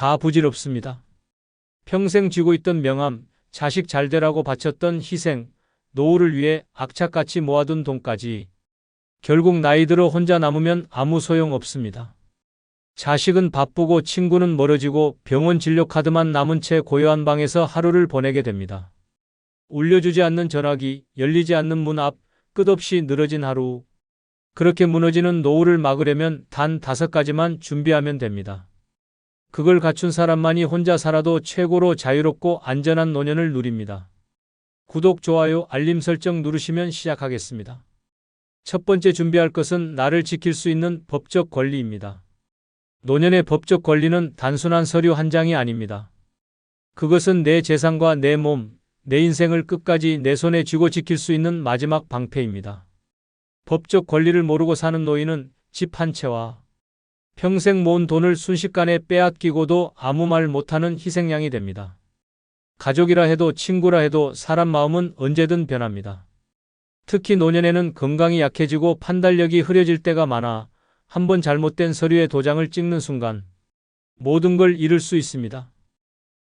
다 부질없습니다. 평생 쥐고 있던 명함, 자식 잘되라고 바쳤던 희생, 노후를 위해 악착같이 모아둔 돈까지 결국 나이 들어 혼자 남으면 아무 소용 없습니다. 자식은 바쁘고 친구는 멀어지고 병원 진료 카드만 남은 채 고요한 방에서 하루를 보내게 됩니다. 울려주지 않는 전화기, 열리지 않는 문 앞, 끝없이 늘어진 하루. 그렇게 무너지는 노후를 막으려면 단 5가지만 준비하면 됩니다. 그걸 갖춘 사람만이 혼자 살아도 최고로 자유롭고 안전한 노년을 누립니다. 구독, 좋아요, 알림 설정 누르시면 시작하겠습니다. 첫 번째 준비할 것은 나를 지킬 수 있는 법적 권리입니다. 노년의 법적 권리는 단순한 서류 한 장이 아닙니다. 그것은 내 재산과 내 몸, 내 인생을 끝까지 내 손에 쥐고 지킬 수 있는 마지막 방패입니다. 법적 권리를 모르고 사는 노인은 집 한 채와 평생 모은 돈을 순식간에 빼앗기고도 아무 말 못하는 희생양이 됩니다. 가족이라 해도 친구라 해도 사람 마음은 언제든 변합니다. 특히 노년에는 건강이 약해지고 판단력이 흐려질 때가 많아 한번 잘못된 서류에 도장을 찍는 순간 모든 걸 잃을 수 있습니다.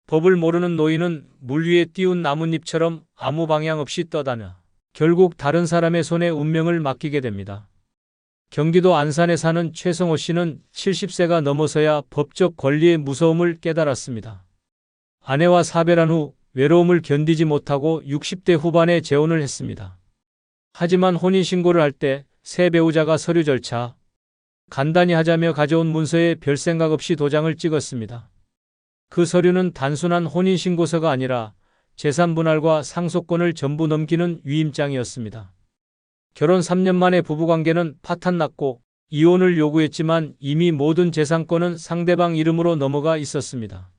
법을 모르는 노인은 물 위에 띄운 나뭇잎처럼 아무 방향 없이 떠다녀 결국 다른 사람의 손에 운명을 맡기게 됩니다. 경기도 안산에 사는 최성호 씨는 70세가 넘어서야 법적 권리의 무서움을 깨달았습니다. 아내와 사별한 후 외로움을 견디지 못하고 60대 후반에 재혼을 했습니다. 하지만 혼인신고를 할 때 새 배우자가 서류 절차 간단히 하자며 가져온 문서에 별 생각 없이 도장을 찍었습니다. 그 서류는 단순한 혼인신고서가 아니라 재산 분할과 상속권을 전부 넘기는 위임장이었습니다. 결혼 3년 만에 부부관계는 파탄났고 이혼을 요구했지만 이미 모든 재산권은 상대방 이름으로 넘어가 있었습니다.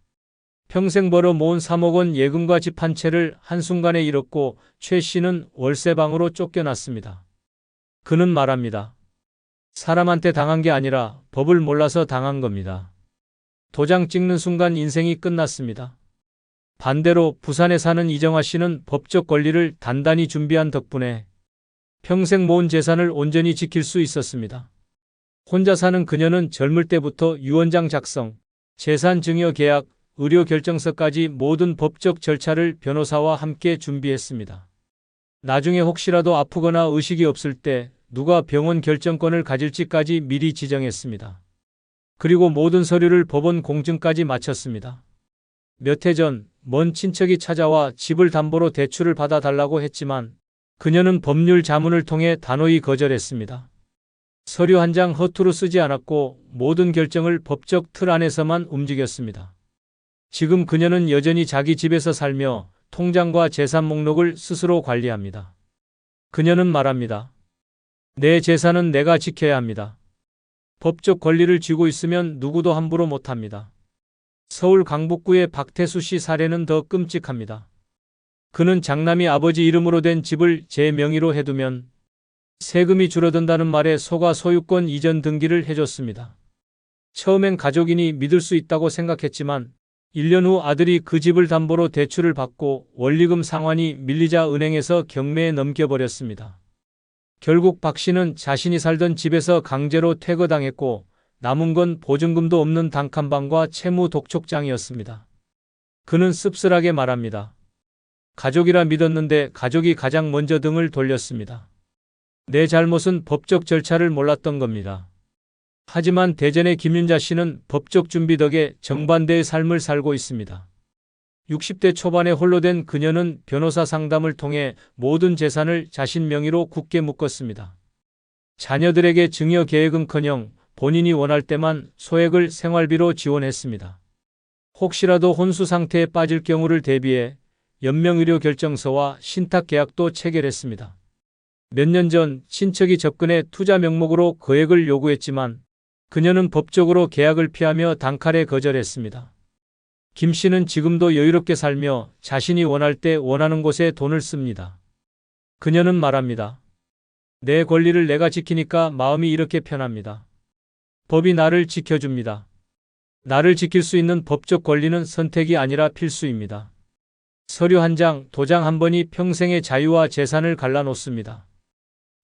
평생 벌어 모은 3억 원 예금과 집 한 채를 한순간에 잃었고 최 씨는 월세방으로 쫓겨났습니다. 그는 말합니다. 사람한테 당한 게 아니라 법을 몰라서 당한 겁니다. 도장 찍는 순간 인생이 끝났습니다. 반대로 부산에 사는 이정화 씨는 법적 권리를 단단히 준비한 덕분에 평생 모은 재산을 온전히 지킬 수 있었습니다. 혼자 사는 그녀는 젊을 때부터 유언장 작성, 재산 증여 계약, 의료 결정서까지 모든 법적 절차를 변호사와 함께 준비했습니다. 나중에 혹시라도 아프거나 의식이 없을 때 누가 병원 결정권을 가질지까지 미리 지정했습니다. 그리고 모든 서류를 법원 공증까지 마쳤습니다. 몇 해 전 먼 친척이 찾아와 집을 담보로 대출을 받아달라고 했지만 그녀는 법률 자문을 통해 단호히 거절했습니다. 서류 한 장 허투루 쓰지 않았고 모든 결정을 법적 틀 안에서만 움직였습니다. 지금 그녀는 여전히 자기 집에서 살며 통장과 재산 목록을 스스로 관리합니다. 그녀는 말합니다. 내 재산은 내가 지켜야 합니다. 법적 권리를 쥐고 있으면 누구도 함부로 못합니다. 서울 강북구의 박태수 씨 사례는 더 끔찍합니다. 그는 장남이 아버지 이름으로 된 집을 제 명의로 해두면 세금이 줄어든다는 말에 속아 소유권 이전 등기를 해줬습니다. 처음엔 가족이니 믿을 수 있다고 생각했지만 1년 후 아들이 그 집을 담보로 대출을 받고 원리금 상환이 밀리자 은행에서 경매에 넘겨버렸습니다. 결국 박 씨는 자신이 살던 집에서 강제로 퇴거당했고 남은 건 보증금도 없는 단칸방과 채무 독촉장이었습니다. 그는 씁쓸하게 말합니다. 가족이라 믿었는데 가족이 가장 먼저 등을 돌렸습니다. 내 잘못은 법적 절차를 몰랐던 겁니다. 하지만 대전의 김윤자 씨는 법적 준비 덕에 정반대의 삶을 살고 있습니다. 60대 초반에 홀로 된 그녀는 변호사 상담을 통해 모든 재산을 자신 명의로 굳게 묶었습니다. 자녀들에게 증여 계획은커녕 본인이 원할 때만 소액을 생활비로 지원했습니다. 혹시라도 혼수 상태에 빠질 경우를 대비해 연명의료 결정서와 신탁계약도 체결했습니다. 몇 년 전 친척이 접근해 투자 명목으로 거액을 요구했지만 그녀는 법적으로 계약을 피하며 단칼에 거절했습니다. 김 씨는 지금도 여유롭게 살며 자신이 원할 때 원하는 곳에 돈을 씁니다. 그녀는 말합니다. 내 권리를 내가 지키니까 마음이 이렇게 편합니다. 법이 나를 지켜줍니다. 나를 지킬 수 있는 법적 권리는 선택이 아니라 필수입니다. 서류 한 장, 도장 한 번이 평생의 자유와 재산을 갈라놓습니다.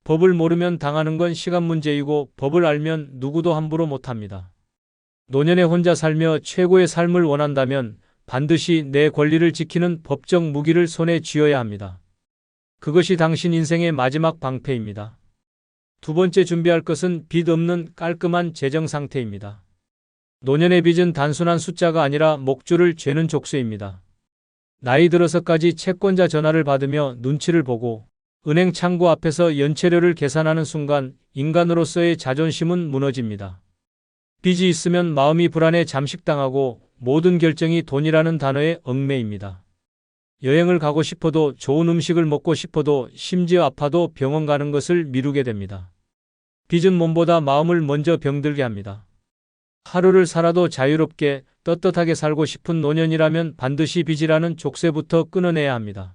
법을 모르면 당하는 건 시간 문제이고 법을 알면 누구도 함부로 못합니다. 노년에 혼자 살며 최고의 삶을 원한다면 반드시 내 권리를 지키는 법적 무기를 손에 쥐어야 합니다. 그것이 당신 인생의 마지막 방패입니다. 두 번째 준비할 것은 빚 없는 깔끔한 재정 상태입니다. 노년의 빚은 단순한 숫자가 아니라 목줄을 죄는 족쇄입니다. 나이 들어서까지 채권자 전화를 받으며 눈치를 보고 은행 창구 앞에서 연체료를 계산하는 순간 인간으로서의 자존심은 무너집니다. 빚이 있으면 마음이 불안해 잠식당하고 모든 결정이 돈이라는 단어에 얽매입니다. 여행을 가고 싶어도 좋은 음식을 먹고 싶어도 심지어 아파도 병원 가는 것을 미루게 됩니다. 빚은 몸보다 마음을 먼저 병들게 합니다. 하루를 살아도 자유롭게 떳떳하게 살고 싶은 노년이라면 반드시 빚이라는 족쇄부터 끊어내야 합니다.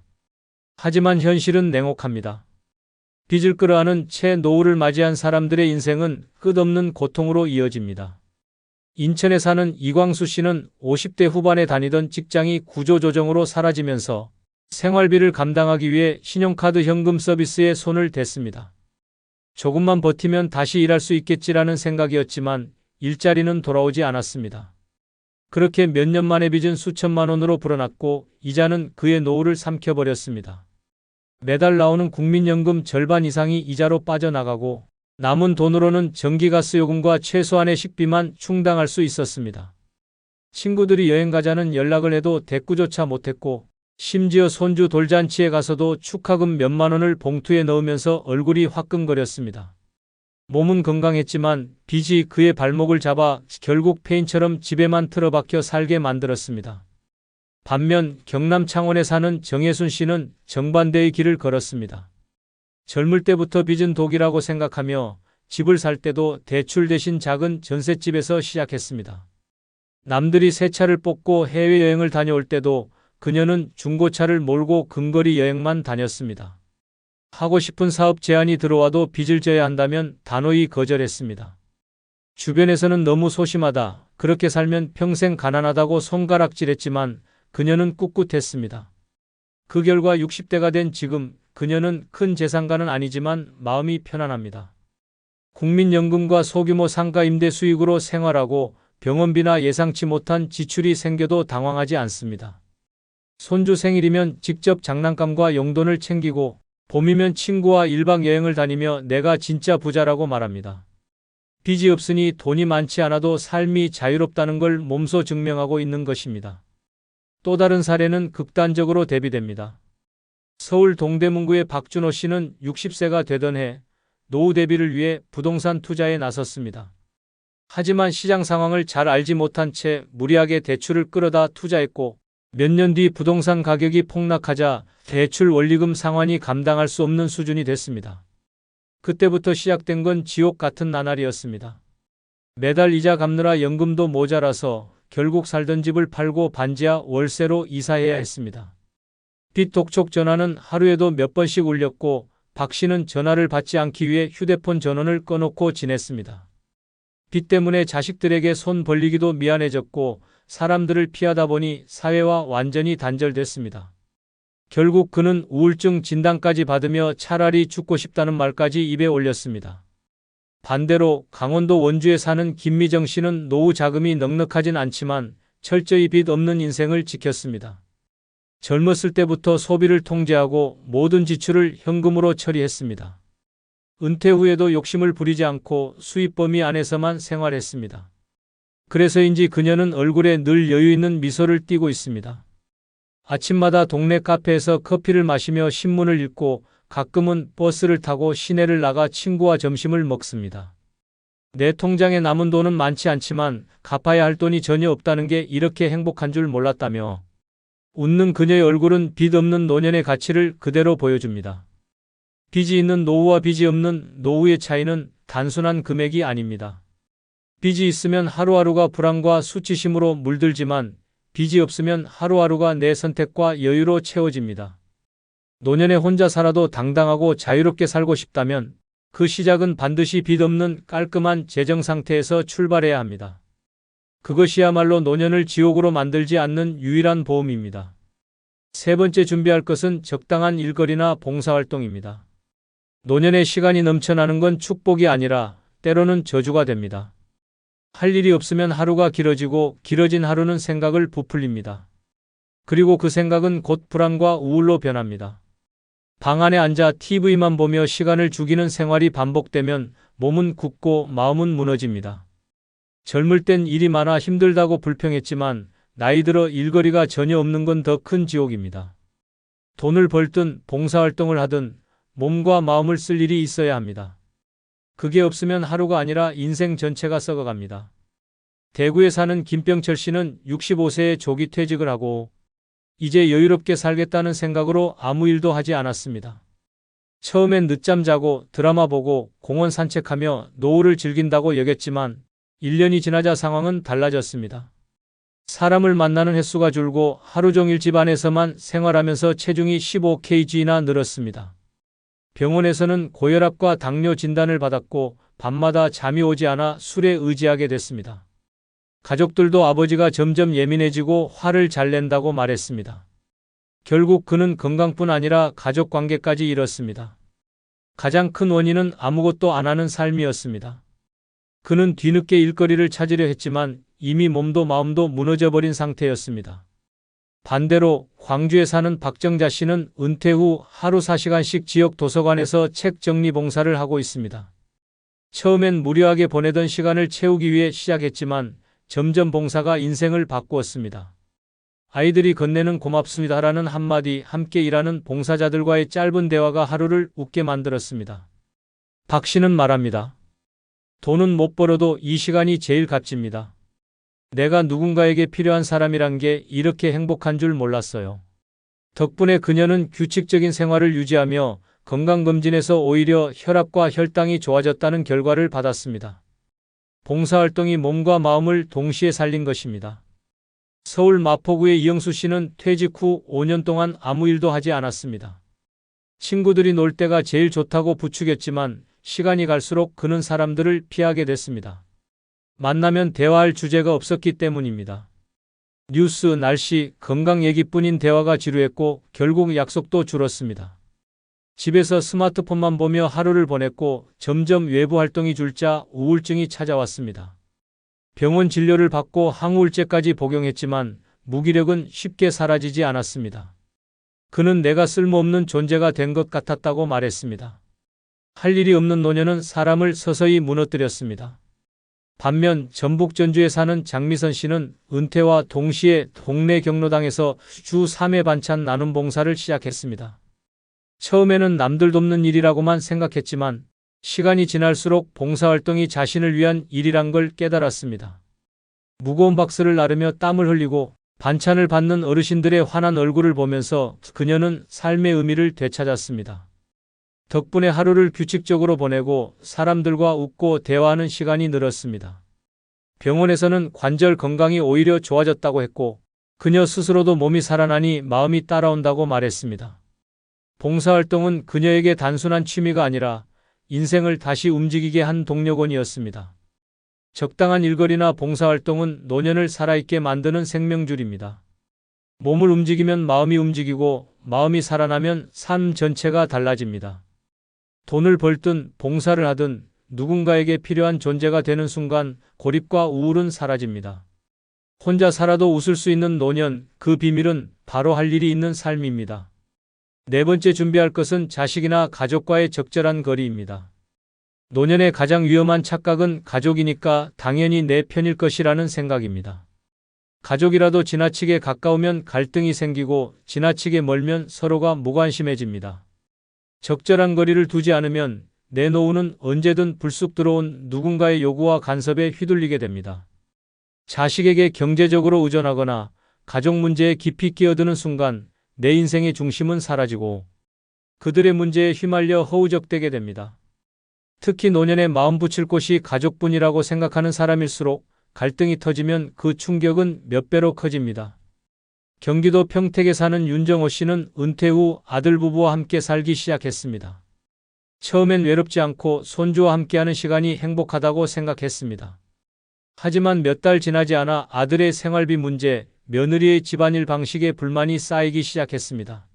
하지만 현실은 냉혹합니다. 빚을 끌어안은 채 노후를 맞이한 사람들의 인생은 끝없는 고통으로 이어집니다. 인천에 사는 이광수 씨는 50대 후반에 다니던 직장이 구조조정으로 사라지면서 생활비를 감당하기 위해 신용카드 현금 서비스에 손을 댔습니다. 조금만 버티면 다시 일할 수 있겠지라는 생각이었지만 일자리는 돌아오지 않았습니다. 그렇게 몇 년 만에 빚은 수천만 원으로 불어났고 이자는 그의 노후를 삼켜버렸습니다. 매달 나오는 국민연금 절반 이상이 이자로 빠져나가고 남은 돈으로는 전기가스요금과 최소한의 식비만 충당할 수 있었습니다. 친구들이 여행 가자는 연락을 해도 대꾸조차 못했고 심지어 손주 돌잔치에 가서도 축하금 몇만 원을 봉투에 넣으면서 얼굴이 화끈거렸습니다. 몸은 건강했지만 빚이 그의 발목을 잡아 결국 폐인처럼 집에만 틀어박혀 살게 만들었습니다. 반면 경남 창원에 사는 정혜순 씨는 정반대의 길을 걸었습니다. 젊을 때부터 빚은 독이라고 생각하며 집을 살 때도 대출 대신 작은 전셋집에서 시작했습니다. 남들이 새 차를 뽑고 해외여행을 다녀올 때도 그녀는 중고차를 몰고 근거리 여행만 다녔습니다. 하고 싶은 사업 제안이 들어와도 빚을 져야 한다면 단호히 거절했습니다. 주변에서는 너무 소심하다, 그렇게 살면 평생 가난하다고 손가락질했지만 그녀는 꿋꿋했습니다. 그 결과 60대가 된 지금 그녀는 큰 재산가는 아니지만 마음이 편안합니다. 국민연금과 소규모 상가 임대 수익으로 생활하고 병원비나 예상치 못한 지출이 생겨도 당황하지 않습니다. 손주 생일이면 직접 장난감과 용돈을 챙기고 봄이면 친구와 1박 여행을 다니며 내가 진짜 부자라고 말합니다. 빚이 없으니 돈이 많지 않아도 삶이 자유롭다는 걸 몸소 증명하고 있는 것입니다. 또 다른 사례는 극단적으로 대비됩니다. 서울 동대문구의 박준호 씨는 60세가 되던 해 노후 대비를 위해 부동산 투자에 나섰습니다. 하지만 시장 상황을 잘 알지 못한 채 무리하게 대출을 끌어다 투자했고 몇 년 뒤 부동산 가격이 폭락하자 대출 원리금 상환이 감당할 수 없는 수준이 됐습니다. 그때부터 시작된 건 지옥 같은 나날이었습니다. 매달 이자 갚느라 연금도 모자라서 결국 살던 집을 팔고 반지하 월세로 이사해야 했습니다. 빚 독촉 전화는 하루에도 몇 번씩 울렸고 박 씨는 전화를 받지 않기 위해 휴대폰 전원을 꺼놓고 지냈습니다. 빚 때문에 자식들에게 손 벌리기도 미안해졌고 사람들을 피하다 보니 사회와 완전히 단절됐습니다. 결국 그는 우울증 진단까지 받으며 차라리 죽고 싶다는 말까지 입에 올렸습니다. 반대로 강원도 원주에 사는 김미정 씨는 노후 자금이 넉넉하진 않지만 철저히 빚 없는 인생을 지켰습니다. 젊었을 때부터 소비를 통제하고 모든 지출을 현금으로 처리했습니다. 은퇴 후에도 욕심을 부리지 않고 수입 범위 안에서만 생활했습니다. 그래서인지 그녀는 얼굴에 늘 여유 있는 미소를 띠고 있습니다. 아침마다 동네 카페에서 커피를 마시며 신문을 읽고 가끔은 버스를 타고 시내를 나가 친구와 점심을 먹습니다. 내 통장에 남은 돈은 많지 않지만 갚아야 할 돈이 전혀 없다는 게 이렇게 행복한 줄 몰랐다며 웃는 그녀의 얼굴은 빚 없는 노년의 가치를 그대로 보여줍니다. 빚이 있는 노후와 빚이 없는 노후의 차이는 단순한 금액이 아닙니다. 빚이 있으면 하루하루가 불안과 수치심으로 물들지만 빚이 없으면 하루하루가 내 선택과 여유로 채워집니다. 노년에 혼자 살아도 당당하고 자유롭게 살고 싶다면 그 시작은 반드시 빚 없는 깔끔한 재정 상태에서 출발해야 합니다. 그것이야말로 노년을 지옥으로 만들지 않는 유일한 보험입니다. 세 번째 준비할 것은 적당한 일거리나 봉사활동입니다. 노년에 시간이 넘쳐나는 건 축복이 아니라 때로는 저주가 됩니다. 할 일이 없으면 하루가 길어지고 길어진 하루는 생각을 부풀립니다. 그리고 그 생각은 곧 불안과 우울로 변합니다. 방 안에 앉아 TV만 보며 시간을 죽이는 생활이 반복되면 몸은 굳고 마음은 무너집니다. 젊을 땐 일이 많아 힘들다고 불평했지만 나이 들어 일거리가 전혀 없는 건 더 큰 지옥입니다. 돈을 벌든 봉사활동을 하든 몸과 마음을 쓸 일이 있어야 합니다. 그게 없으면 하루가 아니라 인생 전체가 썩어갑니다. 대구에 사는 김병철 씨는 65세에 조기 퇴직을 하고 이제 여유롭게 살겠다는 생각으로 아무 일도 하지 않았습니다. 처음엔 늦잠 자고 드라마 보고 공원 산책하며 노후를 즐긴다고 여겼지만 1년이 지나자 상황은 달라졌습니다. 사람을 만나는 횟수가 줄고 하루 종일 집 안에서만 생활하면서 체중이 15kg나 늘었습니다. 병원에서는 고혈압과 당뇨 진단을 받았고 밤마다 잠이 오지 않아 술에 의지하게 됐습니다. 가족들도 아버지가 점점 예민해지고 화를 잘 낸다고 말했습니다. 결국 그는 건강뿐 아니라 가족 관계까지 잃었습니다. 가장 큰 원인은 아무것도 안 하는 삶이었습니다. 그는 뒤늦게 일거리를 찾으려 했지만 이미 몸도 마음도 무너져버린 상태였습니다. 반대로 광주에 사는 박정자 씨는 은퇴 후 하루 4시간씩 지역 도서관에서 책 정리 봉사를 하고 있습니다. 처음엔 무료하게 보내던 시간을 채우기 위해 시작했지만 점점 봉사가 인생을 바꾸었습니다. 아이들이 건네는 고맙습니다라는 한마디, 함께 일하는 봉사자들과의 짧은 대화가 하루를 웃게 만들었습니다. 박 씨는 말합니다. 돈은 못 벌어도 이 시간이 제일 값집니다. 내가 누군가에게 필요한 사람이란 게 이렇게 행복한 줄 몰랐어요. 덕분에 그녀는 규칙적인 생활을 유지하며 건강검진에서 오히려 혈압과 혈당이 좋아졌다는 결과를 받았습니다. 봉사활동이 몸과 마음을 동시에 살린 것입니다. 서울 마포구의 이영수 씨는 퇴직 후 5년 동안 아무 일도 하지 않았습니다. 친구들이 놀 때가 제일 좋다고 부추겼지만 시간이 갈수록 그는 사람들을 피하게 됐습니다. 만나면 대화할 주제가 없었기 때문입니다. 뉴스, 날씨, 건강 얘기뿐인 대화가 지루했고 결국 약속도 줄었습니다. 집에서 스마트폰만 보며 하루를 보냈고 점점 외부 활동이 줄자 우울증이 찾아왔습니다. 병원 진료를 받고 항우울제까지 복용했지만 무기력은 쉽게 사라지지 않았습니다. 그는 내가 쓸모없는 존재가 된 것 같았다고 말했습니다. 할 일이 없는 노년은 사람을 서서히 무너뜨렸습니다. 반면 전북 전주에 사는 장미선 씨는 은퇴와 동시에 동네 경로당에서 주 3회 반찬 나눔 봉사를 시작했습니다. 처음에는 남들 돕는 일이라고만 생각했지만 시간이 지날수록 봉사활동이 자신을 위한 일이란 걸 깨달았습니다. 무거운 박스를 나르며 땀을 흘리고 반찬을 받는 어르신들의 환한 얼굴을 보면서 그녀는 삶의 의미를 되찾았습니다. 덕분에 하루를 규칙적으로 보내고 사람들과 웃고 대화하는 시간이 늘었습니다. 병원에서는 관절 건강이 오히려 좋아졌다고 했고 그녀 스스로도 몸이 살아나니 마음이 따라온다고 말했습니다. 봉사활동은 그녀에게 단순한 취미가 아니라 인생을 다시 움직이게 한 동력원이었습니다. 적당한 일거리나 봉사활동은 노년을 살아있게 만드는 생명줄입니다. 몸을 움직이면 마음이 움직이고 마음이 살아나면 삶 전체가 달라집니다. 돈을 벌든 봉사를 하든 누군가에게 필요한 존재가 되는 순간 고립과 우울은 사라집니다. 혼자 살아도 웃을 수 있는 노년, 그 비밀은 바로 할 일이 있는 삶입니다. 네 번째 준비할 것은 자식이나 가족과의 적절한 거리입니다. 노년의 가장 위험한 착각은 가족이니까 당연히 내 편일 것이라는 생각입니다. 가족이라도 지나치게 가까우면 갈등이 생기고 지나치게 멀면 서로가 무관심해집니다. 적절한 거리를 두지 않으면 내 노후는 언제든 불쑥 들어온 누군가의 요구와 간섭에 휘둘리게 됩니다. 자식에게 경제적으로 의존하거나 가족 문제에 깊이 끼어드는 순간 내 인생의 중심은 사라지고 그들의 문제에 휘말려 허우적대게 됩니다. 특히 노년에 마음 붙일 곳이 가족뿐이라고 생각하는 사람일수록 갈등이 터지면 그 충격은 몇 배로 커집니다. 경기도 평택에 사는 윤정호 씨는 은퇴 후 아들 부부와 함께 살기 시작했습니다. 처음엔 외롭지 않고 손주와 함께하는 시간이 행복하다고 생각했습니다. 하지만 몇 달 지나지 않아 아들의 생활비 문제, 며느리의 집안일 방식에 불만이 쌓이기 시작했습니다.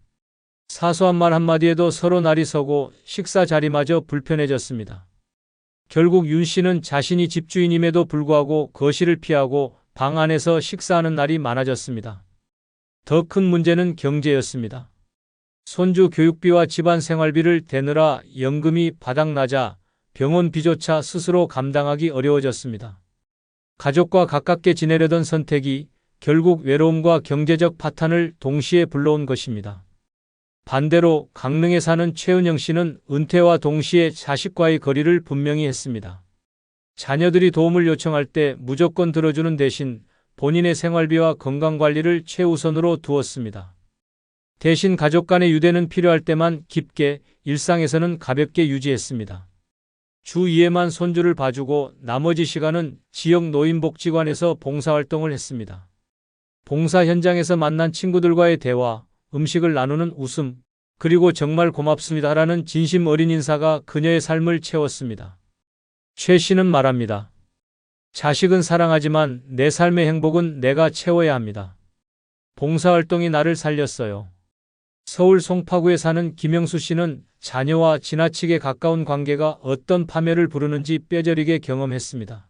사소한 말 한마디에도 서로 날이 서고 식사 자리마저 불편해졌습니다. 결국 윤 씨는 자신이 집주인임에도 불구하고 거실을 피하고 방 안에서 식사하는 날이 많아졌습니다. 더 큰 문제는 경제였습니다. 손주 교육비와 집안 생활비를 대느라 연금이 바닥나자 병원 비조차 스스로 감당하기 어려워졌습니다. 가족과 가깝게 지내려던 선택이 결국 외로움과 경제적 파탄을 동시에 불러온 것입니다. 반대로 강릉에 사는 최은영 씨는 은퇴와 동시에 자식과의 거리를 분명히 했습니다. 자녀들이 도움을 요청할 때 무조건 들어주는 대신 본인의 생활비와 건강관리를 최우선으로 두었습니다. 대신 가족 간의 유대는 필요할 때만 깊게, 일상에서는 가볍게 유지했습니다. 주 2회만 손주를 봐주고 나머지 시간은 지역 노인복지관에서 봉사활동을 했습니다. 봉사 현장에서 만난 친구들과의 대화, 음식을 나누는 웃음, 그리고 정말 고맙습니다라는 진심 어린 인사가 그녀의 삶을 채웠습니다. 최 씨는 말합니다. 자식은 사랑하지만 내 삶의 행복은 내가 채워야 합니다. 봉사활동이 나를 살렸어요. 서울 송파구에 사는 김영수 씨는 자녀와 지나치게 가까운 관계가 어떤 파멸을 부르는지 뼈저리게 경험했습니다.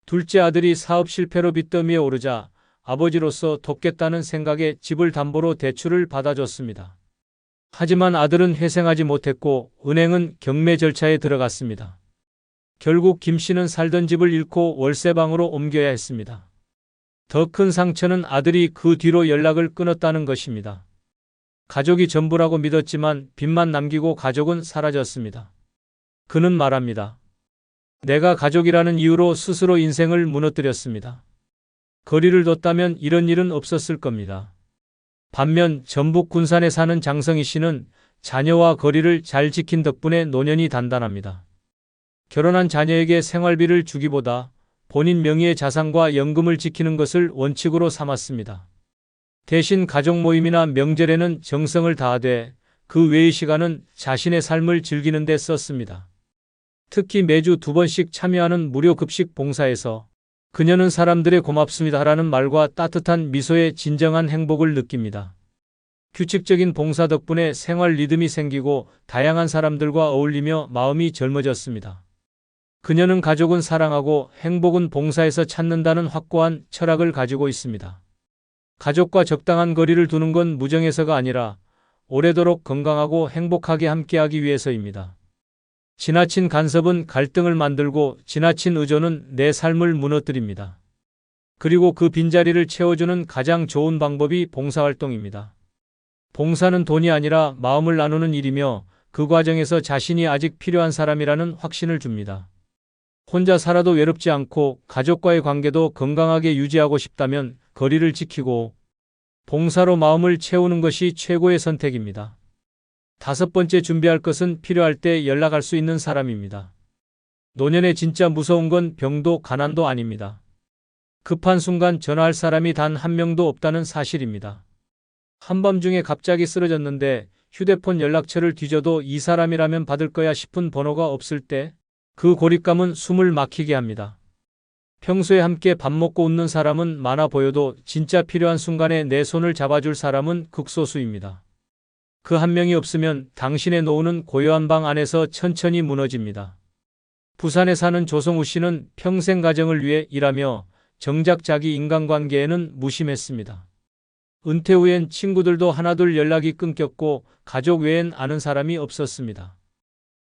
둘째 아들이 사업 실패로 빚더미에 오르자 아버지로서 돕겠다는 생각에 집을 담보로 대출을 받아줬습니다. 하지만 아들은 회생하지 못했고 은행은 경매 절차에 들어갔습니다. 결국 김 씨는 살던 집을 잃고 월세방으로 옮겨야 했습니다. 더 큰 상처는 아들이 그 뒤로 연락을 끊었다는 것입니다. 가족이 전부라고 믿었지만 빚만 남기고 가족은 사라졌습니다. 그는 말합니다. 내가 가족이라는 이유로 스스로 인생을 무너뜨렸습니다. 거리를 뒀다면 이런 일은 없었을 겁니다. 반면 전북 군산에 사는 장성희 씨는 자녀와 거리를 잘 지킨 덕분에 노년이 단단합니다. 결혼한 자녀에게 생활비를 주기보다 본인 명의의 자산과 연금을 지키는 것을 원칙으로 삼았습니다. 대신 가족 모임이나 명절에는 정성을 다하되 그 외의 시간은 자신의 삶을 즐기는 데 썼습니다. 특히 매주 2번씩 참여하는 무료 급식 봉사에서 그녀는 사람들의 고맙습니다라는 말과 따뜻한 미소에 진정한 행복을 느낍니다. 규칙적인 봉사 덕분에 생활 리듬이 생기고 다양한 사람들과 어울리며 마음이 젊어졌습니다. 그녀는 가족은 사랑하고 행복은 봉사에서 찾는다는 확고한 철학을 가지고 있습니다. 가족과 적당한 거리를 두는 건 무정해서가 아니라 오래도록 건강하고 행복하게 함께하기 위해서입니다. 지나친 간섭은 갈등을 만들고 지나친 의존은 내 삶을 무너뜨립니다. 그리고 그 빈자리를 채워주는 가장 좋은 방법이 봉사활동입니다. 봉사는 돈이 아니라 마음을 나누는 일이며 그 과정에서 자신이 아직 필요한 사람이라는 확신을 줍니다. 혼자 살아도 외롭지 않고 가족과의 관계도 건강하게 유지하고 싶다면 거리를 지키고 봉사로 마음을 채우는 것이 최고의 선택입니다. 5번째 준비할 것은 필요할 때 연락할 수 있는 사람입니다. 노년에 진짜 무서운 건 병도 가난도 아닙니다. 급한 순간 전화할 사람이 단 한 명도 없다는 사실입니다. 한밤중에 갑자기 쓰러졌는데 휴대폰 연락처를 뒤져도 이 사람이라면 받을 거야 싶은 번호가 없을 때 그 고립감은 숨을 막히게 합니다. 평소에 함께 밥 먹고 웃는 사람은 많아 보여도 진짜 필요한 순간에 내 손을 잡아줄 사람은 극소수입니다. 그 한 명이 없으면 당신의 노후는 고요한 방 안에서 천천히 무너집니다. 부산에 사는 조성우 씨는 평생 가정을 위해 일하며 정작 자기 인간관계에는 무심했습니다. 은퇴 후엔 친구들도 하나둘 연락이 끊겼고 가족 외엔 아는 사람이 없었습니다.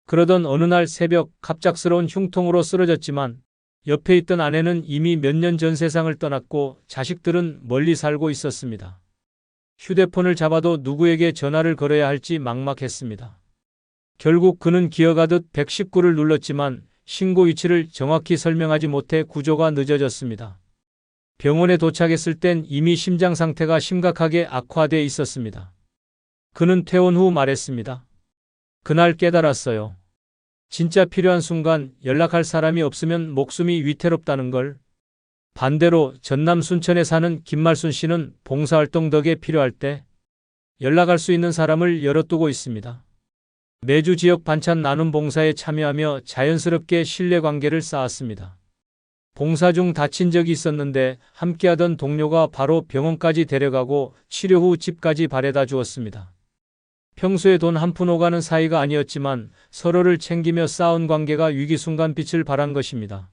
그러던 어느 날 새벽 갑작스러운 흉통으로 쓰러졌지만 옆에 있던 아내는 이미 몇 년 전 세상을 떠났고 자식들은 멀리 살고 있었습니다. 휴대폰을 잡아도 누구에게 전화를 걸어야 할지 막막했습니다. 결국 그는 기어가듯 119를 눌렀지만 신고 위치를 정확히 설명하지 못해 구조가 늦어졌습니다. 병원에 도착했을 땐 이미 심장 상태가 심각하게 악화돼 있었습니다. 그는 퇴원 후 말했습니다. 그날 깨달았어요. 진짜 필요한 순간 연락할 사람이 없으면 목숨이 위태롭다는 걸. 반대로 전남 순천에 사는 김말순 씨는 봉사활동 덕에 필요할 때 연락할 수 있는 사람을 열어두고 있습니다. 매주 지역 반찬 나눔 봉사에 참여하며 자연스럽게 신뢰관계를 쌓았습니다. 봉사 중 다친 적이 있었는데 함께하던 동료가 바로 병원까지 데려가고 치료 후 집까지 바래다 주었습니다. 평소에 돈 한 푼 오가는 사이가 아니었지만 서로를 챙기며 쌓은 관계가 위기 순간 빛을 발한 것입니다.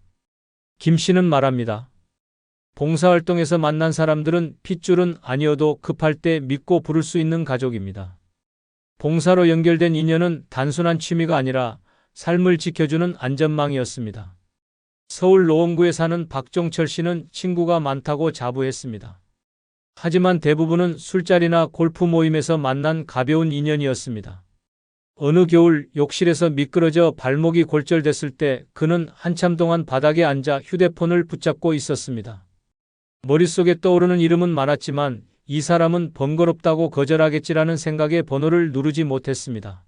김 씨는 말합니다. 봉사활동에서 만난 사람들은 핏줄은 아니어도 급할 때 믿고 부를 수 있는 가족입니다. 봉사로 연결된 인연은 단순한 취미가 아니라 삶을 지켜주는 안전망이었습니다. 서울 노원구에 사는 박종철 씨는 친구가 많다고 자부했습니다. 하지만 대부분은 술자리나 골프 모임에서 만난 가벼운 인연이었습니다. 어느 겨울 욕실에서 미끄러져 발목이 골절됐을 때 그는 한참 동안 바닥에 앉아 휴대폰을 붙잡고 있었습니다. 머릿속에 떠오르는 이름은 많았지만 이 사람은 번거롭다고 거절하겠지라는 생각에 번호를 누르지 못했습니다.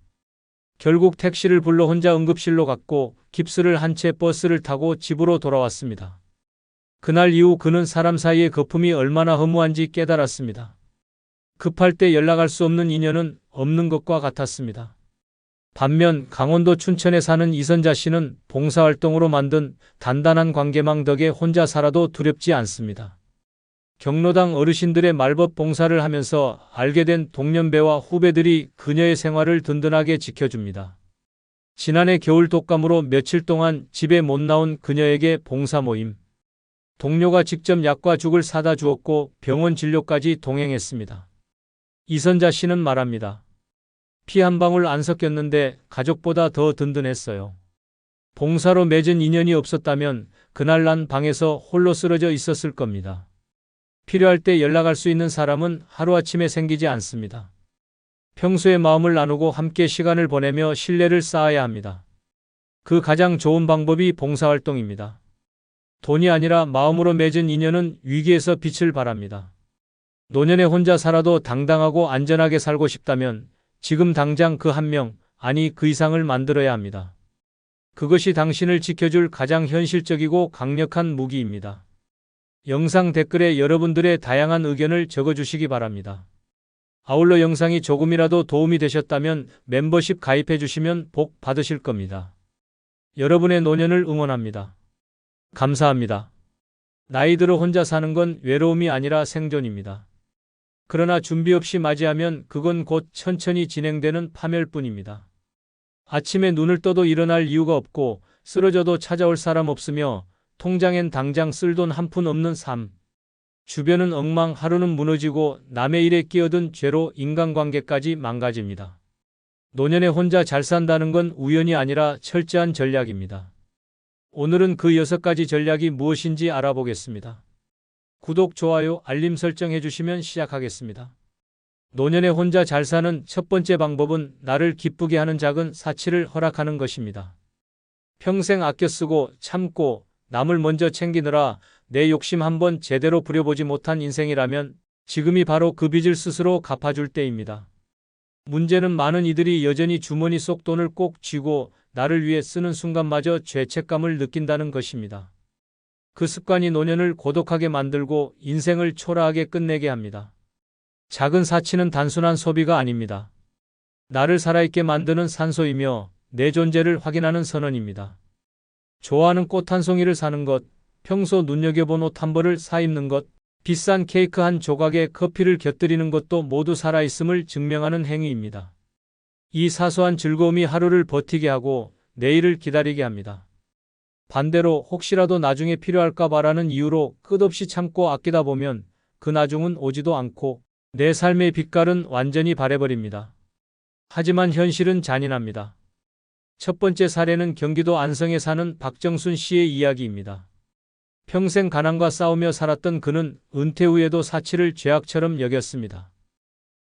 결국 택시를 불러 혼자 응급실로 갔고 깁스를 한 채 버스를 타고 집으로 돌아왔습니다. 그날 이후 그는 사람 사이의 거품이 얼마나 허무한지 깨달았습니다. 급할 때 연락할 수 없는 인연은 없는 것과 같았습니다. 반면 강원도 춘천에 사는 이선자 씨는 봉사활동으로 만든 단단한 관계망 덕에 혼자 살아도 두렵지 않습니다. 경로당 어르신들의 말벗 봉사를 하면서 알게 된 동년배와 후배들이 그녀의 생활을 든든하게 지켜줍니다. 지난해 겨울 독감으로 며칠 동안 집에 못 나온 그녀에게 봉사 모임. 동료가 직접 약과 죽을 사다 주었고 병원 진료까지 동행했습니다. 이선자 씨는 말합니다. 피 한 방울 안 섞였는데 가족보다 더 든든했어요. 봉사로 맺은 인연이 없었다면 그날 난 방에서 홀로 쓰러져 있었을 겁니다. 필요할 때 연락할 수 있는 사람은 하루아침에 생기지 않습니다. 평소에 마음을 나누고 함께 시간을 보내며 신뢰를 쌓아야 합니다. 그 가장 좋은 방법이 봉사활동입니다. 돈이 아니라 마음으로 맺은 인연은 위기에서 빛을 발합니다. 노년에 혼자 살아도 당당하고 안전하게 살고 싶다면 지금 당장 그 한 명, 아니 그 이상을 만들어야 합니다. 그것이 당신을 지켜줄 가장 현실적이고 강력한 무기입니다. 영상 댓글에 여러분들의 다양한 의견을 적어주시기 바랍니다. 아울러 영상이 조금이라도 도움이 되셨다면 멤버십 가입해 주시면 복 받으실 겁니다. 여러분의 노년을 응원합니다. 감사합니다. 나이 들어 혼자 사는 건 외로움이 아니라 생존입니다. 그러나 준비 없이 맞이하면 그건 곧 천천히 진행되는 파멸뿐입니다. 아침에 눈을 떠도 일어날 이유가 없고 쓰러져도 찾아올 사람 없으며 통장엔 당장 쓸 돈 한 푼 없는 삶. 주변은 엉망, 하루는 무너지고 남의 일에 끼어든 죄로 인간관계까지 망가집니다. 노년에 혼자 잘 산다는 건 우연이 아니라 철저한 전략입니다. 오늘은 그 6가지 전략이 무엇인지 알아보겠습니다. 구독, 좋아요, 알림 설정 해주시면 시작하겠습니다. 노년에 혼자 잘 사는 첫 번째 방법은 나를 기쁘게 하는 작은 사치를 허락하는 것입니다. 평생 아껴 쓰고 참고 남을 먼저 챙기느라 내 욕심 한번 제대로 부려보지 못한 인생이라면 지금이 바로 그 빚을 스스로 갚아줄 때입니다. 문제는 많은 이들이 여전히 주머니 속 돈을 꼭 쥐고 나를 위해 쓰는 순간마저 죄책감을 느낀다는 것입니다. 그 습관이 노년을 고독하게 만들고 인생을 초라하게 끝내게 합니다. 작은 사치는 단순한 소비가 아닙니다. 나를 살아있게 만드는 산소이며 내 존재를 확인하는 선언입니다. 좋아하는 꽃 한 송이를 사는 것, 평소 눈여겨본 옷 한 벌을 사입는 것, 비싼 케이크 한 조각에 커피를 곁들이는 것도 모두 살아있음을 증명하는 행위입니다. 이 사소한 즐거움이 하루를 버티게 하고 내일을 기다리게 합니다. 반대로 혹시라도 나중에 필요할까 봐라는 이유로 끝없이 참고 아끼다 보면 그 나중은 오지도 않고 내 삶의 빛깔은 완전히 바래버립니다. 하지만 현실은 잔인합니다. 첫 번째 사례는 경기도 안성에 사는 박정순 씨의 이야기입니다. 평생 가난과 싸우며 살았던 그는 은퇴 후에도 사치를 죄악처럼 여겼습니다.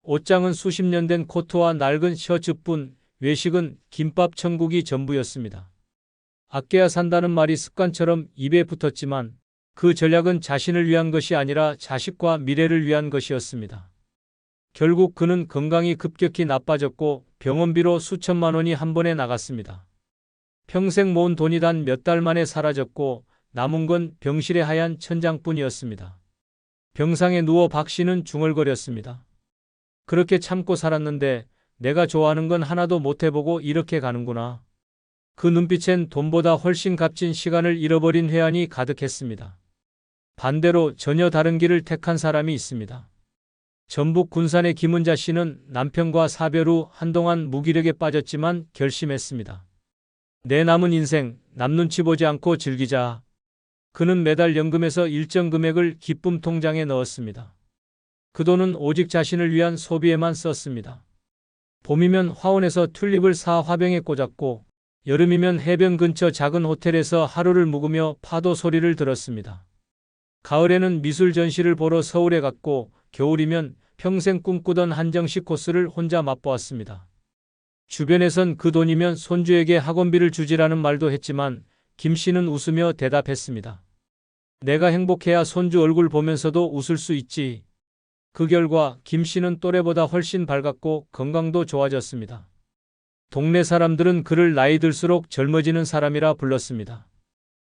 옷장은 수십 년 된 코트와 낡은 셔츠뿐, 외식은 김밥 천국이 전부였습니다. 아껴야 산다는 말이 습관처럼 입에 붙었지만 그 전략은 자신을 위한 것이 아니라 자식과 미래를 위한 것이었습니다. 결국 그는 건강이 급격히 나빠졌고 병원비로 수천만 원이 한 번에 나갔습니다. 평생 모은 돈이 단 몇 달 만에 사라졌고 남은 건 병실의 하얀 천장뿐이었습니다. 병상에 누워 박 씨는 중얼거렸습니다. 그렇게 참고 살았는데 내가 좋아하는 건 하나도 못 해보고 이렇게 가는구나. 그 눈빛엔 돈보다 훨씬 값진 시간을 잃어버린 회한이 가득했습니다. 반대로 전혀 다른 길을 택한 사람이 있습니다. 전북 군산의 김은자 씨는 남편과 사별 후 한동안 무기력에 빠졌지만 결심했습니다. 내 남은 인생 남 눈치 보지 않고 즐기자. 그는 매달 연금에서 일정 금액을 기쁨 통장에 넣었습니다. 그 돈은 오직 자신을 위한 소비에만 썼습니다. 봄이면 화원에서 튤립을 사 화병에 꽂았고 여름이면 해변 근처 작은 호텔에서 하루를 묵으며 파도 소리를 들었습니다. 가을에는 미술 전시를 보러 서울에 갔고 겨울이면 평생 꿈꾸던 한정식 코스를 혼자 맛보았습니다. 주변에선 그 돈이면 손주에게 학원비를 주지라는 말도 했지만 김 씨는 웃으며 대답했습니다. 내가 행복해야 손주 얼굴 보면서도 웃을 수 있지. 그 결과 김 씨는 또래보다 훨씬 밝았고 건강도 좋아졌습니다. 동네 사람들은 그를 나이 들수록 젊어지는 사람이라 불렀습니다.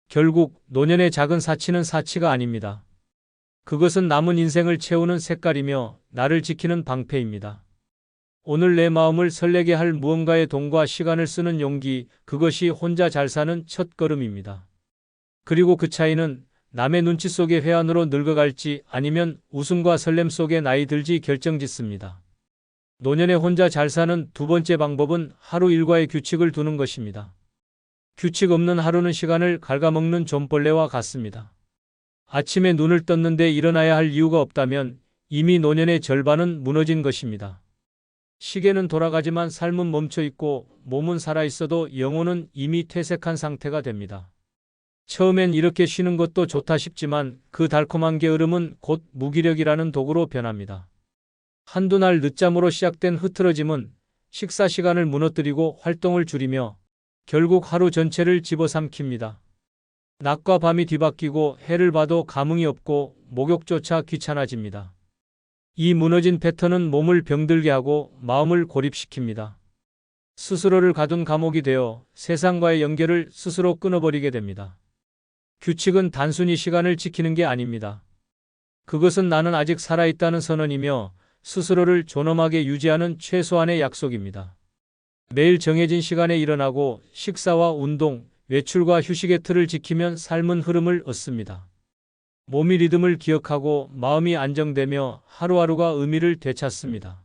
결국 노년의 작은 사치는 사치가 아닙니다. 그것은 남은 인생을 채우는 색깔이며 나를 지키는 방패입니다. 오늘 내 마음을 설레게 할 무언가의 돈과 시간을 쓰는 용기, 그것이 혼자 잘 사는 첫 걸음입니다. 그리고 그 차이는 남의 눈치 속의 회한으로 늙어갈지 아니면 웃음과 설렘 속에 나이 들지 결정짓습니다. 노년에 혼자 잘 사는 두 번째 방법은 하루 일과의 규칙을 두는 것입니다. 규칙 없는 하루는 시간을 갉아먹는 좀벌레와 같습니다. 아침에 눈을 떴는데 일어나야 할 이유가 없다면 이미 노년의 절반은 무너진 것입니다. 시계는 돌아가지만 삶은 멈춰 있고 몸은 살아 있어도 영혼은 이미 퇴색한 상태가 됩니다. 처음엔 이렇게 쉬는 것도 좋다 싶지만 그 달콤한 게으름은 곧 무기력이라는 독으로 변합니다. 한두 날 늦잠으로 시작된 흐트러짐은 식사 시간을 무너뜨리고 활동을 줄이며 결국 하루 전체를 집어삼킵니다. 낮과 밤이 뒤바뀌고 해를 봐도 감흥이 없고 목욕조차 귀찮아집니다. 이 무너진 패턴은 몸을 병들게 하고 마음을 고립시킵니다. 스스로를 가둔 감옥이 되어 세상과의 연결을 스스로 끊어버리게 됩니다. 규칙은 단순히 시간을 지키는 게 아닙니다. 그것은 나는 아직 살아있다는 선언이며 스스로를 존엄하게 유지하는 최소한의 약속입니다. 매일 정해진 시간에 일어나고 식사와 운동, 외출과 휴식의 틀을 지키면 삶은 흐름을 얻습니다. 몸이 리듬을 기억하고 마음이 안정되며 하루하루가 의미를 되찾습니다.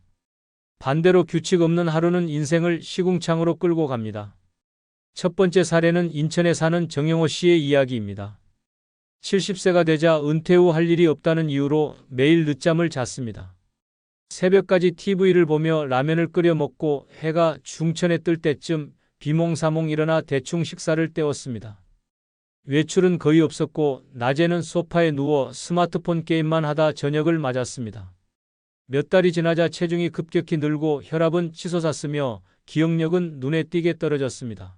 반대로 규칙 없는 하루는 인생을 시궁창으로 끌고 갑니다. 첫 번째 사례는 인천에 사는 정영호 씨의 이야기입니다. 70세가 되자 은퇴 후 할 일이 없다는 이유로 매일 늦잠을 잤습니다. 새벽까지 TV를 보며 라면을 끓여 먹고 해가 중천에 뜰 때쯤 비몽사몽 일어나 대충 식사를 때웠습니다. 외출은 거의 없었고 낮에는 소파에 누워 스마트폰 게임만 하다 저녁을 맞았습니다. 몇 달이 지나자 체중이 급격히 늘고 혈압은 치솟았으며 기억력은 눈에 띄게 떨어졌습니다.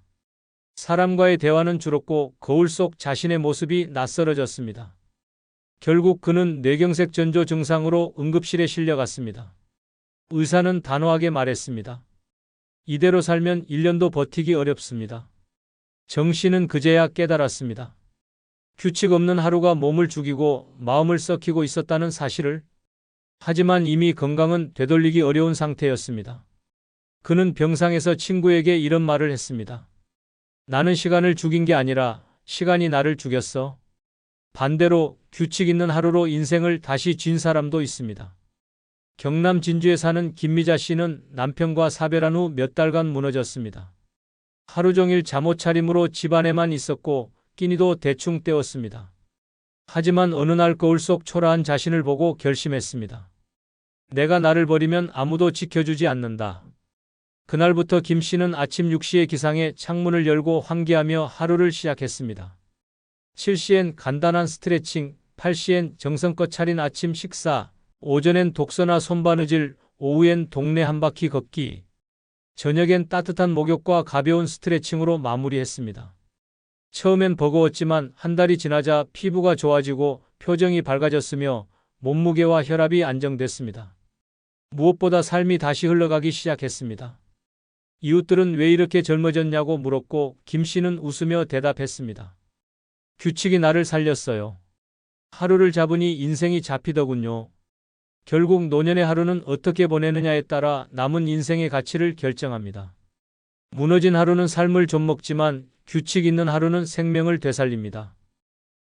사람과의 대화는 줄었고 거울 속 자신의 모습이 낯설어졌습니다. 결국 그는 뇌경색 전조 증상으로 응급실에 실려갔습니다. 의사는 단호하게 말했습니다. 이대로 살면 1년도 버티기 어렵습니다. 정 씨는 그제야 깨달았습니다. 규칙 없는 하루가 몸을 죽이고 마음을 썩히고 있었다는 사실을. 하지만 이미 건강은 되돌리기 어려운 상태였습니다. 그는 병상에서 친구에게 이런 말을 했습니다. 나는 시간을 죽인 게 아니라 시간이 나를 죽였어. 반대로 규칙 있는 하루로 인생을 다시 쥔 사람도 있습니다. 경남 진주에 사는 김미자 씨는 남편과 사별한 후 몇 달간 무너졌습니다. 하루 종일 잠옷 차림으로 집안에만 있었고 끼니도 대충 때웠습니다. 하지만 어느 날 거울 속 초라한 자신을 보고 결심했습니다. 내가 나를 버리면 아무도 지켜주지 않는다. 그날부터 김 씨는 아침 6시의 기상에 창문을 열고 환기하며 하루를 시작했습니다. 7시엔 간단한 스트레칭, 8시엔 정성껏 차린 아침 식사, 오전엔 독서나 손바느질, 오후엔 동네 한 바퀴 걷기, 저녁엔 따뜻한 목욕과 가벼운 스트레칭으로 마무리했습니다. 처음엔 버거웠지만 한 달이 지나자 피부가 좋아지고 표정이 밝아졌으며 몸무게와 혈압이 안정됐습니다. 무엇보다 삶이 다시 흘러가기 시작했습니다. 이웃들은 왜 이렇게 젊어졌냐고 물었고 김 씨는 웃으며 대답했습니다. 규칙이 나를 살렸어요. 하루를 잡으니 인생이 잡히더군요. 결국 노년의 하루는 어떻게 보내느냐에 따라 남은 인생의 가치를 결정합니다. 무너진 하루는 삶을 좀먹지만 규칙 있는 하루는 생명을 되살립니다.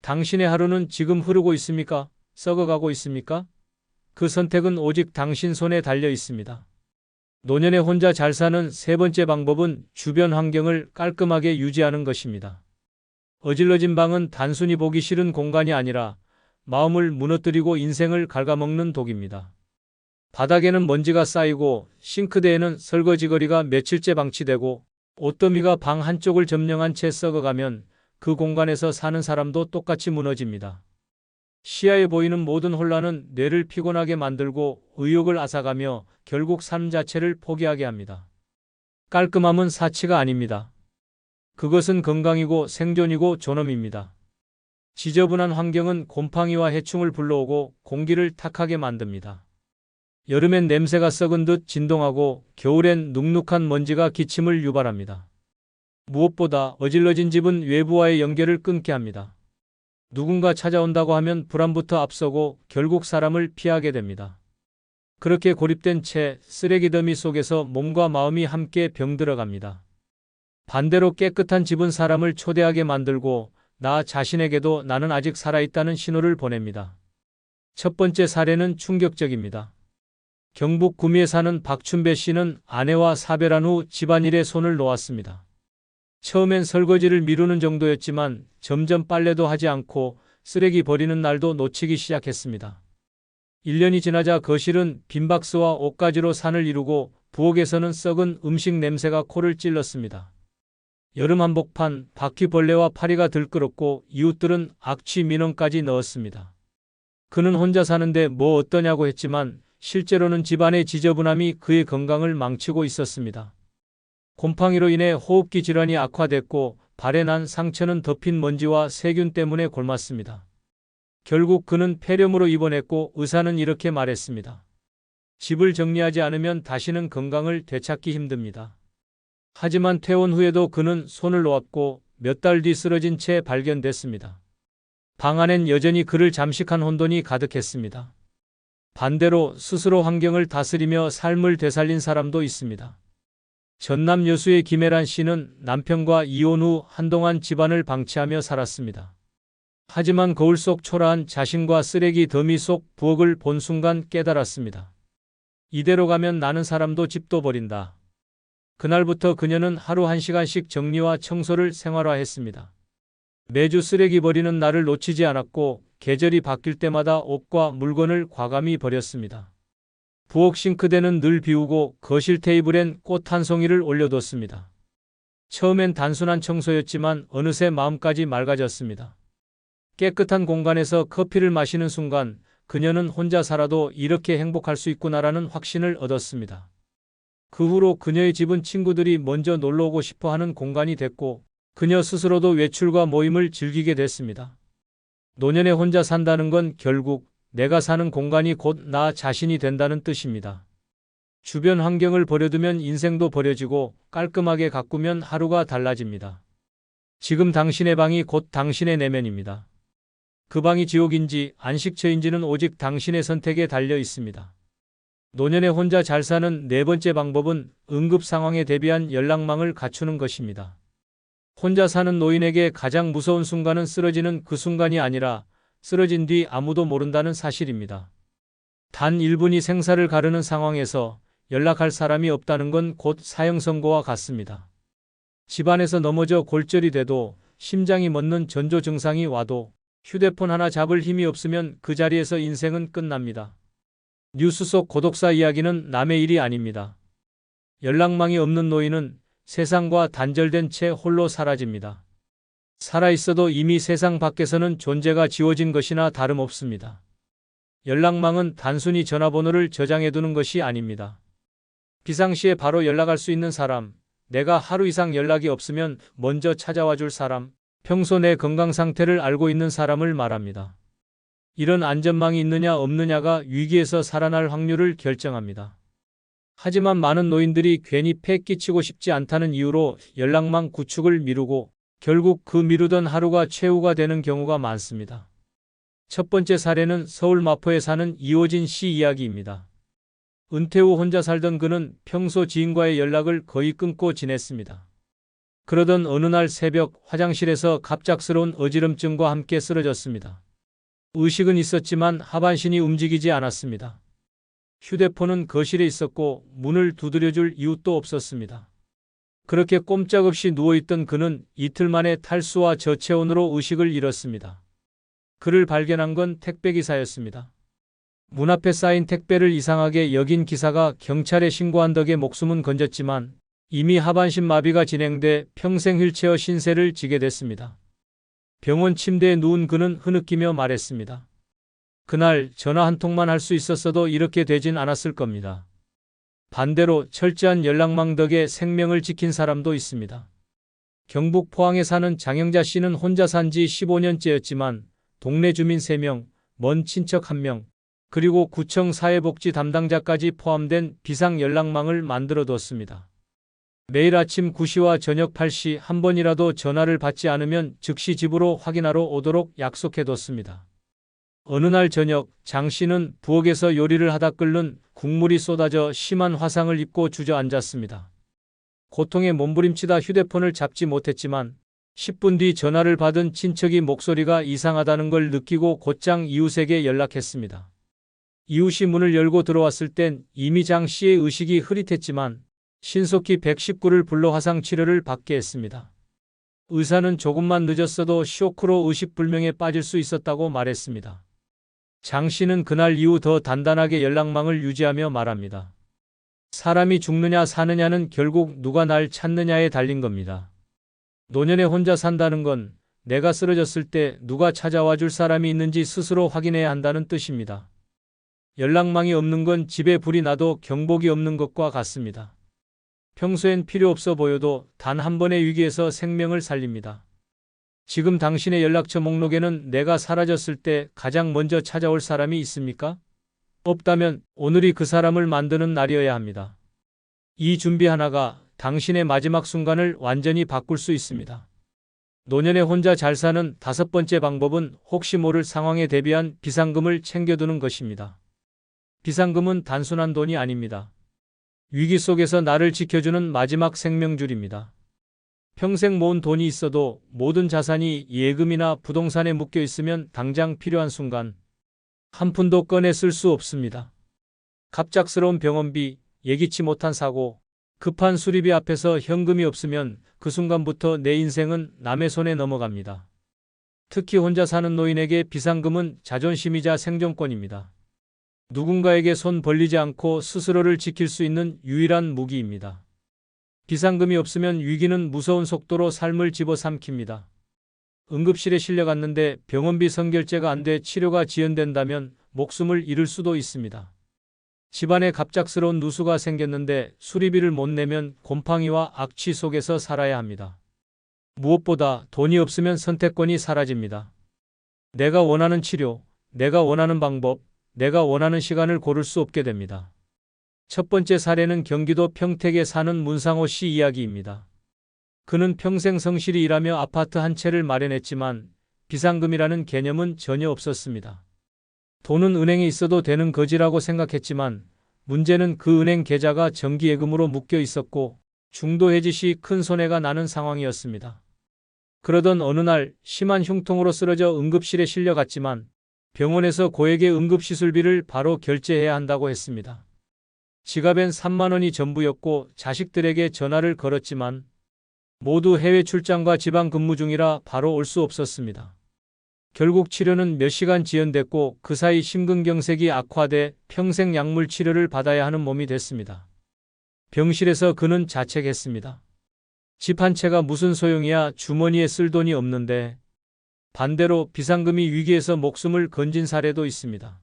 당신의 하루는 지금 흐르고 있습니까? 썩어가고 있습니까? 그 선택은 오직 당신 손에 달려 있습니다. 노년에 혼자 잘 사는 세 번째 방법은 주변 환경을 깔끔하게 유지하는 것입니다. 어질러진 방은 단순히 보기 싫은 공간이 아니라 마음을 무너뜨리고 인생을 갉아먹는 독입니다. 바닥에는 먼지가 쌓이고 싱크대에는 설거지거리가 며칠째 방치되고 옷더미가 방 한쪽을 점령한 채 썩어가면 그 공간에서 사는 사람도 똑같이 무너집니다. 시야에 보이는 모든 혼란은 뇌를 피곤하게 만들고 의욕을 앗아가며 결국 삶 자체를 포기하게 합니다. 깔끔함은 사치가 아닙니다. 그것은 건강이고 생존이고 존엄입니다. 지저분한 환경은 곰팡이와 해충을 불러오고 공기를 탁하게 만듭니다. 여름엔 냄새가 썩은 듯 진동하고 겨울엔 눅눅한 먼지가 기침을 유발합니다. 무엇보다 어질러진 집은 외부와의 연결을 끊게 합니다. 누군가 찾아온다고 하면 불안부터 앞서고 결국 사람을 피하게 됩니다. 그렇게 고립된 채 쓰레기 더미 속에서 몸과 마음이 함께 병들어갑니다. 반대로 깨끗한 집은 사람을 초대하게 만들고 나 자신에게도 나는 아직 살아있다는 신호를 보냅니다. 첫 번째 사례는 충격적입니다. 경북 구미에 사는 박춘배 씨는 아내와 사별한 후 집안일에 손을 놓았습니다. 처음엔 설거지를 미루는 정도였지만 점점 빨래도 하지 않고 쓰레기 버리는 날도 놓치기 시작했습니다. 1년이 지나자 거실은 빈 박스와 옷가지로 산을 이루고 부엌에서는 썩은 음식 냄새가 코를 찔렀습니다. 여름 한복판, 바퀴벌레와 파리가 들끓었고 이웃들은 악취 민원까지 넣었습니다. 그는 혼자 사는데 뭐 어떠냐고 했지만 실제로는 집안의 지저분함이 그의 건강을 망치고 있었습니다. 곰팡이로 인해 호흡기 질환이 악화됐고 발에 난 상처는 덮인 먼지와 세균 때문에 곪았습니다. 결국 그는 폐렴으로 입원했고 의사는 이렇게 말했습니다. 집을 정리하지 않으면 다시는 건강을 되찾기 힘듭니다. 하지만 퇴원 후에도 그는 손을 놓았고 몇 달 뒤 쓰러진 채 발견됐습니다. 방 안엔 여전히 그를 잠식한 혼돈이 가득했습니다. 반대로 스스로 환경을 다스리며 삶을 되살린 사람도 있습니다. 전남 여수의 김혜란 씨는 남편과 이혼 후 한동안 집안을 방치하며 살았습니다. 하지만 거울 속 초라한 자신과 쓰레기 더미 속 부엌을 본 순간 깨달았습니다. 이대로 가면 나는 사람도 집도 버린다. 그날부터 그녀는 하루 1시간씩 정리와 청소를 생활화했습니다. 매주 쓰레기 버리는 날을 놓치지 않았고 계절이 바뀔 때마다 옷과 물건을 과감히 버렸습니다. 부엌 싱크대는 늘 비우고 거실 테이블엔 꽃 한 송이를 올려뒀습니다. 처음엔 단순한 청소였지만 어느새 마음까지 맑아졌습니다. 깨끗한 공간에서 커피를 마시는 순간 그녀는 혼자 살아도 이렇게 행복할 수 있구나라는 확신을 얻었습니다. 그 후로 그녀의 집은 친구들이 먼저 놀러오고 싶어하는 공간이 됐고 그녀 스스로도 외출과 모임을 즐기게 됐습니다. 노년에 혼자 산다는 건 결국 내가 사는 공간이 곧 나 자신이 된다는 뜻입니다. 주변 환경을 버려두면 인생도 버려지고 깔끔하게 가꾸면 하루가 달라집니다. 지금 당신의 방이 곧 당신의 내면입니다. 그 방이 지옥인지 안식처인지는 오직 당신의 선택에 달려 있습니다. 노년에 혼자 잘 사는 네 번째 방법은 응급 상황에 대비한 연락망을 갖추는 것입니다. 혼자 사는 노인에게 가장 무서운 순간은 쓰러지는 그 순간이 아니라 쓰러진 뒤 아무도 모른다는 사실입니다. 단 1분이 생사를 가르는 상황에서 연락할 사람이 없다는 건 곧 사형 선고와 같습니다. 집안에서 넘어져 골절이 돼도 심장이 멎는 전조 증상이 와도 휴대폰 하나 잡을 힘이 없으면 그 자리에서 인생은 끝납니다. 뉴스 속 고독사 이야기는 남의 일이 아닙니다. 연락망이 없는 노인은 세상과 단절된 채 홀로 사라집니다. 살아있어도 이미 세상 밖에서는 존재가 지워진 것이나 다름없습니다. 연락망은 단순히 전화번호를 저장해두는 것이 아닙니다. 비상시에 바로 연락할 수 있는 사람, 내가 하루 이상 연락이 없으면 먼저 찾아와 줄 사람, 평소 내 건강 상태를 알고 있는 사람을 말합니다. 이런 안전망이 있느냐 없느냐가 위기에서 살아날 확률을 결정합니다. 하지만 많은 노인들이 괜히 폐 끼치고 싶지 않다는 이유로 연락망 구축을 미루고 결국 그 미루던 하루가 최후가 되는 경우가 많습니다. 첫 번째 사례는 서울 마포에 사는 이호진 씨 이야기입니다. 은퇴 후 혼자 살던 그는 평소 지인과의 연락을 거의 끊고 지냈습니다. 그러던 어느 날 새벽 화장실에서 갑작스러운 어지럼증과 함께 쓰러졌습니다. 의식은 있었지만 하반신이 움직이지 않았습니다. 휴대폰은 거실에 있었고 문을 두드려줄 이웃도 없었습니다. 그렇게 꼼짝없이 누워있던 그는 이틀 만에 탈수와 저체온으로 의식을 잃었습니다. 그를 발견한 건 택배기사였습니다. 문 앞에 쌓인 택배를 이상하게 여긴 기사가 경찰에 신고한 덕에 목숨은 건졌지만 이미 하반신 마비가 진행돼 평생 휠체어 신세를 지게 됐습니다. 병원 침대에 누운 그는 흐느끼며 말했습니다. 그날 전화 한 통만 할 수 있었어도 이렇게 되진 않았을 겁니다. 반대로 철저한 연락망 덕에 생명을 지킨 사람도 있습니다. 경북 포항에 사는 장영자 씨는 혼자 산 지 15년째였지만 동네 주민 3명, 먼 친척 1명, 그리고 구청 사회복지 담당자까지 포함된 비상 연락망을 만들어뒀습니다. 매일 아침 9시와 저녁 8시 한 번이라도 전화를 받지 않으면 즉시 집으로 확인하러 오도록 약속해뒀습니다. 어느 날 저녁 장 씨는 부엌에서 요리를 하다 끓는 국물이 쏟아져 심한 화상을 입고 주저앉았습니다. 고통에 몸부림치다 휴대폰을 잡지 못했지만 10분 뒤 전화를 받은 친척이 목소리가 이상하다는 걸 느끼고 곧장 이웃에게 연락했습니다. 이웃이 문을 열고 들어왔을 땐 이미 장 씨의 의식이 흐릿했지만 신속히 119를 불러 화상 치료를 받게 했습니다. 의사는 조금만 늦었어도 쇼크로 의식불명에 빠질 수 있었다고 말했습니다. 장 씨는 그날 이후 더 단단하게 연락망을 유지하며 말합니다. 사람이 죽느냐 사느냐는 결국 누가 날 찾느냐에 달린 겁니다. 노년에 혼자 산다는 건 내가 쓰러졌을 때 누가 찾아와 줄 사람이 있는지 스스로 확인해야 한다는 뜻입니다. 연락망이 없는 건 집에 불이 나도 경복이 없는 것과 같습니다. 평소엔 필요 없어 보여도 단 한 번의 위기에서 생명을 살립니다. 지금 당신의 연락처 목록에는 내가 사라졌을 때 가장 먼저 찾아올 사람이 있습니까? 없다면 오늘이 그 사람을 만드는 날이어야 합니다. 이 준비 하나가 당신의 마지막 순간을 완전히 바꿀 수 있습니다. 노년에 혼자 잘 사는 5번째 방법은 혹시 모를 상황에 대비한 비상금을 챙겨두는 것입니다. 비상금은 단순한 돈이 아닙니다. 위기 속에서 나를 지켜주는 마지막 생명줄입니다. 평생 모은 돈이 있어도 모든 자산이 예금이나 부동산에 묶여 있으면 당장 필요한 순간 한 푼도 꺼내 쓸 수 없습니다. 갑작스러운 병원비, 예기치 못한 사고, 급한 수리비 앞에서 현금이 없으면 그 순간부터 내 인생은 남의 손에 넘어갑니다. 특히 혼자 사는 노인에게 비상금은 자존심이자 생존권입니다. 누군가에게 손 벌리지 않고 스스로를 지킬 수 있는 유일한 무기입니다. 비상금이 없으면 위기는 무서운 속도로 삶을 집어삼킵니다. 응급실에 실려갔는데 병원비 선결제가 안 돼 치료가 지연된다면 목숨을 잃을 수도 있습니다. 집안에 갑작스러운 누수가 생겼는데 수리비를 못 내면 곰팡이와 악취 속에서 살아야 합니다. 무엇보다 돈이 없으면 선택권이 사라집니다. 내가 원하는 치료, 내가 원하는 방법, 내가 원하는 시간을 고를 수 없게 됩니다. 첫 번째 사례는 경기도 평택에 사는 문상호 씨 이야기입니다. 그는 평생 성실히 일하며 아파트 한 채를 마련했지만 비상금이라는 개념은 전혀 없었습니다. 돈은 은행에 있어도 되는 거지라고 생각했지만 문제는 그 은행 계좌가 정기예금으로 묶여 있었고 중도 해지 시 큰 손해가 나는 상황이었습니다. 그러던 어느 날 심한 흉통으로 쓰러져 응급실에 실려갔지만 병원에서 고액의 응급시술비를 바로 결제해야 한다고 했습니다. 지갑엔 3만 원이 전부였고 자식들에게 전화를 걸었지만 모두 해외 출장과 지방 근무 중이라 바로 올 수 없었습니다. 결국 치료는 몇 시간 지연됐고 그 사이 심근경색이 악화돼 평생 약물 치료를 받아야 하는 몸이 됐습니다. 병실에서 그는 자책했습니다. 집 한 채가 무슨 소용이야, 주머니에 쓸 돈이 없는데. 반대로 비상금이 위기에서 목숨을 건진 사례도 있습니다.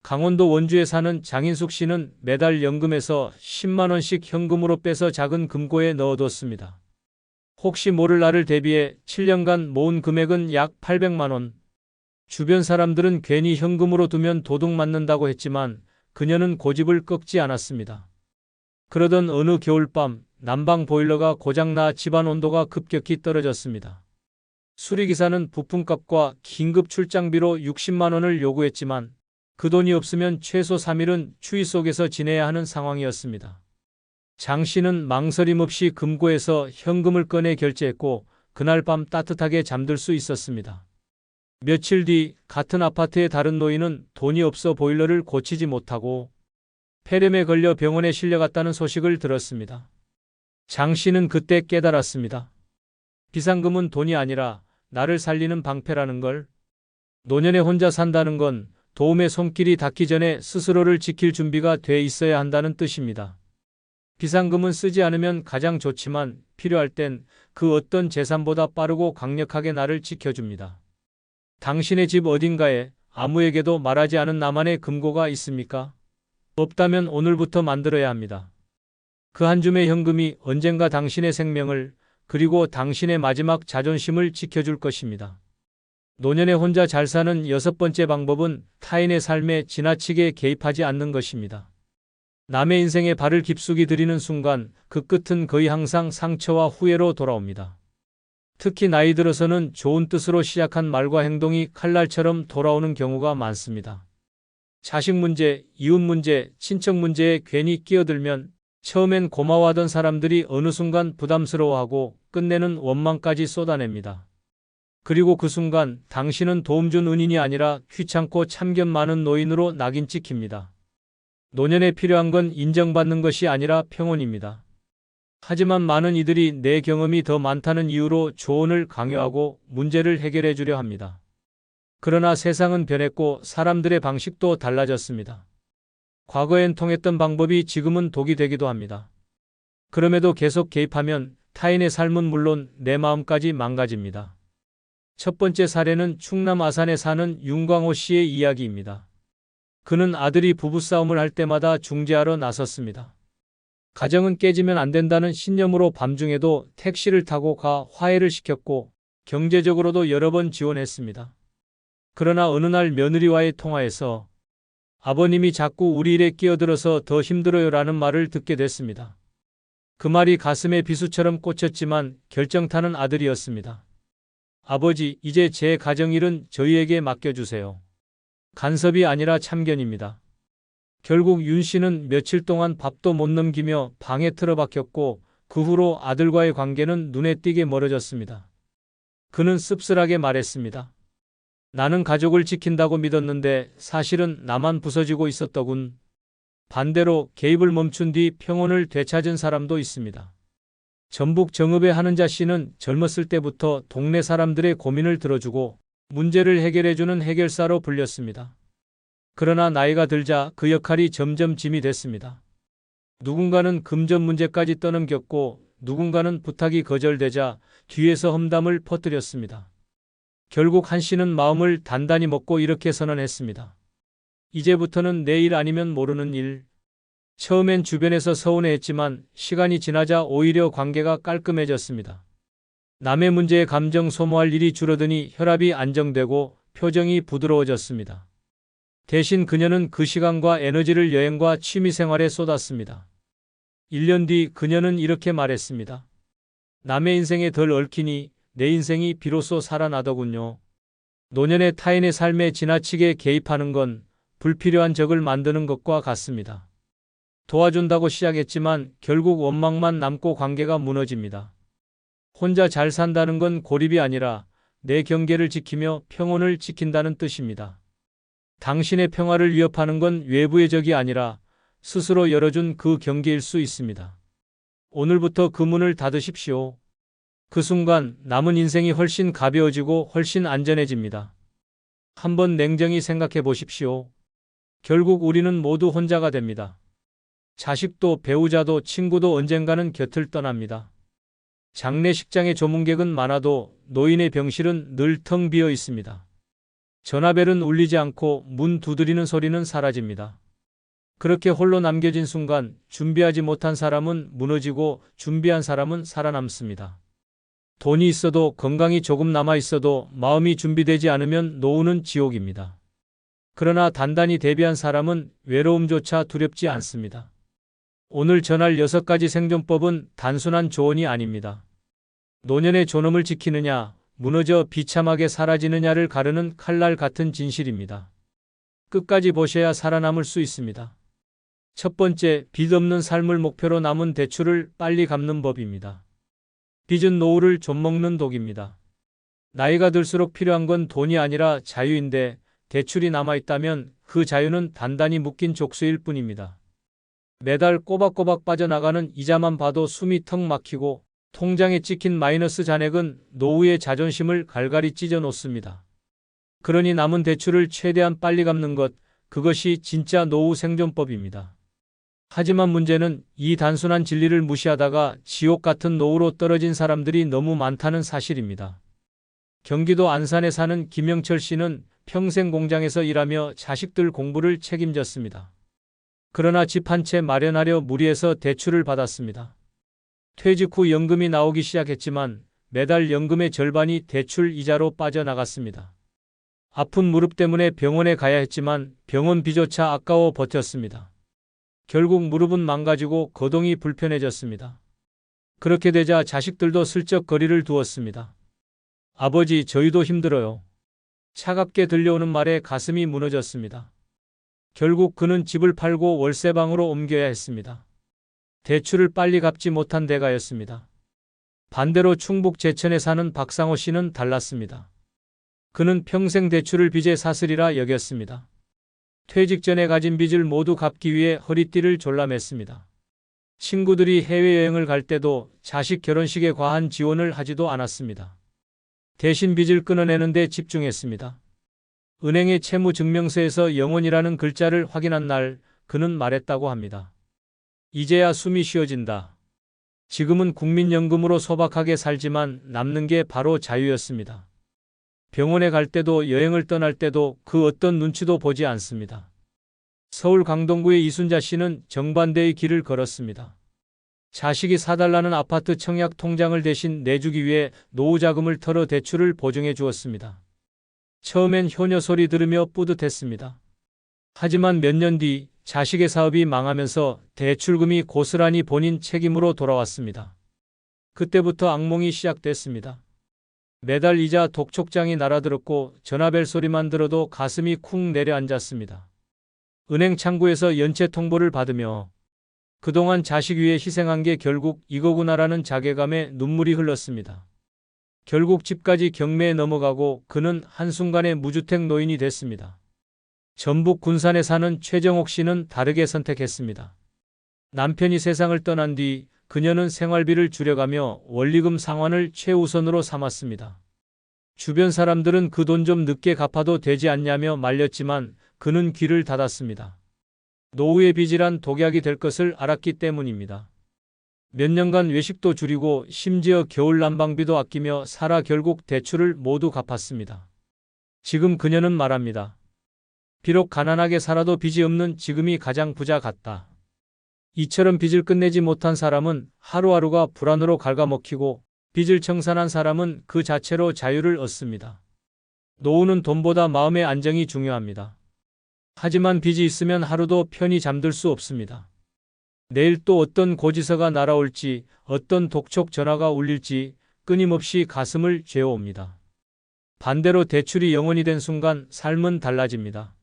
강원도 원주에 사는 장인숙 씨는 매달 연금에서 10만 원씩 현금으로 빼서 작은 금고에 넣어뒀습니다. 혹시 모를 날을 대비해 7년간 모은 금액은 약 800만 원. 주변 사람들은 괜히 현금으로 두면 도둑 맞는다고 했지만 그녀는 고집을 꺾지 않았습니다. 그러던 어느 겨울밤 난방 보일러가 고장나 집안 온도가 급격히 떨어졌습니다. 수리기사는 부품값과 긴급 출장비로 60만 원을 요구했지만 그 돈이 없으면 최소 3일은 추위 속에서 지내야 하는 상황이었습니다. 장 씨는 망설임 없이 금고에서 현금을 꺼내 결제했고 그날 밤 따뜻하게 잠들 수 있었습니다. 며칠 뒤 같은 아파트의 다른 노인은 돈이 없어 보일러를 고치지 못하고 폐렴에 걸려 병원에 실려갔다는 소식을 들었습니다. 장 씨는 그때 깨달았습니다. 비상금은 돈이 아니라 나를 살리는 방패라는 걸. 노년에 혼자 산다는 건 도움의 손길이 닿기 전에 스스로를 지킬 준비가 돼 있어야 한다는 뜻입니다. 비상금은 쓰지 않으면 가장 좋지만 필요할 땐 그 어떤 재산보다 빠르고 강력하게 나를 지켜줍니다. 당신의 집 어딘가에 아무에게도 말하지 않은 나만의 금고가 있습니까? 없다면 오늘부터 만들어야 합니다. 그 한 줌의 현금이 언젠가 당신의 생명을 그리고 당신의 마지막 자존심을 지켜줄 것입니다. 노년에 혼자 잘 사는 6번째 방법은 타인의 삶에 지나치게 개입하지 않는 것입니다. 남의 인생에 발을 깊숙이 들이는 순간 그 끝은 거의 항상 상처와 후회로 돌아옵니다. 특히 나이 들어서는 좋은 뜻으로 시작한 말과 행동이 칼날처럼 돌아오는 경우가 많습니다. 자식 문제, 이웃 문제, 친척 문제에 괜히 끼어들면 처음엔 고마워하던 사람들이 어느 순간 부담스러워하고 끝내는 원망까지 쏟아냅니다. 그리고 그 순간 당신은 도움 준 은인이 아니라 귀찮고 참견 많은 노인으로 낙인 찍힙니다. 노년에 필요한 건 인정받는 것이 아니라 평온입니다. 하지만 많은 이들이 내 경험이 더 많다는 이유로 조언을 강요하고 문제를 해결해 주려 합니다. 그러나 세상은 변했고 사람들의 방식도 달라졌습니다. 과거엔 통했던 방법이 지금은 독이 되기도 합니다. 그럼에도 계속 개입하면 타인의 삶은 물론 내 마음까지 망가집니다. 첫 번째 사례는 충남 아산에 사는 윤광호 씨의 이야기입니다. 그는 아들이 부부싸움을 할 때마다 중재하러 나섰습니다. 가정은 깨지면 안 된다는 신념으로 밤중에도 택시를 타고 가 화해를 시켰고 경제적으로도 여러 번 지원했습니다. 그러나 어느 날 며느리와의 통화에서 아버님이 자꾸 우리 일에 끼어들어서 더 힘들어요라는 말을 듣게 됐습니다. 그 말이 가슴에 비수처럼 꽂혔지만 결정타는 아들이었습니다. 아버지, 이제 제 가정일은 저희에게 맡겨주세요. 간섭이 아니라 참견입니다. 결국 윤 씨는 며칠 동안 밥도 못 넘기며 방에 틀어박혔고 그 후로 아들과의 관계는 눈에 띄게 멀어졌습니다. 그는 씁쓸하게 말했습니다. 나는 가족을 지킨다고 믿었는데 사실은 나만 부서지고 있었더군. 반대로 개입을 멈춘 뒤 평온을 되찾은 사람도 있습니다. 전북 정읍의 한은자 씨는 젊었을 때부터 동네 사람들의 고민을 들어주고 문제를 해결해주는 해결사로 불렸습니다. 그러나 나이가 들자 그 역할이 점점 짐이 됐습니다. 누군가는 금전 문제까지 떠넘겼고 누군가는 부탁이 거절되자 뒤에서 험담을 퍼뜨렸습니다. 결국 한 씨는 마음을 단단히 먹고 이렇게 선언했습니다. 이제부터는 내 일 아니면 모르는 일. 처음엔 주변에서 서운해했지만 시간이 지나자 오히려 관계가 깔끔해졌습니다. 남의 문제에 감정 소모할 일이 줄어드니 혈압이 안정되고 표정이 부드러워졌습니다. 대신 그녀는 그 시간과 에너지를 여행과 취미생활에 쏟았습니다. 1년 뒤 그녀는 이렇게 말했습니다. 남의 인생에 덜 얽히니 내 인생이 비로소 살아나더군요. 노년의 타인의 삶에 지나치게 개입하는 건 불필요한 적을 만드는 것과 같습니다. 도와준다고 시작했지만 결국 원망만 남고 관계가 무너집니다. 혼자 잘 산다는 건 고립이 아니라 내 경계를 지키며 평온을 지킨다는 뜻입니다. 당신의 평화를 위협하는 건 외부의 적이 아니라 스스로 열어준 그 경계일 수 있습니다. 오늘부터 그 문을 닫으십시오. 그 순간 남은 인생이 훨씬 가벼워지고 훨씬 안전해집니다. 한번 냉정히 생각해 보십시오. 결국 우리는 모두 혼자가 됩니다. 자식도 배우자도 친구도 언젠가는 곁을 떠납니다. 장례식장에 조문객은 많아도 노인의 병실은 늘 텅 비어 있습니다. 전화벨은 울리지 않고 문 두드리는 소리는 사라집니다. 그렇게 홀로 남겨진 순간 준비하지 못한 사람은 무너지고 준비한 사람은 살아남습니다. 돈이 있어도 건강이 조금 남아 있어도 마음이 준비되지 않으면 노후는 지옥입니다. 그러나 단단히 대비한 사람은 외로움조차 두렵지 않습니다. 오늘 전할 6가지 생존법은 단순한 조언이 아닙니다. 노년의 존엄을 지키느냐, 무너져 비참하게 사라지느냐를 가르는 칼날 같은 진실입니다. 끝까지 보셔야 살아남을 수 있습니다. 첫 번째, 빚 없는 삶을 목표로 남은 대출을 빨리 갚는 법입니다. 빚은 노후를 좀먹는 독입니다. 나이가 들수록 필요한 건 돈이 아니라 자유인데 대출이 남아있다면 그 자유는 단단히 묶인 족쇄일 뿐입니다. 매달 꼬박꼬박 빠져나가는 이자만 봐도 숨이 턱 막히고 통장에 찍힌 마이너스 잔액은 노후의 자존심을 갈갈이 찢어 놓습니다. 그러니 남은 대출을 최대한 빨리 갚는 것, 그것이 진짜 노후 생존법입니다. 하지만 문제는 이 단순한 진리를 무시하다가 지옥 같은 노후로 떨어진 사람들이 너무 많다는 사실입니다. 경기도 안산에 사는 김영철 씨는 평생 공장에서 일하며 자식들 공부를 책임졌습니다. 그러나 집 한 채 마련하려 무리해서 대출을 받았습니다. 퇴직 후 연금이 나오기 시작했지만 매달 연금의 절반이 대출 이자로 빠져나갔습니다. 아픈 무릎 때문에 병원에 가야 했지만 병원비조차 아까워 버텼습니다. 결국 무릎은 망가지고 거동이 불편해졌습니다. 그렇게 되자 자식들도 슬쩍 거리를 두었습니다. 아버지, 저희도 힘들어요. 차갑게 들려오는 말에 가슴이 무너졌습니다. 결국 그는 집을 팔고 월세방으로 옮겨야 했습니다. 대출을 빨리 갚지 못한 대가였습니다. 반대로 충북 제천에 사는 박상호 씨는 달랐습니다. 그는 평생 대출을 빚에 사슬이라 여겼습니다. 퇴직 전에 가진 빚을 모두 갚기 위해 허리띠를 졸라맸습니다. 친구들이 해외여행을 갈 때도 자식 결혼식에 과한 지원을 하지도 않았습니다. 대신 빚을 끊어내는 데 집중했습니다. 은행의 채무증명서에서 영원이라는 글자를 확인한 날 그는 말했다고 합니다. 이제야 숨이 쉬어진다. 지금은 국민연금으로 소박하게 살지만 남는 게 바로 자유였습니다. 병원에 갈 때도 여행을 떠날 때도 그 어떤 눈치도 보지 않습니다. 서울 강동구의 이순자 씨는 정반대의 길을 걸었습니다. 자식이 사달라는 아파트 청약 통장을 대신 내주기 위해 노후 자금을 털어 대출을 보증해 주었습니다. 처음엔 효녀 소리 들으며 뿌듯했습니다. 하지만 몇 년 뒤 자식의 사업이 망하면서 대출금이 고스란히 본인 책임으로 돌아왔습니다. 그때부터 악몽이 시작됐습니다. 매달 이자 독촉장이 날아들었고 전화벨 소리만 들어도 가슴이 쿵 내려앉았습니다. 은행 창구에서 연체 통보를 받으며 그동안 자식 위해 희생한 게 결국 이거구나라는 자괴감에 눈물이 흘렀습니다. 결국 집까지 경매에 넘어가고 그는 한순간에 무주택 노인이 됐습니다. 전북 군산에 사는 최정옥 씨는 다르게 선택했습니다. 남편이 세상을 떠난 뒤 그녀는 생활비를 줄여가며 원리금 상환을 최우선으로 삼았습니다. 주변 사람들은 그 돈 좀 늦게 갚아도 되지 않냐며 말렸지만 그는 귀를 닫았습니다. 노후의 빚이란 독약이 될 것을 알았기 때문입니다. 몇 년간 외식도 줄이고 심지어 겨울 난방비도 아끼며 살아 결국 대출을 모두 갚았습니다. 지금 그녀는 말합니다. 비록 가난하게 살아도 빚이 없는 지금이 가장 부자 같다. 이처럼 빚을 끝내지 못한 사람은 하루하루가 불안으로 갉아먹히고 빚을 청산한 사람은 그 자체로 자유를 얻습니다. 노후는 돈보다 마음의 안정이 중요합니다. 하지만 빚이 있으면 하루도 편히 잠들 수 없습니다. 내일 또 어떤 고지서가 날아올지, 어떤 독촉 전화가 울릴지 끊임없이 가슴을 죄어옵니다. 반대로 대출이 영원이 된 순간 삶은 달라집니다.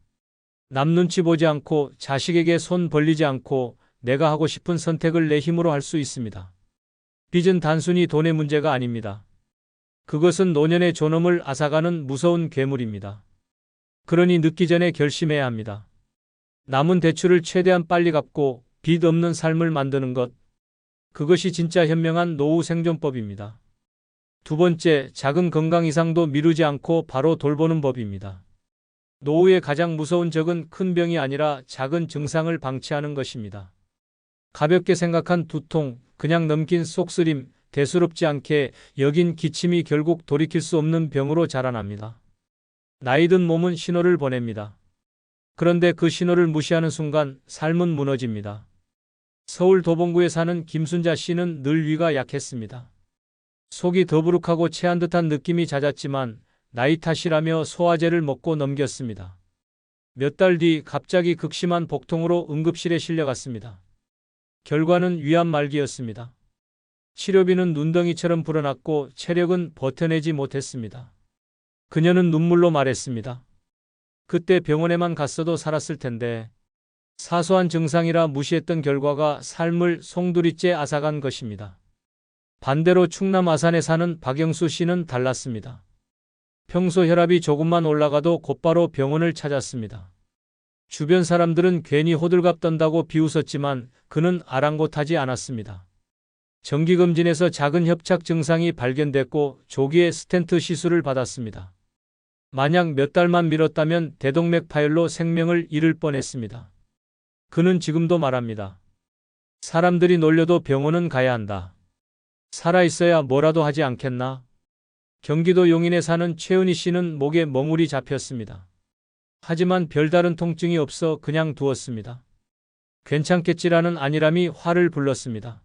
남 눈치 보지 않고 자식에게 손 벌리지 않고 내가 하고 싶은 선택을 내 힘으로 할 수 있습니다. 빚은 단순히 돈의 문제가 아닙니다. 그것은 노년의 존엄을 앗아가는 무서운 괴물입니다. 그러니 늦기 전에 결심해야 합니다. 남은 대출을 최대한 빨리 갚고 빚 없는 삶을 만드는 것. 그것이 진짜 현명한 노후 생존법입니다. 두 번째, 작은 건강 이상도 미루지 않고 바로 돌보는 법입니다. 노후의 가장 무서운 적은 큰 병이 아니라 작은 증상을 방치하는 것입니다. 가볍게 생각한 두통, 그냥 넘긴 속쓰림, 대수롭지 않게 여긴 기침이 결국 돌이킬 수 없는 병으로 자라납니다. 나이든 몸은 신호를 보냅니다. 그런데 그 신호를 무시하는 순간 삶은 무너집니다. 서울 도봉구에 사는 김순자 씨는 늘 위가 약했습니다. 속이 더부룩하고 체한 듯한 느낌이 잦았지만 나이 탓이라며 소화제를 먹고 넘겼습니다. 몇 달 뒤 갑자기 극심한 복통으로 응급실에 실려갔습니다. 결과는 위암 말기였습니다. 치료비는 눈덩이처럼 불어났고 체력은 버텨내지 못했습니다. 그녀는 눈물로 말했습니다. 그때 병원에만 갔어도 살았을 텐데. 사소한 증상이라 무시했던 결과가 삶을 송두리째 앗아간 것입니다. 반대로 충남 아산에 사는 박영수 씨는 달랐습니다. 평소 혈압이 조금만 올라가도 곧바로 병원을 찾았습니다. 주변 사람들은 괜히 호들갑 떤다고 비웃었지만 그는 아랑곳하지 않았습니다. 정기검진에서 작은 협착 증상이 발견됐고 조기에 스텐트 시술을 받았습니다. 만약 몇 달만 미뤘다면 대동맥 파열로 생명을 잃을 뻔했습니다. 그는 지금도 말합니다. 사람들이 놀려도 병원은 가야 한다. 살아있어야 뭐라도 하지 않겠나? 경기도 용인에 사는 최은희 씨는 목에 멍울이 잡혔습니다. 하지만 별다른 통증이 없어 그냥 두었습니다. 괜찮겠지라는 안일함이 화를 불렀습니다.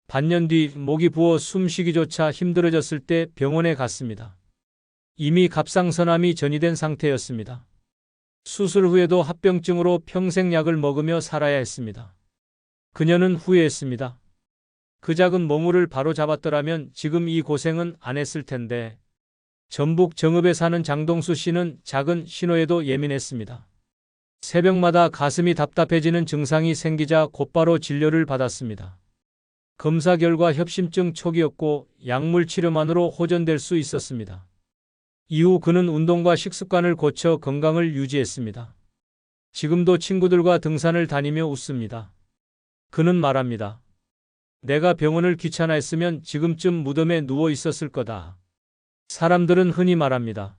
반년 뒤 목이 부어 숨쉬기조차 힘들어졌을 때 병원에 갔습니다. 이미 갑상선암이 전이된 상태였습니다. 수술 후에도 합병증으로 평생 약을 먹으며 살아야 했습니다. 그녀는 후회했습니다. 그 작은 멍울을 바로 잡았더라면 지금 이 고생은 안 했을 텐데. 전북 정읍에 사는 장동수 씨는 작은 신호에도 예민했습니다. 새벽마다 가슴이 답답해지는 증상이 생기자 곧바로 진료를 받았습니다. 검사 결과 협심증 초기였고 약물 치료만으로 호전될 수 있었습니다. 이후 그는 운동과 식습관을 고쳐 건강을 유지했습니다. 지금도 친구들과 등산을 다니며 웃습니다. 그는 말합니다. 내가 병원을 귀찮아했으면 지금쯤 무덤에 누워 있었을 거다. 사람들은 흔히 말합니다.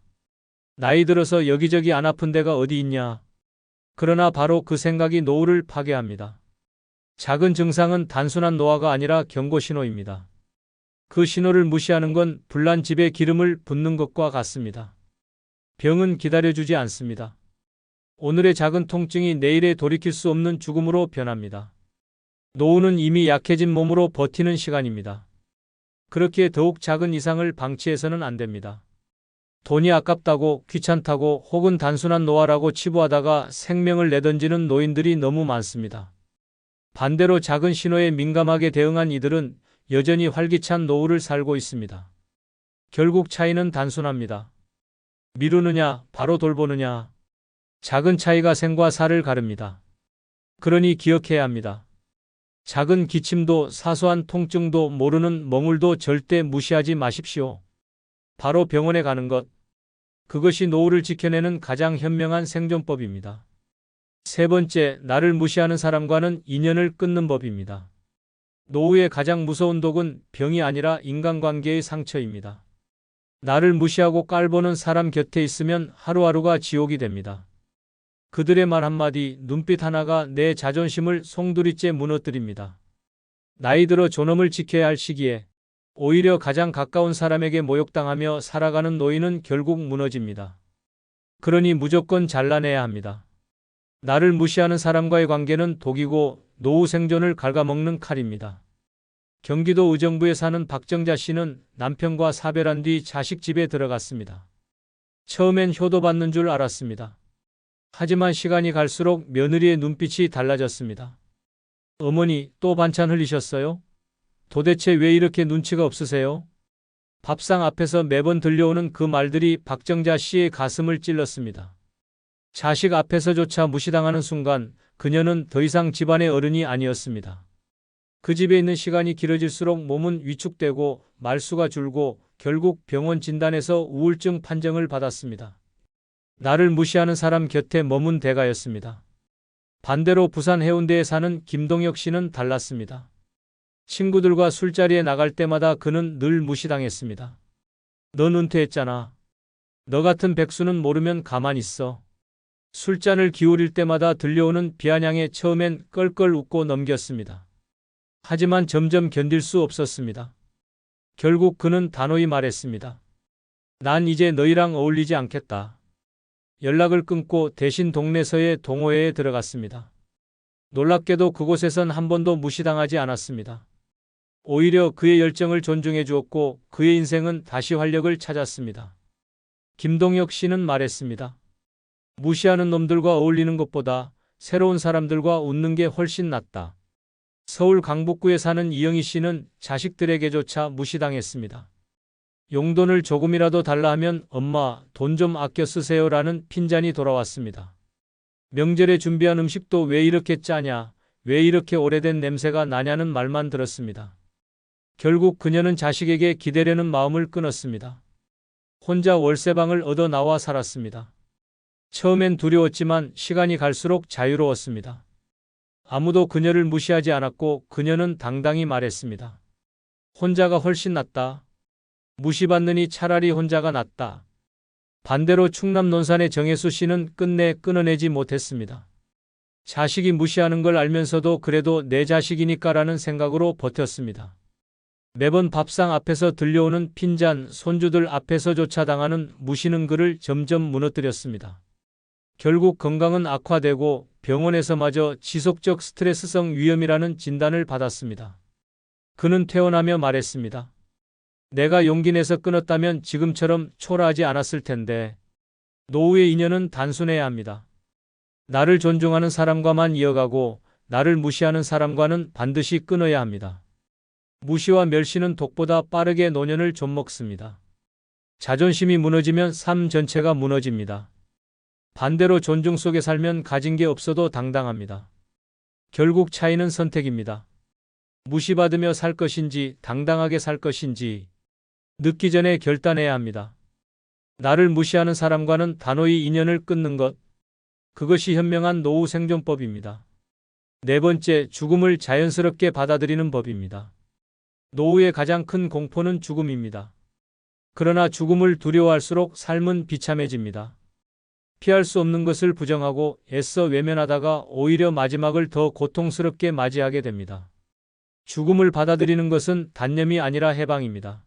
나이 들어서 여기저기 안 아픈 데가 어디 있냐. 그러나 바로 그 생각이 노후를 파괴합니다. 작은 증상은 단순한 노화가 아니라 경고 신호입니다. 그 신호를 무시하는 건 불난 집에 기름을 붓는 것과 같습니다. 병은 기다려주지 않습니다. 오늘의 작은 통증이 내일에 돌이킬 수 없는 죽음으로 변합니다. 노후는 이미 약해진 몸으로 버티는 시간입니다. 그렇기에 더욱 작은 이상을 방치해서는 안 됩니다. 돈이 아깝다고, 귀찮다고 혹은 단순한 노화라고 치부하다가 생명을 내던지는 노인들이 너무 많습니다. 반대로 작은 신호에 민감하게 대응한 이들은 여전히 활기찬 노후를 살고 있습니다. 결국 차이는 단순합니다. 미루느냐, 바로 돌보느냐. 작은 차이가 생과 사를 가릅니다. 그러니 기억해야 합니다. 작은 기침도 사소한 통증도 모르는 멍울도 절대 무시하지 마십시오. 바로 병원에 가는 것. 그것이 노후를 지켜내는 가장 현명한 생존법입니다. 세 번째, 나를 무시하는 사람과는 인연을 끊는 법입니다. 노후의 가장 무서운 독은 병이 아니라 인간관계의 상처입니다. 나를 무시하고 깔보는 사람 곁에 있으면 하루하루가 지옥이 됩니다. 그들의 말 한마디, 눈빛 하나가 내 자존심을 송두리째 무너뜨립니다. 나이 들어 존엄을 지켜야 할 시기에 오히려 가장 가까운 사람에게 모욕당하며 살아가는 노인은 결국 무너집니다. 그러니 무조건 잘라내야 합니다. 나를 무시하는 사람과의 관계는 독이고 노후 생존을 갉아먹는 칼입니다. 경기도 의정부에 사는 박정자 씨는 남편과 사별한 뒤 자식 집에 들어갔습니다. 처음엔 효도받는 줄 알았습니다. 하지만 시간이 갈수록 며느리의 눈빛이 달라졌습니다. 어머니, 또 반찬 흘리셨어요? 도대체 왜 이렇게 눈치가 없으세요? 밥상 앞에서 매번 들려오는 그 말들이 박정자 씨의 가슴을 찔렀습니다. 자식 앞에서조차 무시당하는 순간 그녀는 더 이상 집안의 어른이 아니었습니다. 그 집에 있는 시간이 길어질수록 몸은 위축되고 말수가 줄고 결국 병원 진단에서 우울증 판정을 받았습니다. 나를 무시하는 사람 곁에 머문 대가였습니다. 반대로 부산 해운대에 사는 김동혁 씨는 달랐습니다. 친구들과 술자리에 나갈 때마다 그는 늘 무시당했습니다. 넌 은퇴했잖아. 너 같은 백수는 모르면 가만히 있어. 술잔을 기울일 때마다 들려오는 비아냥에 처음엔 껄껄 웃고 넘겼습니다. 하지만 점점 견딜 수 없었습니다. 결국 그는 단호히 말했습니다. 난 이제 너희랑 어울리지 않겠다. 연락을 끊고 대신 동네서의 동호회에 들어갔습니다. 놀랍게도 그곳에선 한 번도 무시당하지 않았습니다. 오히려 그의 열정을 존중해 주었고 그의 인생은 다시 활력을 찾았습니다. 김동혁 씨는 말했습니다. 무시하는 놈들과 어울리는 것보다 새로운 사람들과 웃는 게 훨씬 낫다. 서울 강북구에 사는 이영희 씨는 자식들에게조차 무시당했습니다. 용돈을 조금이라도 달라 하면 엄마, 돈 좀 아껴 쓰세요라는 핀잔이 돌아왔습니다. 명절에 준비한 음식도 왜 이렇게 짜냐, 왜 이렇게 오래된 냄새가 나냐는 말만 들었습니다. 결국 그녀는 자식에게 기대려는 마음을 끊었습니다. 혼자 월세방을 얻어 나와 살았습니다. 처음엔 두려웠지만 시간이 갈수록 자유로웠습니다. 아무도 그녀를 무시하지 않았고 그녀는 당당히 말했습니다. 혼자가 훨씬 낫다. 무시받느니 차라리 혼자가 낫다. 반대로 충남 논산의 정혜수 씨는 끝내 끊어내지 못했습니다. 자식이 무시하는 걸 알면서도 그래도 내 자식이니까라는 생각으로 버텼습니다. 매번 밥상 앞에서 들려오는 핀잔, 손주들 앞에서조차 당하는 무시는 그를 점점 무너뜨렸습니다. 결국 건강은 악화되고 병원에서마저 지속적 스트레스성 위염이라는 진단을 받았습니다. 그는 퇴원하며 말했습니다. 내가 용기 내서 끊었다면 지금처럼 초라하지 않았을 텐데 노후의 인연은 단순해야 합니다. 나를 존중하는 사람과만 이어가고 나를 무시하는 사람과는 반드시 끊어야 합니다. 무시와 멸시는 독보다 빠르게 노년을 좀먹습니다. 자존심이 무너지면 삶 전체가 무너집니다. 반대로 존중 속에 살면 가진 게 없어도 당당합니다. 결국 차이는 선택입니다. 무시받으며 살 것인지 당당하게 살 것인지 늦기 전에 결단해야 합니다. 나를 무시하는 사람과는 단호히 인연을 끊는 것, 그것이 현명한 노후 생존법입니다. 네 번째, 죽음을 자연스럽게 받아들이는 법입니다. 노후의 가장 큰 공포는 죽음입니다. 그러나 죽음을 두려워할수록 삶은 비참해집니다. 피할 수 없는 것을 부정하고 애써 외면하다가 오히려 마지막을 더 고통스럽게 맞이하게 됩니다. 죽음을 받아들이는 것은 단념이 아니라 해방입니다.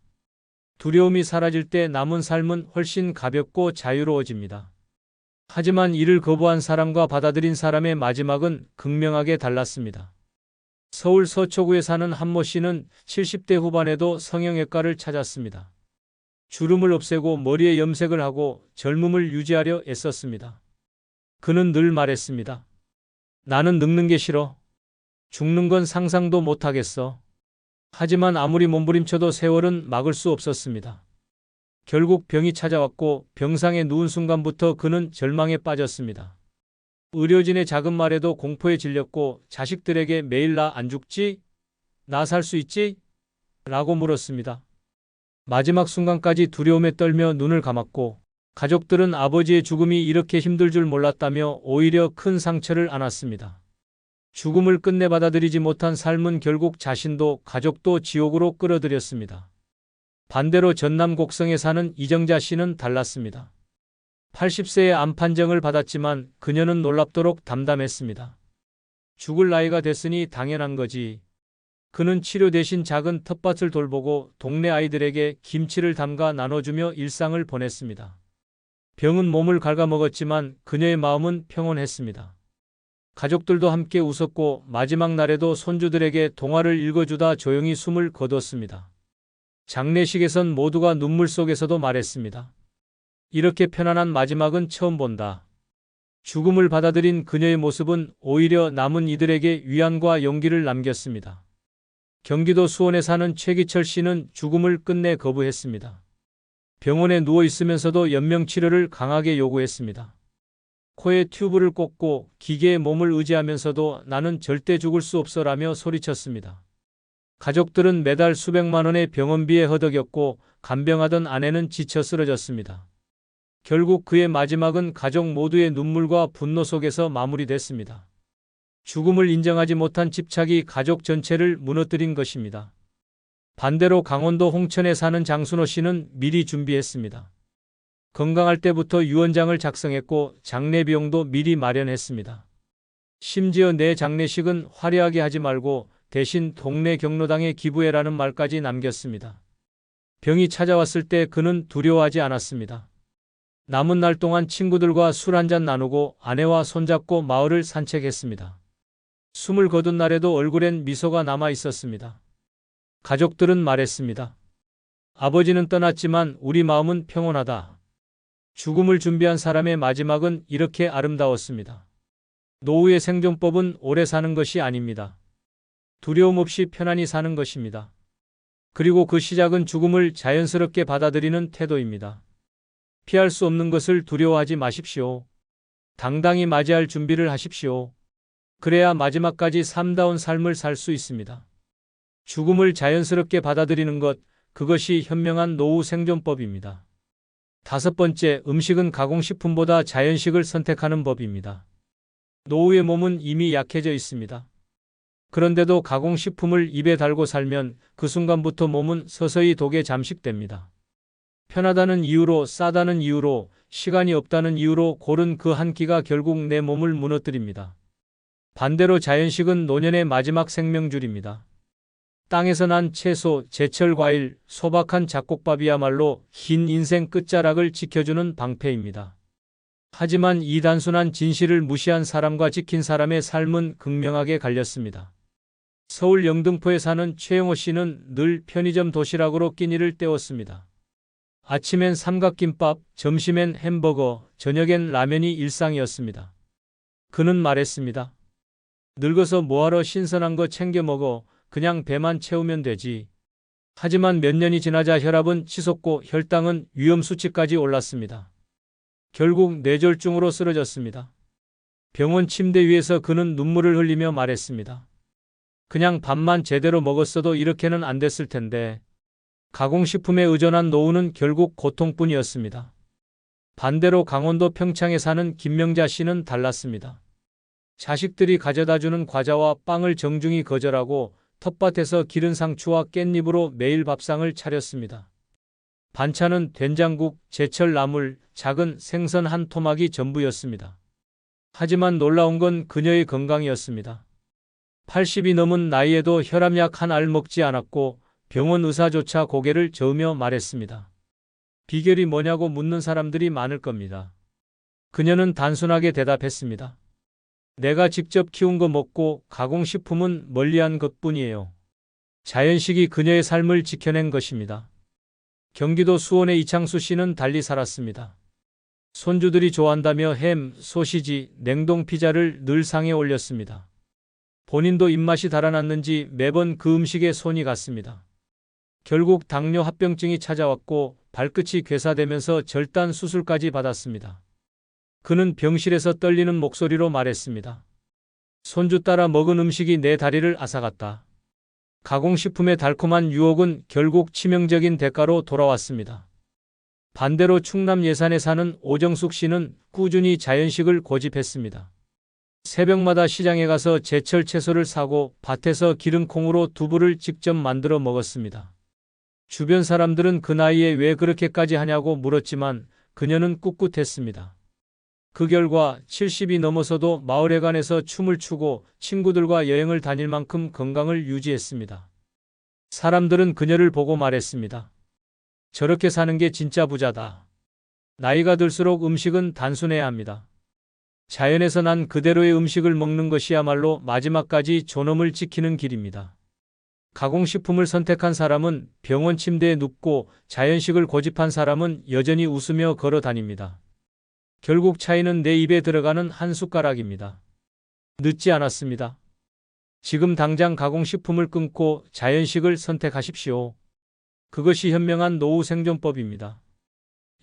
두려움이 사라질 때 남은 삶은 훨씬 가볍고 자유로워집니다. 하지만 이를 거부한 사람과 받아들인 사람의 마지막은 극명하게 달랐습니다. 서울 서초구에 사는 한모 씨는 70대 후반에도 성형외과를 찾았습니다. 주름을 없애고 머리에 염색을 하고 젊음을 유지하려 애썼습니다. 그는 늘 말했습니다. 나는 늙는 게 싫어. 죽는 건 상상도 못하겠어. 하지만 아무리 몸부림쳐도 세월은 막을 수 없었습니다. 결국 병이 찾아왔고 병상에 누운 순간부터 그는 절망에 빠졌습니다. 의료진의 작은 말에도 공포에 질렸고 자식들에게 매일 나 안 죽지? 나 살 수 있지? 라고 물었습니다. 마지막 순간까지 두려움에 떨며 눈을 감았고 가족들은 아버지의 죽음이 이렇게 힘들 줄 몰랐다며 오히려 큰 상처를 안았습니다. 죽음을 끝내 받아들이지 못한 삶은 결국 자신도 가족도 지옥으로 끌어들였습니다. 반대로 전남 곡성에 사는 이정자 씨는 달랐습니다. 80세에 암 판정을 받았지만 그녀는 놀랍도록 담담했습니다. 죽을 나이가 됐으니 당연한 거지. 그는 치료 대신 작은 텃밭을 돌보고 동네 아이들에게 김치를 담가 나눠주며 일상을 보냈습니다. 병은 몸을 갉아먹었지만 그녀의 마음은 평온했습니다. 가족들도 함께 웃었고 마지막 날에도 손주들에게 동화를 읽어주다 조용히 숨을 거뒀습니다. 장례식에선 모두가 눈물 속에서도 말했습니다. 이렇게 편안한 마지막은 처음 본다. 죽음을 받아들인 그녀의 모습은 오히려 남은 이들에게 위안과 용기를 남겼습니다. 경기도 수원에 사는 최기철 씨는 죽음을 끝내 거부했습니다. 병원에 누워 있으면서도 연명치료를 강하게 요구했습니다. 코에 튜브를 꽂고 기계에 몸을 의지하면서도 나는 절대 죽을 수 없어라며 소리쳤습니다. 가족들은 매달 수백만 원의 병원비에 허덕였고 간병하던 아내는 지쳐 쓰러졌습니다. 결국 그의 마지막은 가족 모두의 눈물과 분노 속에서 마무리됐습니다. 죽음을 인정하지 못한 집착이 가족 전체를 무너뜨린 것입니다. 반대로 강원도 홍천에 사는 장순호 씨는 미리 준비했습니다. 건강할 때부터 유언장을 작성했고 장례 비용도 미리 마련했습니다. 심지어 내 장례식은 화려하게 하지 말고 대신 동네 경로당에 기부해라는 말까지 남겼습니다. 병이 찾아왔을 때 그는 두려워하지 않았습니다. 남은 날 동안 친구들과 술 한잔 나누고 아내와 손잡고 마을을 산책했습니다. 숨을 거둔 날에도 얼굴엔 미소가 남아 있었습니다. 가족들은 말했습니다. 아버지는 떠났지만 우리 마음은 평온하다. 죽음을 준비한 사람의 마지막은 이렇게 아름다웠습니다. 노후의 생존법은 오래 사는 것이 아닙니다. 두려움 없이 편안히 사는 것입니다. 그리고 그 시작은 죽음을 자연스럽게 받아들이는 태도입니다. 피할 수 없는 것을 두려워하지 마십시오. 당당히 맞이할 준비를 하십시오. 그래야 마지막까지 삶다운 삶을 살 수 있습니다. 죽음을 자연스럽게 받아들이는 것, 그것이 현명한 노후 생존법입니다. 5번째, 음식은 가공식품보다 자연식을 선택하는 법입니다. 노후의 몸은 이미 약해져 있습니다. 그런데도 가공식품을 입에 달고 살면 그 순간부터 몸은 서서히 독에 잠식됩니다. 편하다는 이유로, 싸다는 이유로, 시간이 없다는 이유로 고른 그 한 끼가 결국 내 몸을 무너뜨립니다. 반대로 자연식은 노년의 마지막 생명줄입니다. 땅에서 난 채소, 제철 과일, 소박한 잡곡밥이야말로 긴 인생 끝자락을 지켜주는 방패입니다. 하지만 이 단순한 진실을 무시한 사람과 지킨 사람의 삶은 극명하게 갈렸습니다. 서울 영등포에 사는 최영호 씨는 늘 편의점 도시락으로 끼니를 때웠습니다. 아침엔 삼각김밥, 점심엔 햄버거, 저녁엔 라면이 일상이었습니다. 그는 말했습니다. 늙어서 뭐하러 신선한 거 챙겨 먹어. 그냥 배만 채우면 되지. 하지만 몇 년이 지나자 혈압은 치솟고 혈당은 위험 수치까지 올랐습니다. 결국 뇌졸중으로 쓰러졌습니다. 병원 침대 위에서 그는 눈물을 흘리며 말했습니다. 그냥 밥만 제대로 먹었어도 이렇게는 안 됐을 텐데. 가공식품에 의존한 노후는 결국 고통뿐이었습니다. 반대로 강원도 평창에 사는 김명자 씨는 달랐습니다. 자식들이 가져다주는 과자와 빵을 정중히 거절하고 텃밭에서 기른 상추와 깻잎으로 매일 밥상을 차렸습니다. 반찬은 된장국, 제철 나물, 작은 생선 한 토막이 전부였습니다. 하지만 놀라운 건 그녀의 건강이었습니다. 80이 넘은 나이에도 혈압약 한 알 먹지 않았고 병원 의사조차 고개를 저으며 말했습니다. 비결이 뭐냐고 묻는 사람들이 많을 겁니다. 그녀는 단순하게 대답했습니다. 내가 직접 키운 거 먹고 가공식품은 멀리한 것뿐이에요. 자연식이 그녀의 삶을 지켜낸 것입니다. 경기도 수원의 이창수 씨는 달리 살았습니다. 손주들이 좋아한다며 햄, 소시지, 냉동 피자를 늘 상에 올렸습니다. 본인도 입맛이 달아났는지 매번 그 음식에 손이 갔습니다. 결국 당뇨 합병증이 찾아왔고 발끝이 괴사되면서 절단 수술까지 받았습니다. 그는 병실에서 떨리는 목소리로 말했습니다. 손주 따라 먹은 음식이 내 다리를 앗아갔다. 가공식품의 달콤한 유혹은 결국 치명적인 대가로 돌아왔습니다. 반대로 충남 예산에 사는 오정숙 씨는 꾸준히 자연식을 고집했습니다. 새벽마다 시장에 가서 제철 채소를 사고 밭에서 기른 콩으로 두부를 직접 만들어 먹었습니다. 주변 사람들은 그 나이에 왜 그렇게까지 하냐고 물었지만 그녀는 꿋꿋했습니다. 그 결과 70이 넘어서도 마을회관에서 춤을 추고 친구들과 여행을 다닐 만큼 건강을 유지했습니다. 사람들은 그녀를 보고 말했습니다. 저렇게 사는 게 진짜 부자다. 나이가 들수록 음식은 단순해야 합니다. 자연에서 난 그대로의 음식을 먹는 것이야말로 마지막까지 존엄을 지키는 길입니다. 가공식품을 선택한 사람은 병원 침대에 눕고 자연식을 고집한 사람은 여전히 웃으며 걸어 다닙니다. 결국 차이는 내 입에 들어가는 한 숟가락입니다. 늦지 않았습니다. 지금 당장 가공식품을 끊고 자연식을 선택하십시오. 그것이 현명한 노후 생존법입니다.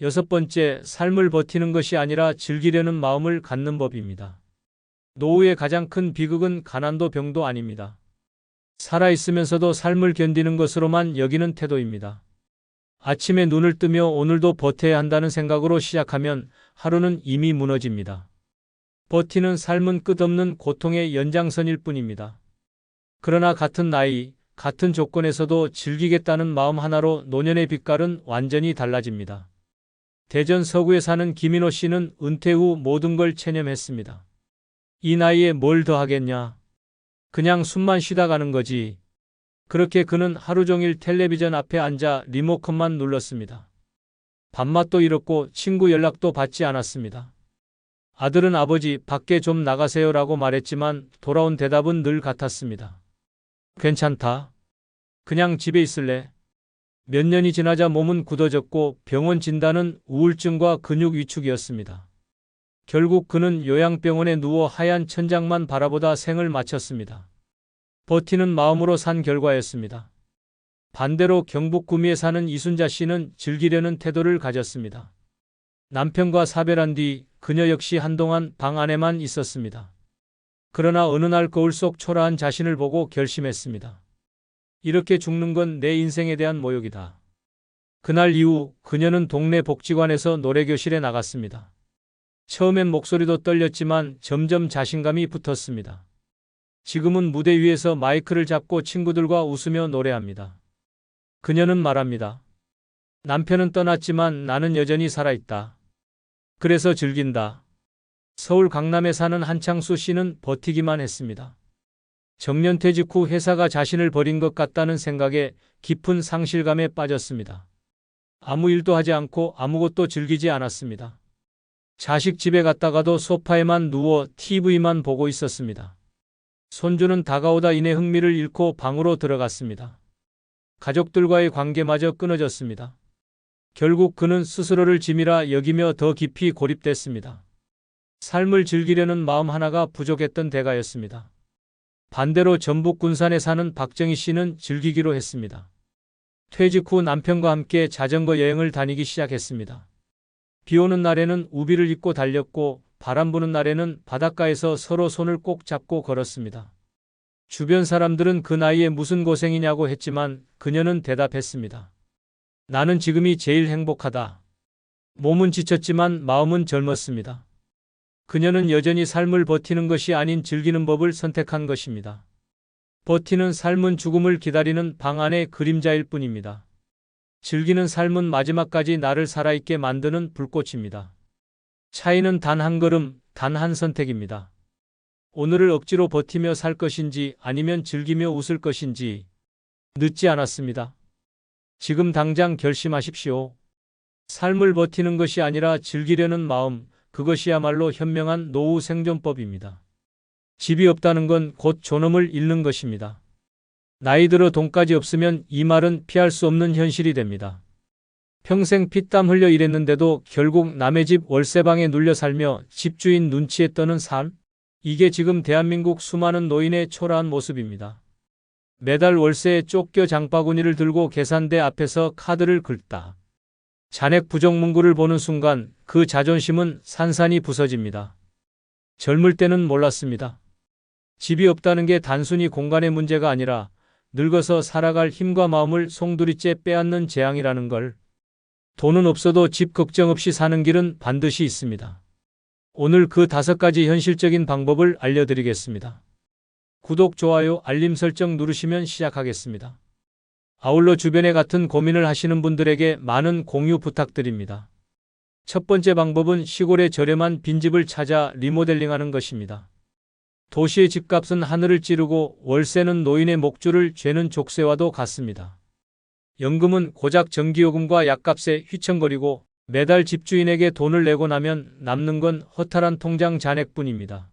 6번째, 삶을 버티는 것이 아니라 즐기려는 마음을 갖는 법입니다. 노후의 가장 큰 비극은 가난도 병도 아닙니다. 살아있으면서도 삶을 견디는 것으로만 여기는 태도입니다. 아침에 눈을 뜨며 오늘도 버텨야 한다는 생각으로 시작하면 하루는 이미 무너집니다. 버티는 삶은 끝없는 고통의 연장선일 뿐입니다. 그러나 같은 나이, 같은 조건에서도 즐기겠다는 마음 하나로 노년의 빛깔은 완전히 달라집니다. 대전 서구에 사는 김인호 씨는 은퇴 후 모든 걸 체념했습니다. 이 나이에 뭘 더 하겠냐? 그냥 숨만 쉬다 가는 거지. 그렇게 그는 하루 종일 텔레비전 앞에 앉아 리모컨만 눌렀습니다. 밥맛도 잃었고 친구 연락도 받지 않았습니다. 아들은 아버지 밖에 좀 나가세요라고 말했지만 돌아온 대답은 늘 같았습니다. 괜찮다. 그냥 집에 있을래. 몇 년이 지나자 몸은 굳어졌고 병원 진단은 우울증과 근육 위축이었습니다. 결국 그는 요양병원에 누워 하얀 천장만 바라보다 생을 마쳤습니다. 버티는 마음으로 산 결과였습니다. 반대로 경북 구미에 사는 이순자 씨는 즐기려는 태도를 가졌습니다. 남편과 사별한 뒤 그녀 역시 한동안 방 안에만 있었습니다. 그러나 어느 날 거울 속 초라한 자신을 보고 결심했습니다. 이렇게 죽는 건 내 인생에 대한 모욕이다. 그날 이후 그녀는 동네 복지관에서 노래교실에 나갔습니다. 처음엔 목소리도 떨렸지만 점점 자신감이 붙었습니다. 지금은 무대 위에서 마이크를 잡고 친구들과 웃으며 노래합니다. 그녀는 말합니다. 남편은 떠났지만 나는 여전히 살아있다. 그래서 즐긴다. 서울 강남에 사는 한창수 씨는 버티기만 했습니다. 정년퇴직 후 회사가 자신을 버린 것 같다는 생각에 깊은 상실감에 빠졌습니다. 아무 일도 하지 않고 아무것도 즐기지 않았습니다. 자식 집에 갔다가도 소파에만 누워 TV만 보고 있었습니다. 손주는 다가오다 인해 흥미를 잃고 방으로 들어갔습니다. 가족들과의 관계마저 끊어졌습니다. 결국 그는 스스로를 짐이라 여기며 더 깊이 고립됐습니다. 삶을 즐기려는 마음 하나가 부족했던 때가였습니다. 반대로 전북 군산에 사는 박정희 씨는 즐기기로 했습니다. 퇴직 후 남편과 함께 자전거 여행을 다니기 시작했습니다. 비 오는 날에는 우비를 입고 달렸고 바람 부는 날에는 바닷가에서 서로 손을 꼭 잡고 걸었습니다. 주변 사람들은 그 나이에 무슨 고생이냐고 했지만 그녀는 대답했습니다. 나는 지금이 제일 행복하다. 몸은 지쳤지만 마음은 젊었습니다. 그녀는 여전히 삶을 버티는 것이 아닌 즐기는 법을 선택한 것입니다. 버티는 삶은 죽음을 기다리는 방 안의 그림자일 뿐입니다. 즐기는 삶은 마지막까지 나를 살아있게 만드는 불꽃입니다. 차이는 단 한 걸음, 단 한 선택입니다. 오늘을 억지로 버티며 살 것인지 아니면 즐기며 웃을 것인지 늦지 않았습니다. 지금 당장 결심하십시오. 삶을 버티는 것이 아니라 즐기려는 마음, 그것이야말로 현명한 노후 생존법입니다. 집이 없다는 건 곧 존엄을 잃는 것입니다. 나이 들어 돈까지 없으면 이 말은 피할 수 없는 현실이 됩니다. 평생 피땀 흘려 일했는데도 결국 남의 집 월세방에 눌려 살며 집주인 눈치에 떠는 삶? 이게 지금 대한민국 수많은 노인의 초라한 모습입니다. 매달 월세에 쫓겨 장바구니를 들고 계산대 앞에서 카드를 긁다. 잔액 부정 문구를 보는 순간 그 자존심은 산산이 부서집니다. 젊을 때는 몰랐습니다. 집이 없다는 게 단순히 공간의 문제가 아니라 늙어서 살아갈 힘과 마음을 송두리째 빼앗는 재앙이라는 걸. 돈은 없어도 집 걱정 없이 사는 길은 반드시 있습니다. 오늘 그 5가지 현실적인 방법을 알려드리겠습니다. 구독, 좋아요, 알림 설정 누르시면 시작하겠습니다. 아울러 주변에 같은 고민을 하시는 분들에게 많은 공유 부탁드립니다. 첫 번째 방법은 시골의 저렴한 빈집을 찾아 리모델링하는 것입니다. 도시의 집값은 하늘을 찌르고 월세는 노인의 목줄을 죄는 족쇄와도 같습니다. 연금은 고작 전기요금과 약값에 휘청거리고 매달 집주인에게 돈을 내고 나면 남는 건 허탈한 통장 잔액뿐입니다.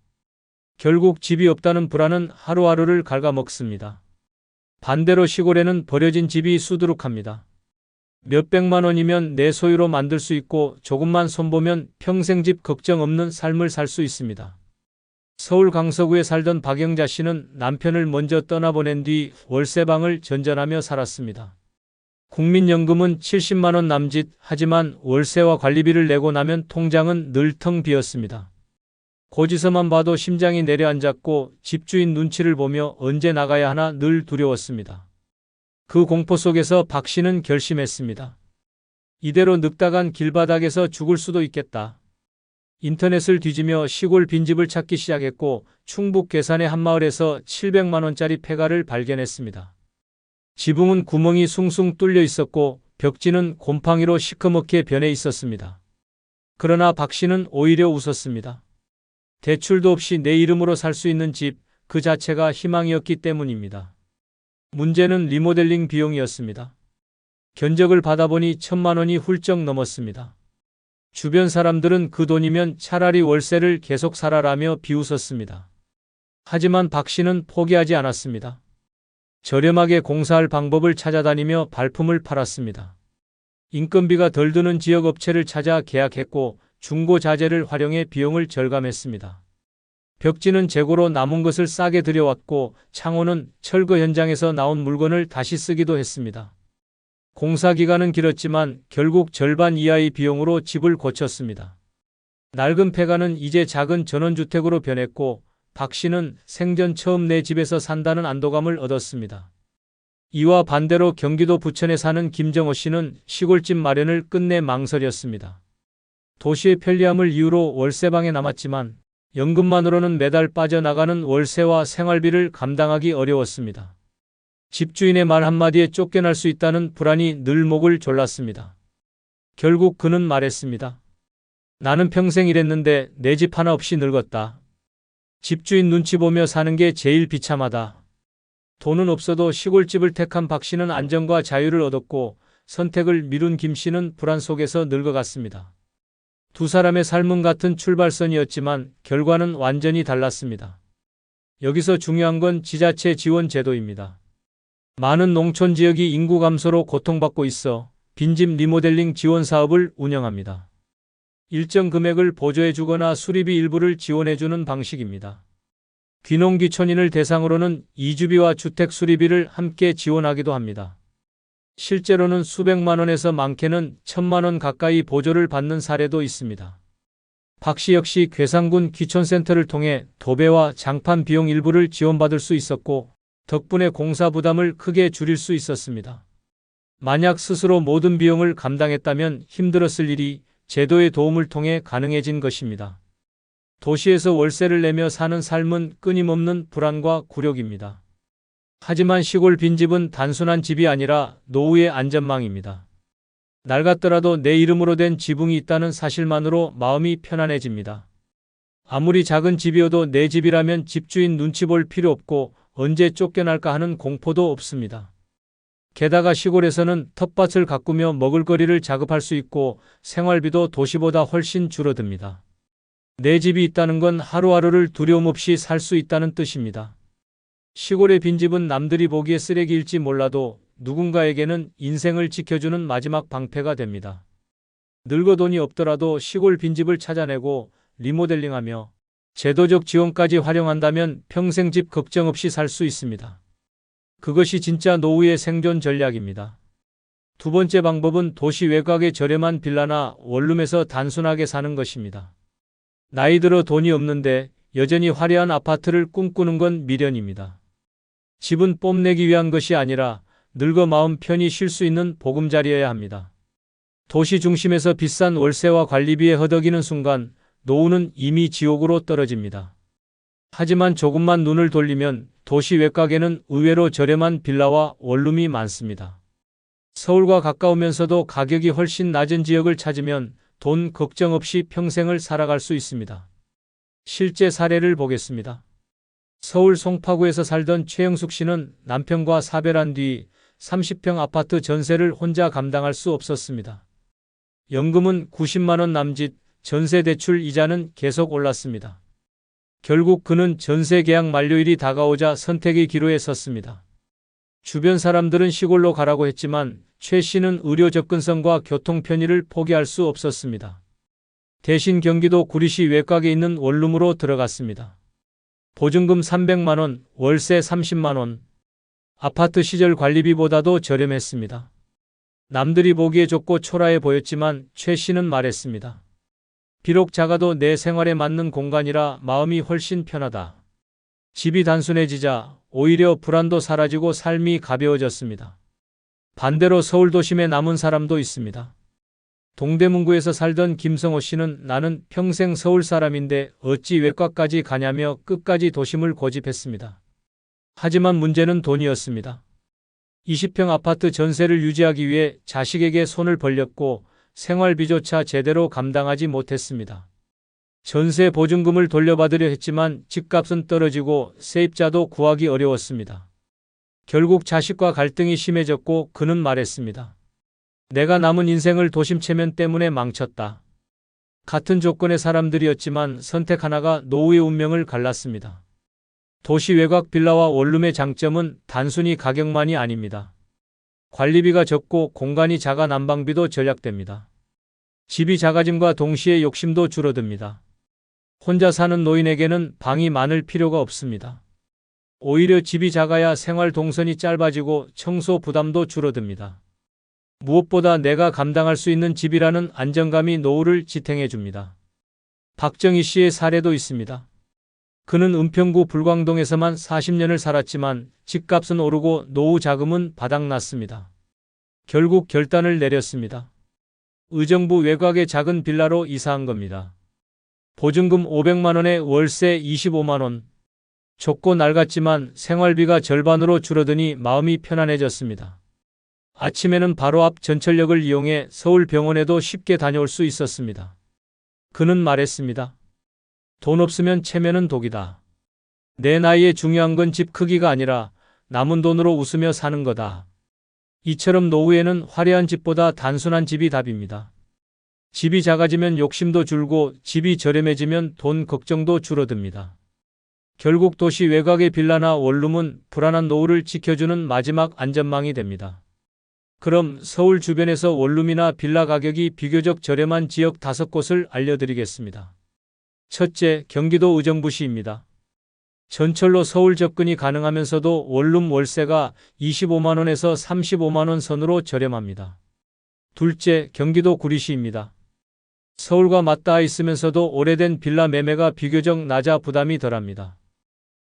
결국 집이 없다는 불안은 하루하루를 갉아먹습니다. 반대로 시골에는 버려진 집이 수두룩합니다. 몇백만 원이면 내 소유로 만들 수 있고 조금만 손보면 평생 집 걱정 없는 삶을 살 수 있습니다. 서울 강서구에 살던 박영자 씨는 남편을 먼저 떠나보낸 뒤 월세방을 전전하며 살았습니다. 국민연금은 70만 원 남짓, 하지만 월세와 관리비를 내고 나면 통장은 늘 텅 비었습니다. 고지서만 봐도 심장이 내려앉았고 집주인 눈치를 보며 언제 나가야 하나 늘 두려웠습니다. 그 공포 속에서 박 씨는 결심했습니다. 이대로 늙다간 길바닥에서 죽을 수도 있겠다. 인터넷을 뒤지며 시골 빈집을 찾기 시작했고 충북 괴산의 한 마을에서 700만 원짜리 폐가를 발견했습니다. 지붕은 구멍이 숭숭 뚫려 있었고 벽지는 곰팡이로 시커멓게 변해 있었습니다. 그러나 박 씨는 오히려 웃었습니다. 대출도 없이 내 이름으로 살 수 있는 집, 그 자체가 희망이었기 때문입니다. 문제는 리모델링 비용이었습니다. 견적을 받아보니 1,000만 원이 훌쩍 넘었습니다. 주변 사람들은 그 돈이면 차라리 월세를 계속 살아라며 비웃었습니다. 하지만 박 씨는 포기하지 않았습니다. 저렴하게 공사할 방법을 찾아다니며 발품을 팔았습니다. 인건비가 덜 드는 지역 업체를 찾아 계약했고 중고자재를 활용해 비용을 절감했습니다. 벽지는 재고로 남은 것을 싸게 들여왔고 창호는 철거 현장에서 나온 물건을 다시 쓰기도 했습니다. 공사 기간은 길었지만 결국 절반 이하의 비용으로 집을 고쳤습니다. 낡은 폐가는 이제 작은 전원주택으로 변했고 박 씨는 생전 처음 내 집에서 산다는 안도감을 얻었습니다. 이와 반대로 경기도 부천에 사는 김정호 씨는 시골집 마련을 끝내 망설였습니다. 도시의 편리함을 이유로 월세방에 남았지만 연금만으로는 매달 빠져나가는 월세와 생활비를 감당하기 어려웠습니다. 집주인의 말 한마디에 쫓겨날 수 있다는 불안이 늘 목을 졸랐습니다. 결국 그는 말했습니다. 나는 평생 일했는데 내 집 하나 없이 늙었다. 집주인 눈치 보며 사는 게 제일 비참하다. 돈은 없어도 시골집을 택한 박 씨는 안정과 자유를 얻었고 선택을 미룬 김 씨는 불안 속에서 늙어갔습니다. 두 사람의 삶은 같은 출발선이었지만 결과는 완전히 달랐습니다. 여기서 중요한 건 지자체 지원 제도입니다. 많은 농촌 지역이 인구 감소로 고통받고 있어 빈집 리모델링 지원 사업을 운영합니다. 일정 금액을 보조해 주거나 수리비 일부를 지원해 주는 방식입니다. 귀농귀촌인을 대상으로는 이주비와 주택 수리비를 함께 지원하기도 합니다. 실제로는 수백만 원에서 많게는 1,000만 원 가까이 보조를 받는 사례도 있습니다. 박 씨 역시 괴산군 귀촌센터를 통해 도배와 장판 비용 일부를 지원받을 수 있었고 덕분에 공사 부담을 크게 줄일 수 있었습니다. 만약 스스로 모든 비용을 감당했다면 힘들었을 일이 제도의 도움을 통해 가능해진 것입니다. 도시에서 월세를 내며 사는 삶은 끊임없는 불안과 굴욕입니다. 하지만 시골 빈집은 단순한 집이 아니라 노후의 안전망입니다. 낡았더라도 내 이름으로 된 지붕이 있다는 사실만으로 마음이 편안해집니다. 아무리 작은 집이어도 내 집이라면 집주인 눈치 볼 필요 없고 언제 쫓겨날까 하는 공포도 없습니다. 게다가 시골에서는 텃밭을 가꾸며 먹을거리를 자급할 수 있고 생활비도 도시보다 훨씬 줄어듭니다. 내 집이 있다는 건 하루하루를 두려움 없이 살 수 있다는 뜻입니다. 시골의 빈집은 남들이 보기에 쓰레기일지 몰라도 누군가에게는 인생을 지켜주는 마지막 방패가 됩니다. 늙어 돈이 없더라도 시골 빈집을 찾아내고 리모델링하며 제도적 지원까지 활용한다면 평생 집 걱정 없이 살 수 있습니다. 그것이 진짜 노후의 생존 전략입니다. 두 번째 방법은 도시 외곽의 저렴한 빌라나 원룸에서 단순하게 사는 것입니다. 나이 들어 돈이 없는데 여전히 화려한 아파트를 꿈꾸는 건 미련입니다. 집은 뽐내기 위한 것이 아니라 늙어 마음 편히 쉴 수 있는 보금자리여야 합니다. 도시 중심에서 비싼 월세와 관리비에 허덕이는 순간 노후는 이미 지옥으로 떨어집니다. 하지만 조금만 눈을 돌리면 도시 외곽에는 의외로 저렴한 빌라와 원룸이 많습니다. 서울과 가까우면서도 가격이 훨씬 낮은 지역을 찾으면 돈 걱정 없이 평생을 살아갈 수 있습니다. 실제 사례를 보겠습니다. 서울 송파구에서 살던 최영숙 씨는 남편과 사별한 뒤 30평 아파트 전세를 혼자 감당할 수 없었습니다. 연금은 90만 원 남짓, 전세 대출 이자는 계속 올랐습니다. 결국 그는 전세 계약 만료일이 다가오자 선택의 기로에 섰습니다. 주변 사람들은 시골로 가라고 했지만 최 씨는 의료 접근성과 교통 편의를 포기할 수 없었습니다. 대신 경기도 구리시 외곽에 있는 원룸으로 들어갔습니다. 보증금 300만 원, 월세 30만 원. 아파트 시절 관리비보다도 저렴했습니다. 남들이 보기에 좁고 초라해 보였지만 최 씨는 말했습니다. 비록 작아도 내 생활에 맞는 공간이라 마음이 훨씬 편하다. 집이 단순해지자 오히려 불안도 사라지고 삶이 가벼워졌습니다. 반대로 서울 도심에 남은 사람도 있습니다. 동대문구에서 살던 김성호 씨는 나는 평생 서울 사람인데 어찌 외곽까지 가냐며 끝까지 도심을 고집했습니다. 하지만 문제는 돈이었습니다. 20평 아파트 전세를 유지하기 위해 자식에게 손을 벌렸고 생활비조차 제대로 감당하지 못했습니다. 전세 보증금을 돌려받으려 했지만 집값은 떨어지고 세입자도 구하기 어려웠습니다. 결국 자식과 갈등이 심해졌고 그는 말했습니다. 내가 남은 인생을 도심체면 때문에 망쳤다. 같은 조건의 사람들이었지만 선택 하나가 노후의 운명을 갈랐습니다. 도시 외곽 빌라와 원룸의 장점은 단순히 가격만이 아닙니다. 관리비가 적고 공간이 작아 난방비도 절약됩니다. 집이 작아짐과 동시에 욕심도 줄어듭니다. 혼자 사는 노인에게는 방이 많을 필요가 없습니다. 오히려 집이 작아야 생활 동선이 짧아지고 청소 부담도 줄어듭니다. 무엇보다 내가 감당할 수 있는 집이라는 안정감이 노후를 지탱해 줍니다. 박정희 씨의 사례도 있습니다. 그는 은평구 불광동에서만 40년을 살았지만 집값은 오르고 노후 자금은 바닥났습니다. 결국 결단을 내렸습니다. 의정부 외곽의 작은 빌라로 이사한 겁니다. 보증금 500만 원에 월세 25만 원. 좁고 낡았지만 생활비가 절반으로 줄어드니 마음이 편안해졌습니다. 아침에는 바로 앞 전철역을 이용해 서울병원에도 쉽게 다녀올 수 있었습니다. 그는 말했습니다. 돈 없으면 체면은 독이다. 내 나이에 중요한 건 집 크기가 아니라 남은 돈으로 웃으며 사는 거다. 이처럼 노후에는 화려한 집보다 단순한 집이 답입니다. 집이 작아지면 욕심도 줄고 집이 저렴해지면 돈 걱정도 줄어듭니다. 결국 도시 외곽의 빌라나 원룸은 불안한 노후를 지켜주는 마지막 안전망이 됩니다. 그럼 서울 주변에서 원룸이나 빌라 가격이 비교적 저렴한 지역 5곳을 알려드리겠습니다. 첫째, 경기도 의정부시입니다. 전철로 서울 접근이 가능하면서도 원룸 월세가 25만 원에서 35만 원 선으로 저렴합니다. 둘째, 경기도 구리시입니다. 서울과 맞닿아 있으면서도 오래된 빌라 매매가 비교적 낮아 부담이 덜합니다.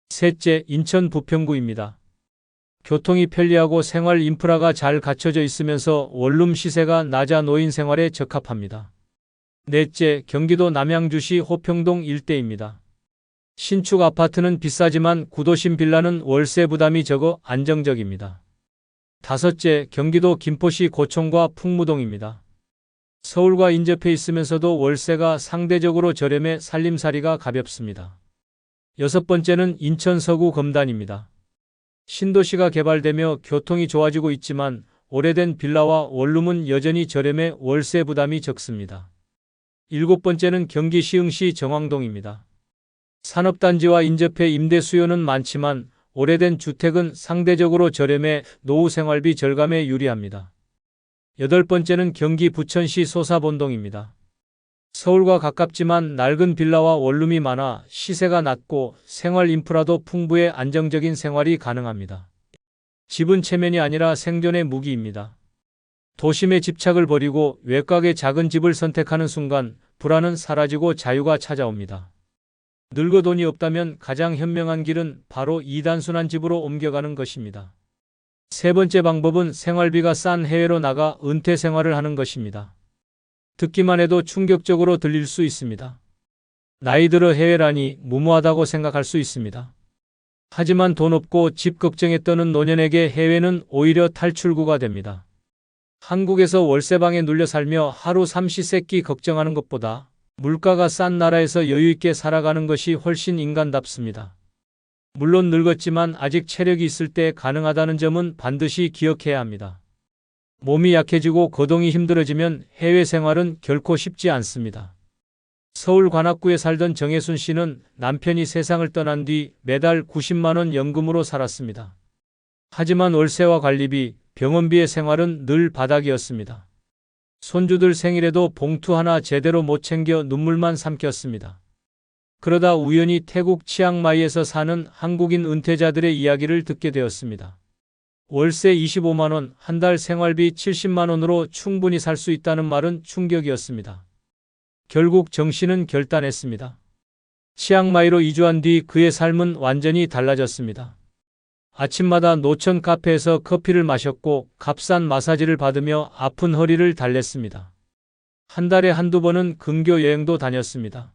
셋째, 인천 부평구입니다. 교통이 편리하고 생활 인프라가 잘 갖춰져 있으면서 원룸 시세가 낮아 노인 생활에 적합합니다. 넷째, 경기도 남양주시 호평동 일대입니다. 신축 아파트는 비싸지만 구도심 빌라는 월세 부담이 적어 안정적입니다. 다섯째, 경기도 김포시 고촌과 풍무동입니다. 서울과 인접해 있으면서도 월세가 상대적으로 저렴해 살림살이가 가볍습니다. 여섯 번째는 인천 서구 검단입니다. 신도시가 개발되며 교통이 좋아지고 있지만 오래된 빌라와 원룸은 여전히 저렴해 월세 부담이 적습니다. 일곱 번째는 경기 시흥시 정왕동입니다. 산업단지와 인접해 임대 수요는 많지만 오래된 주택은 상대적으로 저렴해 노후 생활비 절감에 유리합니다. 여덟 번째는 경기 부천시 소사본동입니다. 서울과 가깝지만 낡은 빌라와 원룸이 많아 시세가 낮고 생활 인프라도 풍부해 안정적인 생활이 가능합니다. 집은 체면이 아니라 생존의 무기입니다. 도심의 집착을 버리고 외곽의 작은 집을 선택하는 순간 불안은 사라지고 자유가 찾아옵니다. 늙어 돈이 없다면 가장 현명한 길은 바로 이 단순한 집으로 옮겨가는 것입니다. 세 번째 방법은 생활비가 싼 해외로 나가 은퇴 생활을 하는 것입니다. 듣기만 해도 충격적으로 들릴 수 있습니다. 나이 들어 해외라니 무모하다고 생각할 수 있습니다. 하지만 돈 없고 집 걱정에 떠는 노년에게 해외는 오히려 탈출구가 됩니다. 한국에서 월세방에 눌려 살며 하루 삼시세끼 걱정하는 것보다 물가가 싼 나라에서 여유있게 살아가는 것이 훨씬 인간답습니다. 물론 늙었지만 아직 체력이 있을 때 가능하다는 점은 반드시 기억해야 합니다. 몸이 약해지고 거동이 힘들어지면 해외 생활은 결코 쉽지 않습니다. 서울 관악구에 살던 정혜순 씨는 남편이 세상을 떠난 뒤 매달 90만 원 연금으로 살았습니다. 하지만 월세와 관리비, 병원비의 생활은 늘 바닥이었습니다. 손주들 생일에도 봉투 하나 제대로 못 챙겨 눈물만 삼켰습니다. 그러다 우연히 태국 치앙마이에서 사는 한국인 은퇴자들의 이야기를 듣게 되었습니다. 월세 25만 원, 한 달 생활비 70만 원으로 충분히 살 수 있다는 말은 충격이었습니다. 결국 정 씨는 결단했습니다. 치앙마이로 이주한 뒤 그의 삶은 완전히 달라졌습니다. 아침마다 노천 카페에서 커피를 마셨고 값싼 마사지를 받으며 아픈 허리를 달랬습니다. 한 달에 한두 번은 근교 여행도 다녔습니다.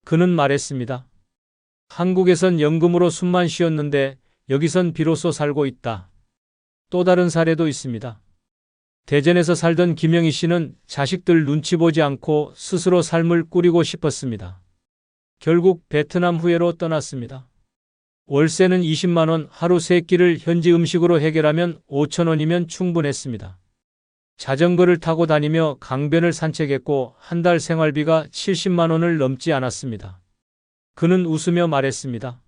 그는 말했습니다. 한국에선 연금으로 숨만 쉬었는데 여기선 비로소 살고 있다. 또 다른 사례도 있습니다. 대전에서 살던 김영희 씨는 자식들 눈치 보지 않고 스스로 삶을 꾸리고 싶었습니다. 결국 베트남 후예로 떠났습니다. 월세는 20만 원, 하루 3끼를 현지 음식으로 해결하면 5천 원이면 충분했습니다. 자전거를 타고 다니며 강변을 산책했고 한 달 생활비가 70만 원을 넘지 않았습니다. 그는 웃으며 말했습니다.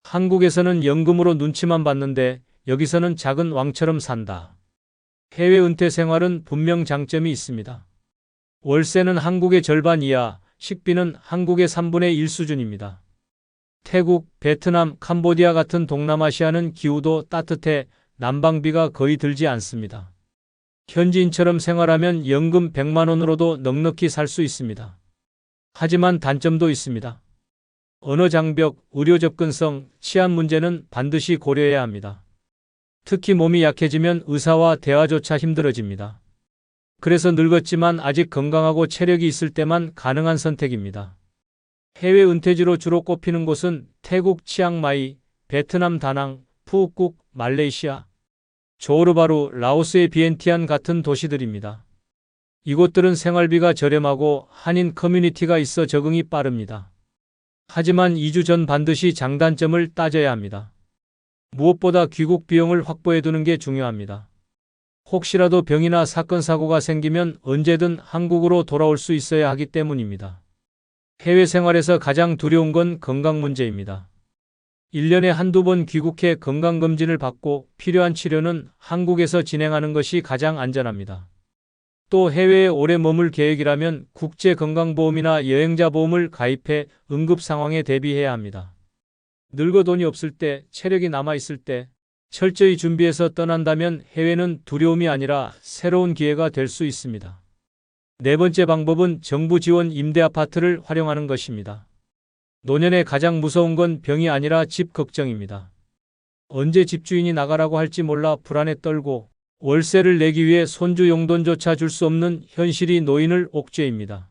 한국에서는 연금으로 눈치만 봤는데 여기서는 작은 왕처럼 산다. 해외 은퇴 생활은 분명 장점이 있습니다. 월세는 한국의 절반 이하, 식비는 한국의 3분의 1 수준입니다. 태국, 베트남, 캄보디아 같은 동남아시아는 기후도 따뜻해 난방비가 거의 들지 않습니다. 현지인처럼 생활하면 연금 100만 원으로도 넉넉히 살 수 있습니다. 하지만 단점도 있습니다. 언어 장벽, 의료 접근성, 치안 문제는 반드시 고려해야 합니다. 특히 몸이 약해지면 의사와 대화조차 힘들어집니다. 그래서 늙었지만 아직 건강하고 체력이 있을 때만 가능한 선택입니다. 해외 은퇴지로 주로 꼽히는 곳은 태국 치앙마이, 베트남 다낭, 푸우국, 말레이시아, 조호르바루, 라오스의 비엔티안 같은 도시들입니다. 이곳들은 생활비가 저렴하고 한인 커뮤니티가 있어 적응이 빠릅니다. 하지만 이주 전 반드시 장단점을 따져야 합니다. 무엇보다 귀국 비용을 확보해 두는 게 중요합니다. 혹시라도 병이나 사건 사고가 생기면 언제든 한국으로 돌아올 수 있어야 하기 때문입니다. 해외 생활에서 가장 두려운 건 건강 문제입니다. 1년에 한두 번 귀국해 건강검진을 받고 필요한 치료는 한국에서 진행하는 것이 가장 안전합니다. 또 해외에 오래 머물 계획이라면 국제건강보험이나 여행자 보험을 가입해 응급 상황에 대비해야 합니다. 늙어 돈이 없을 때, 체력이 남아있을 때 철저히 준비해서 떠난다면 해외는 두려움이 아니라 새로운 기회가 될 수 있습니다. 네 번째 방법은 정부 지원 임대아파트를 활용하는 것입니다. 노년에 가장 무서운 건 병이 아니라 집 걱정입니다. 언제 집주인이 나가라고 할지 몰라 불안에 떨고 월세를 내기 위해 손주 용돈조차 줄 수 없는 현실이 노인을 옥죄입니다.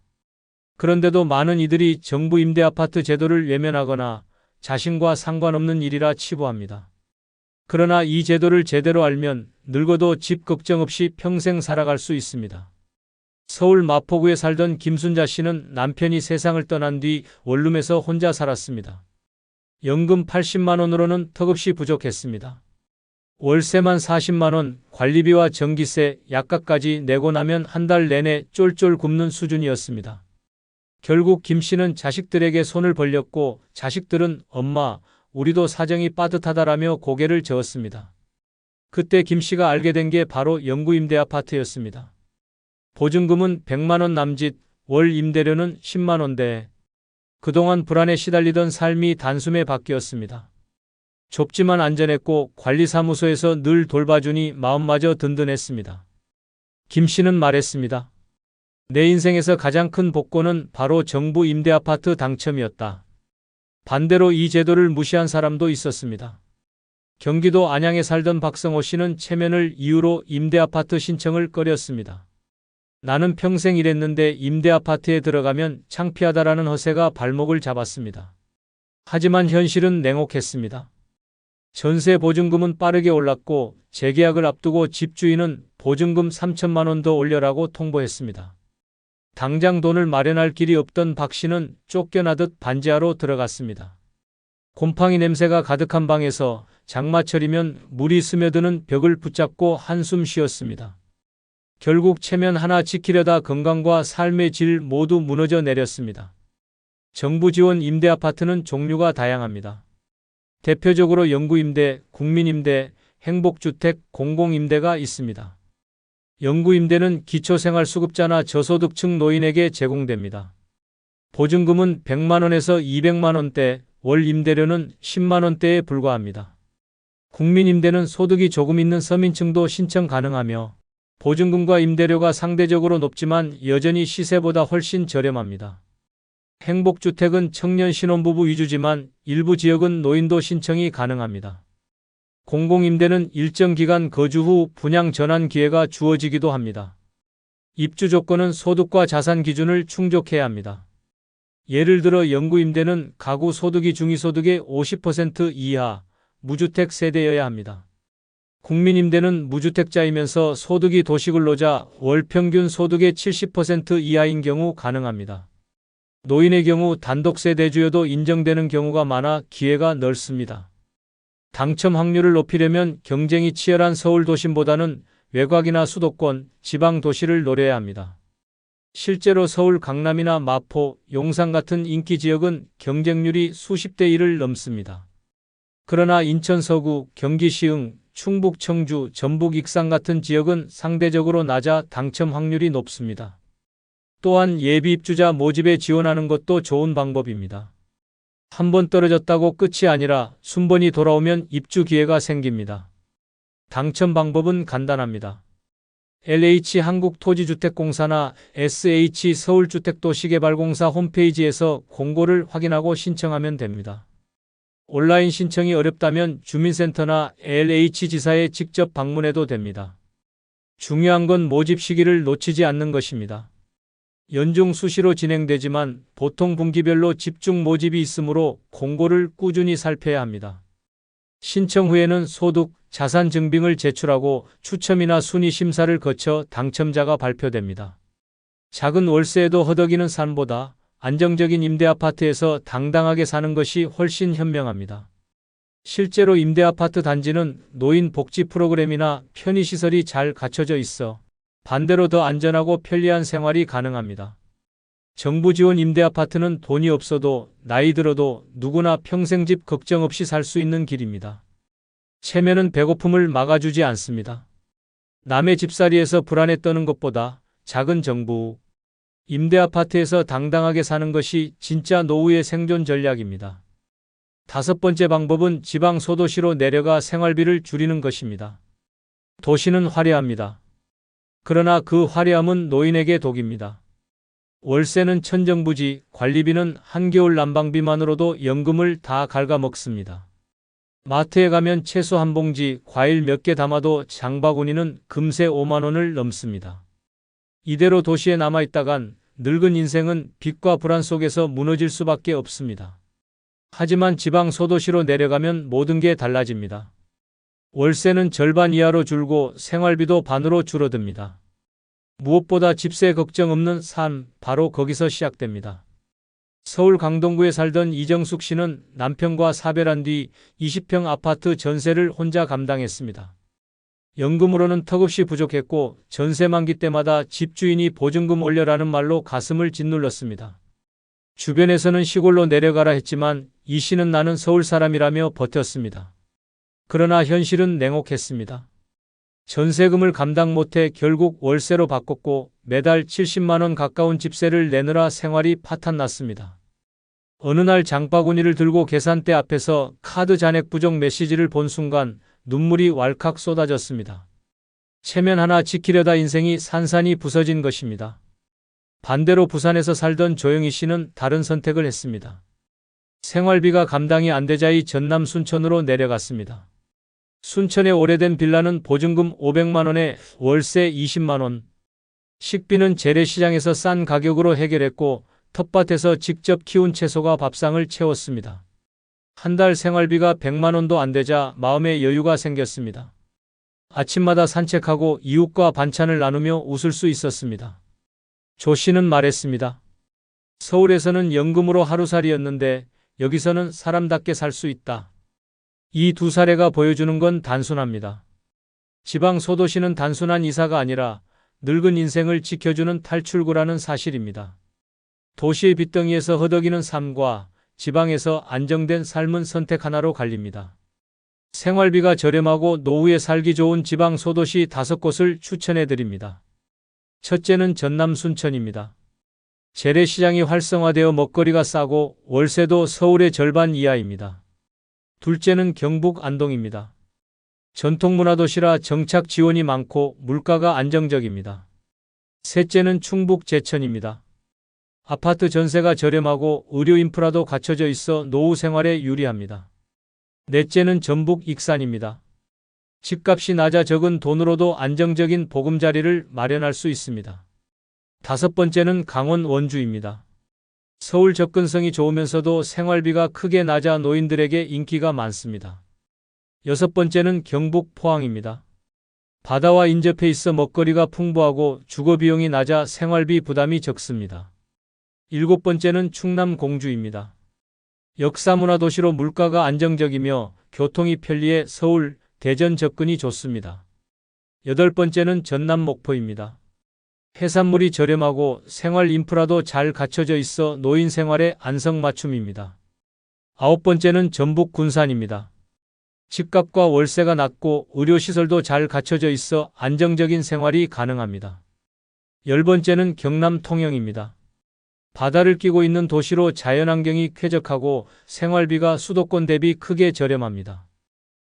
그런데도 많은 이들이 정부 임대아파트 제도를 외면하거나 자신과 상관없는 일이라 치부합니다. 그러나 이 제도를 제대로 알면 늙어도 집 걱정 없이 평생 살아갈 수 있습니다. 서울 마포구에 살던 김순자 씨는 남편이 세상을 떠난 뒤 원룸에서 혼자 살았습니다. 연금 80만 원으로는 턱없이 부족했습니다. 월세만 40만 원, 관리비와 전기세, 약값까지 내고 나면 한 달 내내 쫄쫄 굶는 수준이었습니다. 결국 김 씨는 자식들에게 손을 벌렸고 자식들은 엄마, 우리도 사정이 빠듯하다라며 고개를 저었습니다. 그때 김 씨가 알게 된 게 바로 영구 임대 아파트였습니다. 보증금은 100만 원 남짓, 월 임대료는 10만 원대. 그동안 불안에 시달리던 삶이 단숨에 바뀌었습니다. 좁지만 안전했고 관리사무소에서 늘 돌봐주니 마음마저 든든했습니다. 김 씨는 말했습니다. 내 인생에서 가장 큰 복권은 바로 정부 임대아파트 당첨이었다. 반대로 이 제도를 무시한 사람도 있었습니다. 경기도 안양에 살던 박성호 씨는 체면을 이유로 임대아파트 신청을 꺼렸습니다. 나는 평생 일했는데 임대아파트에 들어가면 창피하다라는 허세가 발목을 잡았습니다. 하지만 현실은 냉혹했습니다. 전세 보증금은 빠르게 올랐고 재계약을 앞두고 집주인은 보증금 3천만 원 더 올려라고 통보했습니다. 당장 돈을 마련할 길이 없던 박 씨는 쫓겨나듯 반지하로 들어갔습니다. 곰팡이 냄새가 가득한 방에서 장마철이면 물이 스며드는 벽을 붙잡고 한숨 쉬었습니다. 결국 체면 하나 지키려다 건강과 삶의 질 모두 무너져 내렸습니다. 정부 지원 임대아파트는 종류가 다양합니다. 대표적으로 영구임대, 국민임대, 행복주택, 공공임대가 있습니다. 영구임대는 기초생활수급자나 저소득층 노인에게 제공됩니다. 보증금은 100만 원에서 200만 원대, 월 임대료는 10만 원대에 불과합니다. 국민임대는 소득이 조금 있는 서민층도 신청 가능하며 보증금과 임대료가 상대적으로 높지만 여전히 시세보다 훨씬 저렴합니다. 행복주택은 청년 신혼부부 위주지만 일부 지역은 노인도 신청이 가능합니다. 공공임대는 일정 기간 거주 후 분양 전환 기회가 주어지기도 합니다. 입주 조건은 소득과 자산 기준을 충족해야 합니다. 예를 들어 영구임대는 가구 소득이 중위소득의 50% 이하, 무주택 세대여야 합니다. 국민임대는 무주택자이면서 소득이 도시근로자, 월 평균 소득의 70% 이하인 경우 가능합니다. 노인의 경우 단독세대주여도 인정되는 경우가 많아 기회가 넓습니다. 당첨 확률을 높이려면 경쟁이 치열한 서울 도심보다는 외곽이나 수도권, 지방 도시를 노려야 합니다. 실제로 서울 강남이나 마포, 용산 같은 인기 지역은 경쟁률이 수십 대 1을 넘습니다. 그러나 인천 서구, 경기 시흥, 충북 청주, 전북 익산 같은 지역은 상대적으로 낮아 당첨 확률이 높습니다. 또한 예비 입주자 모집에 지원하는 것도 좋은 방법입니다. 한 번 떨어졌다고 끝이 아니라 순번이 돌아오면 입주 기회가 생깁니다. 당첨 방법은 간단합니다. LH 한국토지주택공사나 SH 서울주택도시개발공사 홈페이지에서 공고를 확인하고 신청하면 됩니다. 온라인 신청이 어렵다면 주민센터나 LH 지사에 직접 방문해도 됩니다. 중요한 건 모집 시기를 놓치지 않는 것입니다. 연중 수시로 진행되지만 보통 분기별로 집중 모집이 있으므로 공고를 꾸준히 살펴야 합니다. 신청 후에는 소득, 자산 증빙을 제출하고 추첨이나 순위 심사를 거쳐 당첨자가 발표됩니다. 작은 월세에도 허덕이는 삶보다 안정적인 임대아파트에서 당당하게 사는 것이 훨씬 현명합니다. 실제로 임대아파트 단지는 노인 복지 프로그램이나 편의시설이 잘 갖춰져 있어 반대로 더 안전하고 편리한 생활이 가능합니다. 정부 지원 임대아파트는 돈이 없어도 나이 들어도 누구나 평생 집 걱정 없이 살 수 있는 길입니다. 체면은 배고픔을 막아주지 않습니다. 남의 집살이에서 불안에 떠는 것보다 작은 정부, 임대아파트에서 당당하게 사는 것이 진짜 노후의 생존 전략입니다. 5번째 방법은 지방 소도시로 내려가 생활비를 줄이는 것입니다. 도시는 화려합니다. 그러나 그 화려함은 노인에게 독입니다. 월세는 천정부지, 관리비는 한겨울 난방비만으로도 연금을 다 갉아먹습니다. 마트에 가면 채소 한 봉지, 과일 몇 개 담아도 장바구니는 금세 5만 원을 넘습니다. 이대로 도시에 남아있다간 늙은 인생은 빚과 불안 속에서 무너질 수밖에 없습니다. 하지만 지방 소도시로 내려가면 모든 게 달라집니다. 월세는 절반 이하로 줄고 생활비도 반으로 줄어듭니다. 무엇보다 집세 걱정 없는 삶, 바로 거기서 시작됩니다. 서울 강동구에 살던 이정숙 씨는 남편과 사별한 뒤 20평 아파트 전세를 혼자 감당했습니다. 연금으로는 턱없이 부족했고 전세 만기 때마다 집주인이 보증금 올려라는 말로 가슴을 짓눌렀습니다. 주변에서는 시골로 내려가라 했지만 이 씨는 나는 서울 사람이라며 버텼습니다. 그러나 현실은 냉혹했습니다. 전세금을 감당 못해 결국 월세로 바꿨고 매달 70만 원 가까운 집세를 내느라 생활이 파탄났습니다. 어느 날 장바구니를 들고 계산대 앞에서 카드 잔액 부족 메시지를 본 순간 눈물이 왈칵 쏟아졌습니다. 체면 하나 지키려다 인생이 산산이 부서진 것입니다. 반대로 부산에서 살던 조영희 씨는 다른 선택을 했습니다. 생활비가 감당이 안 되자이 전남 순천으로 내려갔습니다. 순천의 오래된 빌라는 보증금 500만 원에 월세 20만 원. 식비는 재래시장에서 싼 가격으로 해결했고 텃밭에서 직접 키운 채소가 밥상을 채웠습니다. 한 달 생활비가 100만 원도 안 되자 마음의 여유가 생겼습니다. 아침마다 산책하고 이웃과 반찬을 나누며 웃을 수 있었습니다. 조 씨는 말했습니다. 서울에서는 연금으로 하루살이였는데 여기서는 사람답게 살 수 있다. 이 두 사례가 보여주는 건 단순합니다. 지방 소도시는 단순한 이사가 아니라 늙은 인생을 지켜주는 탈출구라는 사실입니다. 도시의 빚덩이에서 허덕이는 삶과 지방에서 안정된 삶은 선택 하나로 갈립니다. 생활비가 저렴하고 노후에 살기 좋은 지방 소도시 5곳을 추천해 드립니다. 첫째는 전남 순천입니다. 재래시장이 활성화되어 먹거리가 싸고 월세도 서울의 절반 이하입니다. 둘째는 경북 안동입니다. 전통문화도시라 정착 지원이 많고 물가가 안정적입니다. 셋째는 충북 제천입니다. 아파트 전세가 저렴하고 의료 인프라도 갖춰져 있어 노후 생활에 유리합니다. 넷째는 전북 익산입니다. 집값이 낮아 적은 돈으로도 안정적인 보금자리를 마련할 수 있습니다. 5번째는 강원 원주입니다. 서울 접근성이 좋으면서도 생활비가 크게 낮아 노인들에게 인기가 많습니다. 6번째는 경북 포항입니다. 바다와 인접해 있어 먹거리가 풍부하고 주거비용이 낮아 생활비 부담이 적습니다. 7번째는 충남 공주입니다. 역사문화도시로 물가가 안정적이며 교통이 편리해 서울, 대전 접근이 좋습니다. 8번째는 전남 목포입니다. 해산물이 저렴하고 생활 인프라도 잘 갖춰져 있어 노인 생활에 안성맞춤입니다. 9번째는 전북 군산입니다. 집값과 월세가 낮고 의료시설도 잘 갖춰져 있어 안정적인 생활이 가능합니다. 10번째는 경남 통영입니다. 바다를 끼고 있는 도시로 자연환경이 쾌적하고 생활비가 수도권 대비 크게 저렴합니다.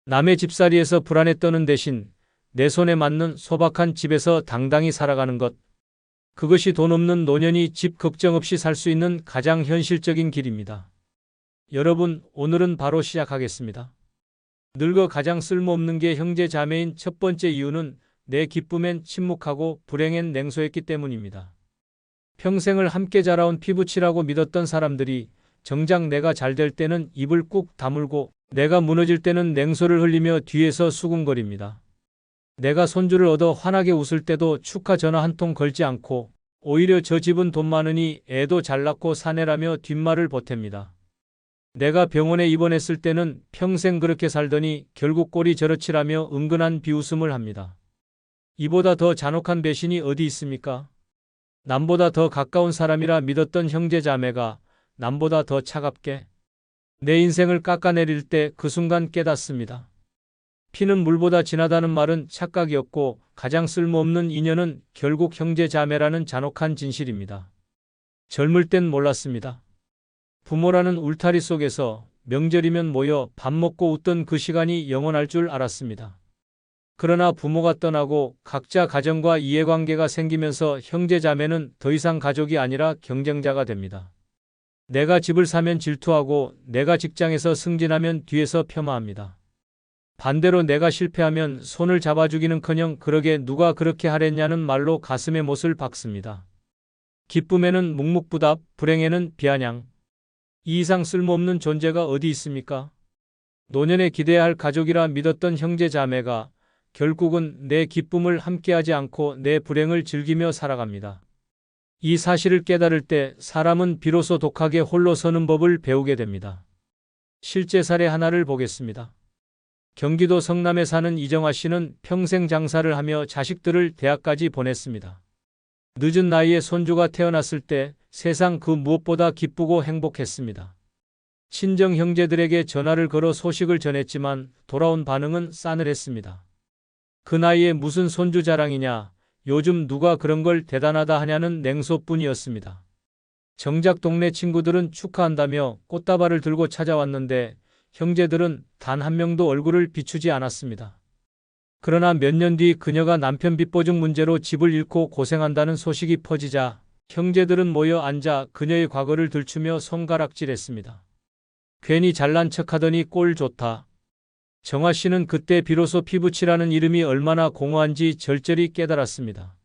남의 집살이에서 불안에 떠는 대신 내 손에 맞는 소박한 집에서 당당히 살아가는 것. 그것이 돈 없는 노년이 집 걱정 없이 살 수 있는 가장 현실적인 길입니다. 여러분, 오늘은 바로 시작하겠습니다. 늙어 가장 쓸모없는 게 형제 자매인 첫 번째 이유는 내 기쁨엔 침묵하고 불행엔 냉소했기 때문입니다. 평생을 함께 자라온 피부치라고 믿었던 사람들이 정작 내가 잘 될 때는 입을 꾹 다물고 내가 무너질 때는 냉소를 흘리며 뒤에서 수군거립니다. 내가 손주를 얻어 환하게 웃을 때도 축하 전화 한 통 걸지 않고 오히려 저 집은 돈 많으니 애도 잘 낳고 사내라며 뒷말을 보탭니다. 내가 병원에 입원했을 때는 평생 그렇게 살더니 결국 꼴이 저렇지라며 은근한 비웃음을 합니다. 이보다 더 잔혹한 배신이 어디 있습니까? 남보다 더 가까운 사람이라 믿었던 형제 자매가 남보다 더 차갑게 내 인생을 깎아내릴 때 그 순간 깨닫습니다. 피는 물보다 진하다는 말은 착각이었고 가장 쓸모없는 인연은 결국 형제 자매라는 잔혹한 진실입니다. 젊을 땐 몰랐습니다. 부모라는 울타리 속에서 명절이면 모여 밥 먹고 웃던 그 시간이 영원할 줄 알았습니다. 그러나 부모가 떠나고 각자 가정과 이해관계가 생기면서 형제 자매는 더 이상 가족이 아니라 경쟁자가 됩니다. 내가 집을 사면 질투하고 내가 직장에서 승진하면 뒤에서 폄하합니다. 반대로 내가 실패하면 손을 잡아주기는커녕 그러게 누가 그렇게 하랬냐는 말로 가슴에 못을 박습니다. 기쁨에는 묵묵부답, 불행에는 비아냥. 이 이상 쓸모없는 존재가 어디 있습니까? 노년에 기대야 할 가족이라 믿었던 형제 자매가 결국은 내 기쁨을 함께하지 않고 내 불행을 즐기며 살아갑니다. 이 사실을 깨달을 때 사람은 비로소 독하게 홀로 서는 법을 배우게 됩니다. 실제 사례 하나를 보겠습니다. 경기도 성남에 사는 이정아 씨는 평생 장사를 하며 자식들을 대학까지 보냈습니다. 늦은 나이에 손주가 태어났을 때 세상 그 무엇보다 기쁘고 행복했습니다. 친정 형제들에게 전화를 걸어 소식을 전했지만 돌아온 반응은 싸늘했습니다. 그 나이에 무슨 손주 자랑이냐, 요즘 누가 그런 걸 대단하다 하냐는 냉소뿐이었습니다. 정작 동네 친구들은 축하한다며 꽃다발을 들고 찾아왔는데 형제들은 단 한 명도 얼굴을 비추지 않았습니다. 그러나 몇 년 뒤 그녀가 남편 빚보증 문제로 집을 잃고 고생한다는 소식이 퍼지자 형제들은 모여 앉아 그녀의 과거를 들추며 손가락질했습니다. 괜히 잘난 척하더니 꼴 좋다. 정아 씨는 그때 비로소 피부치라는 이름이 얼마나 공허한지 절절히 깨달았습니다.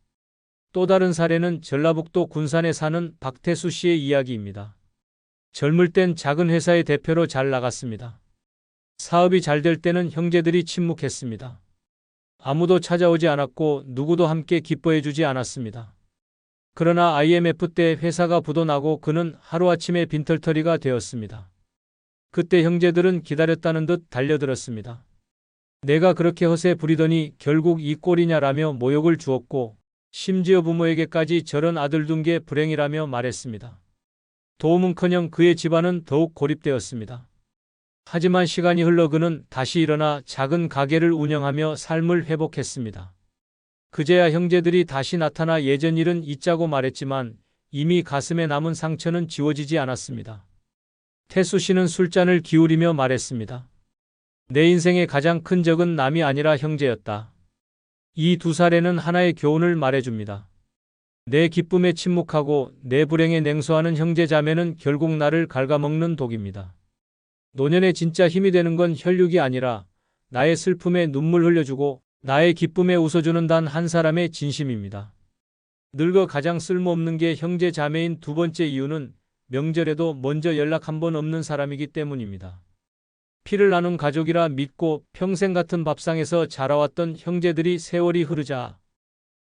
또 다른 사례는 전라북도 군산에 사는 박태수 씨의 이야기입니다. 젊을 땐 작은 회사의 대표로 잘 나갔습니다. 사업이 잘 될 때는 형제들이 침묵했습니다. 아무도 찾아오지 않았고 누구도 함께 기뻐해주지 않았습니다. 그러나 IMF 때 회사가 부도나고 그는 하루아침에 빈털터리가 되었습니다. 그때 형제들은 기다렸다는 듯 달려들었습니다. 내가 그렇게 허세 부리더니 결국 이 꼴이냐라며 모욕을 주었고 심지어 부모에게까지 저런 아들 둔 게 불행이라며 말했습니다. 도움은커녕 그의 집안은 더욱 고립되었습니다. 하지만 시간이 흘러 그는 다시 일어나 작은 가게를 운영하며 삶을 회복했습니다. 그제야 형제들이 다시 나타나 예전 일은 잊자고 말했지만 이미 가슴에 남은 상처는 지워지지 않았습니다. 태수 씨는 술잔을 기울이며 말했습니다. 내 인생의 가장 큰 적은 남이 아니라 형제였다. 이 두 사례는 하나의 교훈을 말해줍니다. 내 기쁨에 침묵하고 내 불행에 냉소하는 형제 자매는 결국 나를 갉아먹는 독입니다. 노년에 진짜 힘이 되는 건 혈육이 아니라 나의 슬픔에 눈물 흘려주고 나의 기쁨에 웃어주는 단 한 사람의 진심입니다. 늙어 가장 쓸모없는 게 형제 자매인 두 번째 이유는 명절에도 먼저 연락 한 번 없는 사람이기 때문입니다. 피를 나눈 가족이라 믿고 평생 같은 밥상에서 자라왔던 형제들이 세월이 흐르자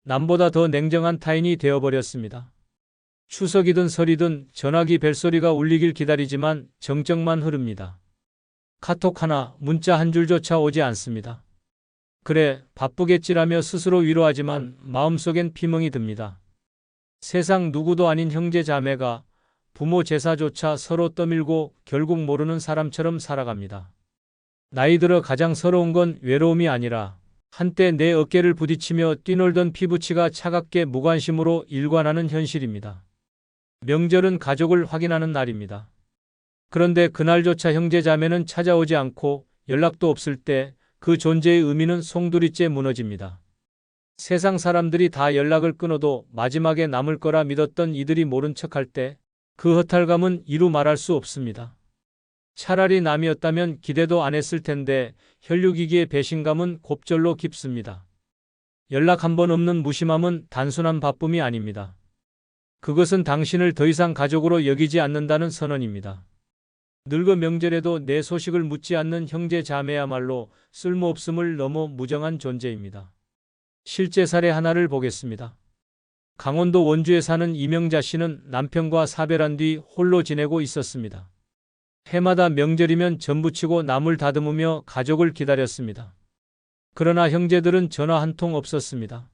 남보다 더 냉정한 타인이 되어버렸습니다. 추석이든 설이든 전화기 벨소리가 울리길 기다리지만 정적만 흐릅니다. 카톡 하나, 문자 한 줄조차 오지 않습니다. 그래, 바쁘겠지라며 스스로 위로하지만 마음속엔 피멍이 듭니다. 세상 누구도 아닌 형제 자매가 부모 제사조차 서로 떠밀고 결국 모르는 사람처럼 살아갑니다. 나이 들어 가장 서러운 건 외로움이 아니라 한때 내 어깨를 부딪히며 뛰놀던 피부치가 차갑게 무관심으로 일관하는 현실입니다. 명절은 가족을 확인하는 날입니다. 그런데 그날조차 형제 자매는 찾아오지 않고 연락도 없을 때 그 존재의 의미는 송두리째 무너집니다. 세상 사람들이 다 연락을 끊어도 마지막에 남을 거라 믿었던 이들이 모른 척할 때 그 허탈감은 이루 말할 수 없습니다. 차라리 남이었다면 기대도 안 했을 텐데 혈육이기의 배신감은 곱절로 깊습니다. 연락 한 번 없는 무심함은 단순한 바쁨이 아닙니다. 그것은 당신을 더 이상 가족으로 여기지 않는다는 선언입니다. 늙어 명절에도 내 소식을 묻지 않는 형제 자매야말로 쓸모없음을 넘어 무정한 존재입니다. 실제 사례 하나를 보겠습니다. 강원도 원주에 사는 이명자 씨는 남편과 사별한 뒤 홀로 지내고 있었습니다. 해마다 명절이면 전부치고 나물 다듬으며 가족을 기다렸습니다. 그러나 형제들은 전화 한 통 없었습니다.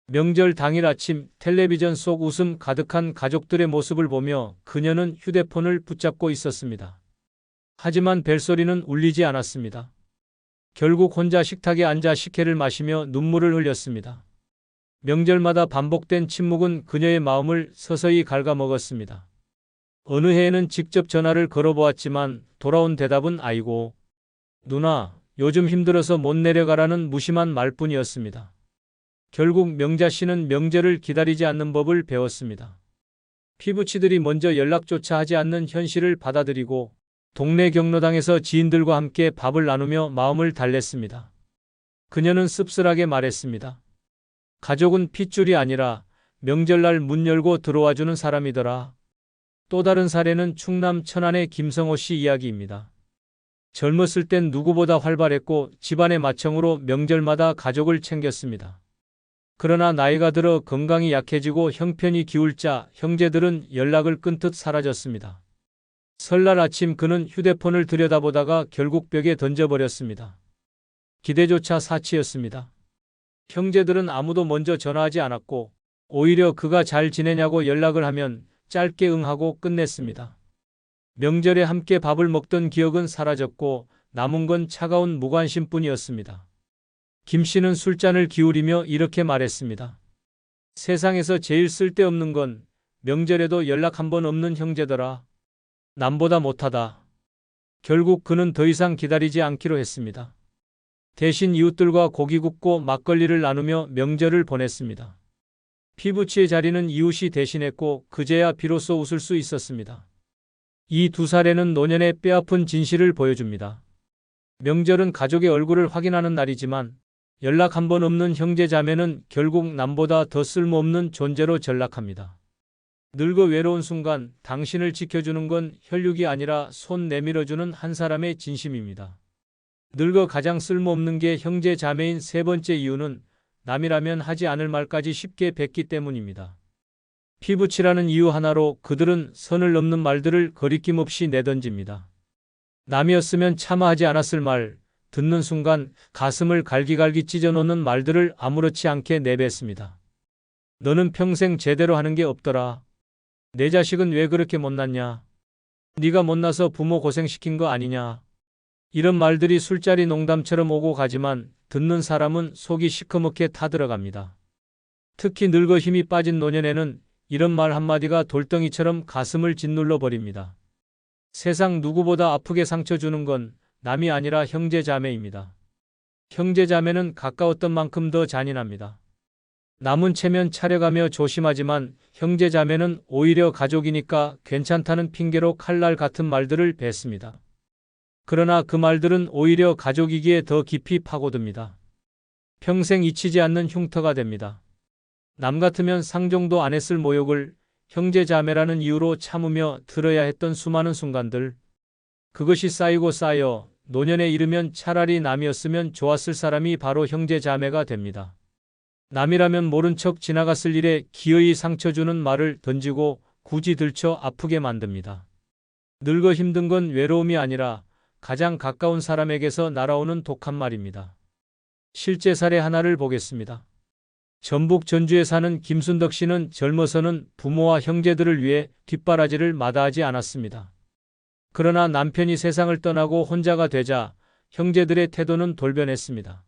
명절 당일 아침 텔레비전 속 웃음 가득한 가족들의 모습을 보며 그녀는 휴대폰을 붙잡고 있었습니다. 하지만 벨소리는 울리지 않았습니다. 결국 혼자 식탁에 앉아 식혜를 마시며 눈물을 흘렸습니다. 명절마다 반복된 침묵은 그녀의 마음을 서서히 갉아먹었습니다. 어느 해에는 직접 전화를 걸어보았지만 돌아온 대답은 아이고, 누나, 요즘 힘들어서 못 내려가라는 무심한 말뿐이었습니다. 결국 명자 씨는 명절을 기다리지 않는 법을 배웠습니다. 피부치들이 먼저 연락조차 하지 않는 현실을 받아들이고 동네 경로당에서 지인들과 함께 밥을 나누며 마음을 달랬습니다. 그녀는 씁쓸하게 말했습니다. 가족은 핏줄이 아니라 명절날 문 열고 들어와주는 사람이더라. 또 다른 사례는 충남 천안의 김성호 씨 이야기입니다. 젊었을 땐 누구보다 활발했고 집안의 맏형으로 명절마다 가족을 챙겼습니다. 그러나 나이가 들어 건강이 약해지고 형편이 기울자 형제들은 연락을 끊듯 사라졌습니다. 설날 아침 그는 휴대폰을 들여다보다가 결국 벽에 던져버렸습니다. 기대조차 사치였습니다. 형제들은 아무도 먼저 전화하지 않았고 오히려 그가 잘 지내냐고 연락을 하면 짧게 응하고 끝냈습니다. 명절에 함께 밥을 먹던 기억은 사라졌고 남은 건 차가운 무관심뿐이었습니다. 김 씨는 술잔을 기울이며 이렇게 말했습니다. 세상에서 제일 쓸데없는 건 명절에도 연락 한 번 없는 형제더라. 남보다 못하다. 결국 그는 더 이상 기다리지 않기로 했습니다. 대신 이웃들과 고기 굽고 막걸리를 나누며 명절을 보냈습니다. 피부치의 자리는 이웃이 대신했고 그제야 비로소 웃을 수 있었습니다. 이 두 사례는 노년의 뼈아픈 진실을 보여줍니다. 명절은 가족의 얼굴을 확인하는 날이지만 연락 한 번 없는 형제 자매는 결국 남보다 더 쓸모없는 존재로 전락합니다. 늙어 외로운 순간 당신을 지켜주는 건 혈육이 아니라 손 내밀어주는 한 사람의 진심입니다. 늙어 가장 쓸모없는 게 형제 자매인 세 번째 이유는 남이라면 하지 않을 말까지 쉽게 뱉기 때문입니다. 피부치라는 이유 하나로 그들은 선을 넘는 말들을 거리낌 없이 내던집니다. 남이었으면 차마 하지 않았을 말, 듣는 순간 가슴을 갈기갈기 찢어놓는 말들을 아무렇지 않게 내뱉습니다. 너는 평생 제대로 하는 게 없더라. 내 자식은 왜 그렇게 못났냐? 네가 못나서 부모 고생시킨 거 아니냐? 이런 말들이 술자리 농담처럼 오고 가지만 듣는 사람은 속이 시커멓게 타들어갑니다. 특히 늙어 힘이 빠진 노년에는 이런 말 한마디가 돌덩이처럼 가슴을 짓눌러 버립니다. 세상 누구보다 아프게 상처 주는 건 남이 아니라 형제 자매입니다. 형제 자매는 가까웠던 만큼 더 잔인합니다. 남은 체면 차려가며 조심하지만 형제 자매는 오히려 가족이니까 괜찮다는 핑계로 칼날 같은 말들을 뱉습니다. 그러나 그 말들은 오히려 가족이기에 더 깊이 파고듭니다. 평생 잊히지 않는 흉터가 됩니다. 남 같으면 상종도 안 했을 모욕을 형제 자매라는 이유로 참으며 들어야 했던 수많은 순간들. 그것이 쌓이고 쌓여 노년에 이르면 차라리 남이었으면 좋았을 사람이 바로 형제 자매가 됩니다. 남이라면 모른 척 지나갔을 일에 기어이 상처 주는 말을 던지고 굳이 들쳐 아프게 만듭니다. 늙어 힘든 건 외로움이 아니라 가장 가까운 사람에게서 날아오는 독한 말입니다. 실제 사례 하나를 보겠습니다. 전북 전주에 사는 김순덕 씨는 젊어서는 부모와 형제들을 위해 뒷바라지를 마다하지 않았습니다. 그러나 남편이 세상을 떠나고 혼자가 되자 형제들의 태도는 돌변했습니다.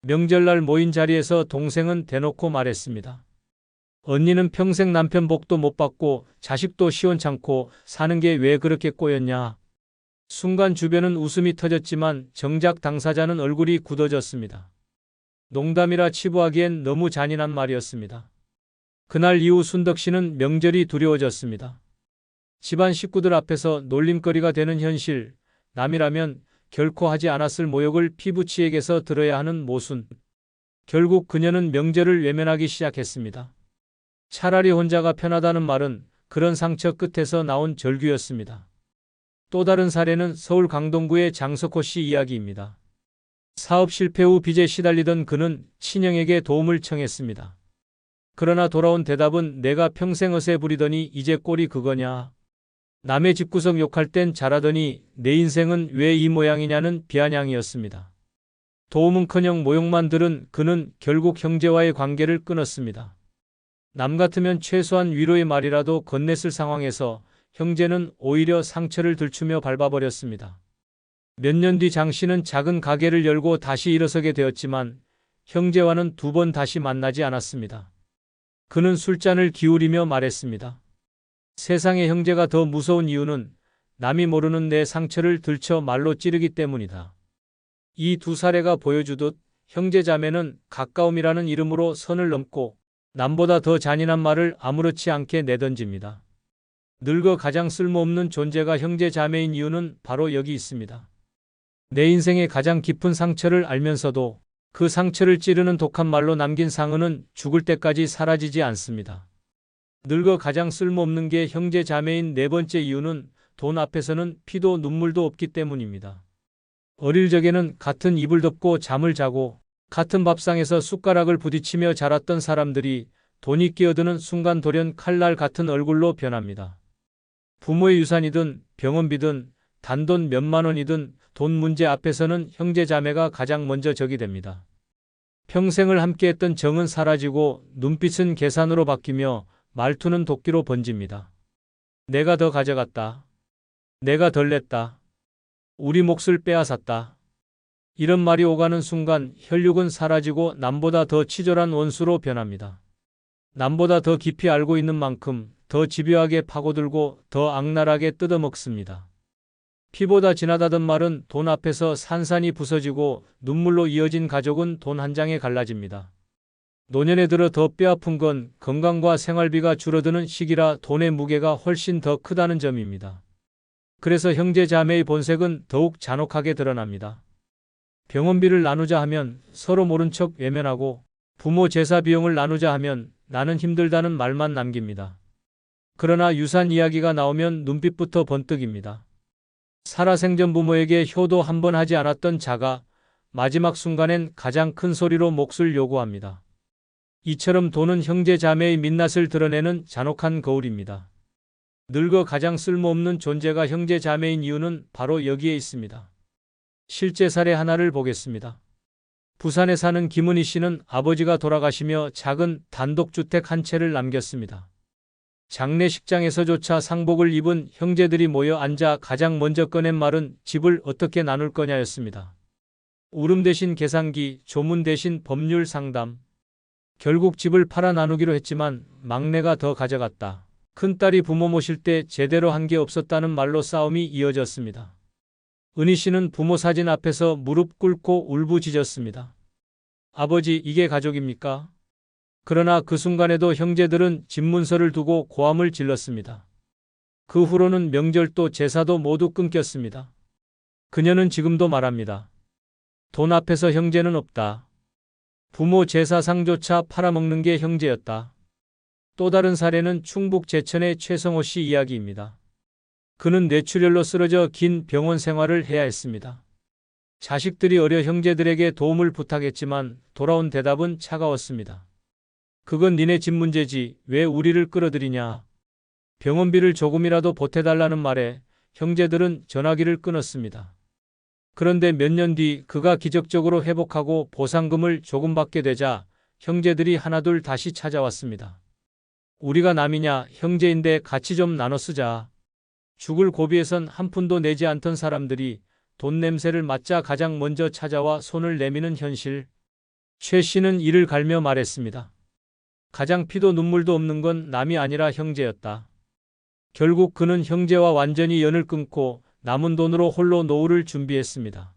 명절날 모인 자리에서 동생은 대놓고 말했습니다. 언니는 평생 남편 복도 못 받고 자식도 시원찮고 사는 게 왜 그렇게 꼬였냐? 순간 주변은 웃음이 터졌지만 정작 당사자는 얼굴이 굳어졌습니다. 농담이라 치부하기엔 너무 잔인한 말이었습니다. 그날 이후 순덕 씨는 명절이 두려워졌습니다. 집안 식구들 앞에서 놀림거리가 되는 현실, 남이라면 결코 하지 않았을 모욕을 피부치에게서 들어야 하는 모순. 결국 그녀는 명절을 외면하기 시작했습니다. 차라리 혼자가 편하다는 말은 그런 상처 끝에서 나온 절규였습니다. 또 다른 사례는 서울 강동구의 장석호 씨 이야기입니다. 사업 실패 후 빚에 시달리던 그는 친형에게 도움을 청했습니다. 그러나 돌아온 대답은 내가 평생 어세 부리더니 이제 꼴이 그거냐. 남의 집구석 욕할 땐 잘하더니 내 인생은 왜 이 모양이냐는 비아냥이었습니다. 도움은커녕 모욕만 들은 그는 결국 형제와의 관계를 끊었습니다. 남 같으면 최소한 위로의 말이라도 건넸을 상황에서 형제는 오히려 상처를 들추며 밟아버렸습니다. 몇 년 뒤 장 씨는 작은 가게를 열고 다시 일어서게 되었지만 형제와는 2번 다시 만나지 않았습니다. 그는 술잔을 기울이며 말했습니다. 세상에 형제가 더 무서운 이유는 남이 모르는 내 상처를 들쳐 말로 찌르기 때문이다. 이 두 사례가 보여주듯 형제자매는 가까움이라는 이름으로 선을 넘고 남보다 더 잔인한 말을 아무렇지 않게 내던집니다. 늙어 가장 쓸모없는 존재가 형제자매인 이유는 바로 여기 있습니다. 내 인생의 가장 깊은 상처를 알면서도 그 상처를 찌르는 독한 말로 남긴 상흔은 죽을 때까지 사라지지 않습니다. 늙어 가장 쓸모없는 게 형제자매인 네 번째 이유는 돈 앞에서는 피도 눈물도 없기 때문입니다. 어릴 적에는 같은 이불 덮고 잠을 자고 같은 밥상에서 숟가락을 부딪히며 자랐던 사람들이 돈이 끼어드는 순간 돌연 칼날 같은 얼굴로 변합니다. 부모의 유산이든 병원비든 단돈 몇만 원이든 돈 문제 앞에서는 형제자매가 가장 먼저 적이 됩니다. 평생을 함께했던 정은 사라지고 눈빛은 계산으로 바뀌며 말투는 도끼로 번집니다. 내가 더 가져갔다. 내가 덜 냈다. 우리 몫을 빼앗았다. 이런 말이 오가는 순간 혈육은 사라지고 남보다 더 치졸한 원수로 변합니다. 남보다 더 깊이 알고 있는 만큼 더 집요하게 파고들고 더 악랄하게 뜯어먹습니다. 피보다 진하다던 말은 돈 앞에서 산산이 부서지고 눈물로 이어진 가족은 돈 한 장에 갈라집니다. 노년에 들어 더 뼈아픈 건 건강과 생활비가 줄어드는 시기라 돈의 무게가 훨씬 더 크다는 점입니다. 그래서 형제자매의 본색은 더욱 잔혹하게 드러납니다. 병원비를 나누자 하면 서로 모른 척 외면하고 부모 제사 비용을 나누자 하면 나는 힘들다는 말만 남깁니다. 그러나 유산 이야기가 나오면 눈빛부터 번뜩입니다. 살아생전 부모에게 효도 한 번 하지 않았던 자가 마지막 순간엔 가장 큰 소리로 몫을 요구합니다. 이처럼 돈은 형제자매의 민낯을 드러내는 잔혹한 거울입니다. 늙어 가장 쓸모없는 존재가 형제자매인 이유는 바로 여기에 있습니다. 실제 사례 하나를 보겠습니다. 부산에 사는 김은희 씨는 아버지가 돌아가시며 작은 단독주택 한 채를 남겼습니다. 장례식장에서조차 상복을 입은 형제들이 모여 앉아 가장 먼저 꺼낸 말은 집을 어떻게 나눌 거냐였습니다. 울음 대신 계산기, 조문 대신 법률 상담. 결국 집을 팔아 나누기로 했지만 막내가 더 가져갔다. 큰딸이 부모 모실 때 제대로 한 게 없었다는 말로 싸움이 이어졌습니다. 은희 씨는 부모 사진 앞에서 무릎 꿇고 울부짖었습니다. 아버지, 이게 가족입니까? 그러나 그 순간에도 형제들은 집문서를 두고 고함을 질렀습니다. 그 후로는 명절도 제사도 모두 끊겼습니다. 그녀는 지금도 말합니다. 돈 앞에서 형제는 없다. 부모 제사상조차 팔아먹는 게 형제였다. 또 다른 사례는 충북 제천의 최성호 씨 이야기입니다. 그는 뇌출혈로 쓰러져 긴 병원 생활을 해야 했습니다. 자식들이 어려 형제들에게 도움을 부탁했지만 돌아온 대답은 차가웠습니다. 그건 니네 집 문제지 왜 우리를 끌어들이냐. 병원비를 조금이라도 보태달라는 말에 형제들은 전화기를 끊었습니다. 그런데 몇 년 뒤 그가 기적적으로 회복하고 보상금을 조금 받게 되자 형제들이 하나둘 다시 찾아왔습니다. 우리가 남이냐, 형제인데 같이 좀 나눠 쓰자. 죽을 고비에선 한 푼도 내지 않던 사람들이 돈 냄새를 맡자 가장 먼저 찾아와 손을 내미는 현실. 최 씨는 이를 갈며 말했습니다. 가장 피도 눈물도 없는 건 남이 아니라 형제였다. 결국 그는 형제와 완전히 연을 끊고 남은 돈으로 홀로 노후를 준비했습니다.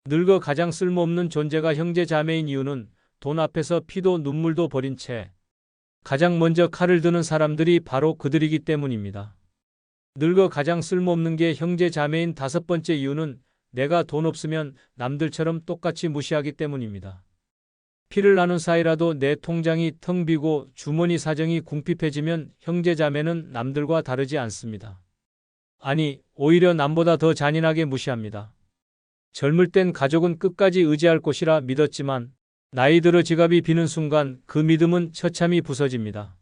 늙어 가장 쓸모없는 존재가 형제 자매인 이유는 돈 앞에서 피도 눈물도 버린 채 가장 먼저 칼을 드는 사람들이 바로 그들이기 때문입니다. 늙어 가장 쓸모없는 게 형제 자매인 다섯 번째 이유는 내가 돈 없으면 남들처럼 똑같이 무시하기 때문입니다. 피를 나눈 사이라도 내 통장이 텅 비고 주머니 사정이 궁핍해지면 형제 자매는 남들과 다르지 않습니다. 아니, 오히려 남보다 더 잔인하게 무시합니다. 젊을 땐 가족은 끝까지 의지할 곳이라 믿었지만 나이 들어 지갑이 비는 순간 그 믿음은 처참히 부서집니다.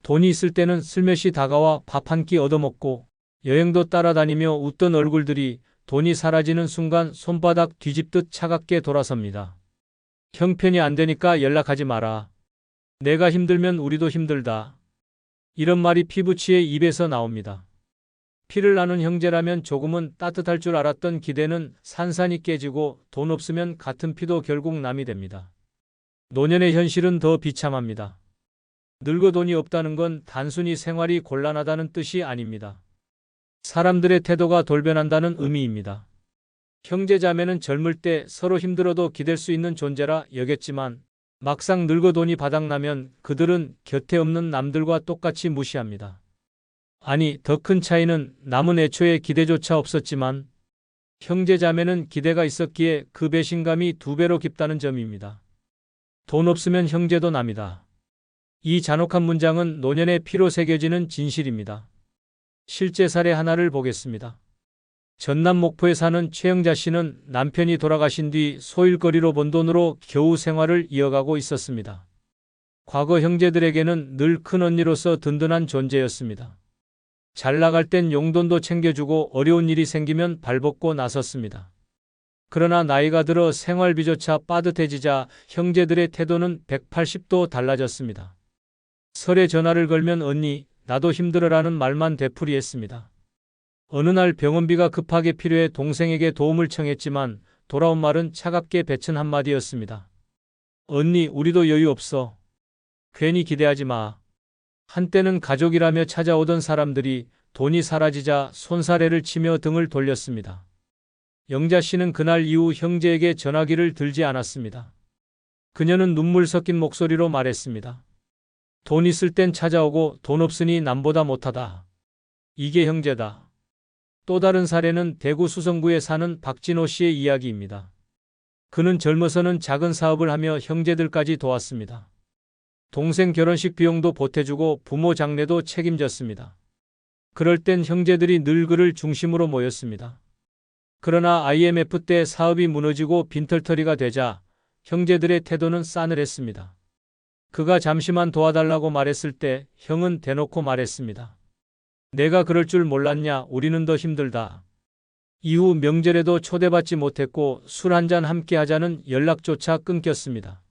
돈이 있을 때는 슬며시 다가와 밥 한 끼 얻어먹고 여행도 따라다니며 웃던 얼굴들이 돈이 사라지는 순간 손바닥 뒤집듯 차갑게 돌아섭니다. 형편이 안 되니까 연락하지 마라. 내가 힘들면 우리도 힘들다. 이런 말이 피부치의 입에서 나옵니다. 피를 나눈 형제라면 조금은 따뜻할 줄 알았던 기대는 산산이 깨지고 돈 없으면 같은 피도 결국 남이 됩니다. 노년의 현실은 더 비참합니다. 늙어 돈이 없다는 건 단순히 생활이 곤란하다는 뜻이 아닙니다. 사람들의 태도가 돌변한다는 의미입니다. 형제자매는 젊을 때 서로 힘들어도 기댈 수 있는 존재라 여겼지만 막상 늙어 돈이 바닥나면 그들은 곁에 없는 남들과 똑같이 무시합니다. 아니, 더 큰 차이는 남은 애초에 기대조차 없었지만 형제자매는 기대가 있었기에 그 배신감이 두 배로 깊다는 점입니다. 돈 없으면 형제도 남이다. 이 잔혹한 문장은 노년의 피로 새겨지는 진실입니다. 실제 사례 하나를 보겠습니다. 전남 목포에 사는 최영자 씨는 남편이 돌아가신 뒤 소일거리로 번 돈으로 겨우 생활을 이어가고 있었습니다. 과거 형제들에게는 늘 큰언니로서 든든한 존재였습니다. 잘 나갈 땐 용돈도 챙겨주고 어려운 일이 생기면 발벗고 나섰습니다. 그러나 나이가 들어 생활비조차 빠듯해지자 형제들의 태도는 180도 달라졌습니다. 설에 전화를 걸면 언니, 나도 힘들어라는 말만 되풀이했습니다. 어느 날 병원비가 급하게 필요해 동생에게 도움을 청했지만 돌아온 말은 차갑게 뱉은 한마디였습니다. 언니, 우리도 여유 없어. 괜히 기대하지 마. 한때는 가족이라며 찾아오던 사람들이 돈이 사라지자 손사래를 치며 등을 돌렸습니다. 영자 씨는 그날 이후 형제에게 전화기를 들지 않았습니다. 그녀는 눈물 섞인 목소리로 말했습니다. 돈 있을 땐 찾아오고 돈 없으니 남보다 못하다. 이게 형제다. 또 다른 사례는 대구 수성구에 사는 박진호 씨의 이야기입니다. 그는 젊어서는 작은 사업을 하며 형제들까지 도왔습니다. 동생 결혼식 비용도 보태주고 부모 장례도 책임졌습니다. 그럴 땐 형제들이 늘 그를 중심으로 모였습니다. 그러나 IMF 때 사업이 무너지고 빈털터리가 되자 형제들의 태도는 싸늘했습니다. 그가 잠시만 도와달라고 말했을 때 형은 대놓고 말했습니다. 내가 그럴 줄 몰랐냐, 우리는 더 힘들다. 이후 명절에도 초대받지 못했고 술 한잔 함께 하자는 연락조차 끊겼습니다.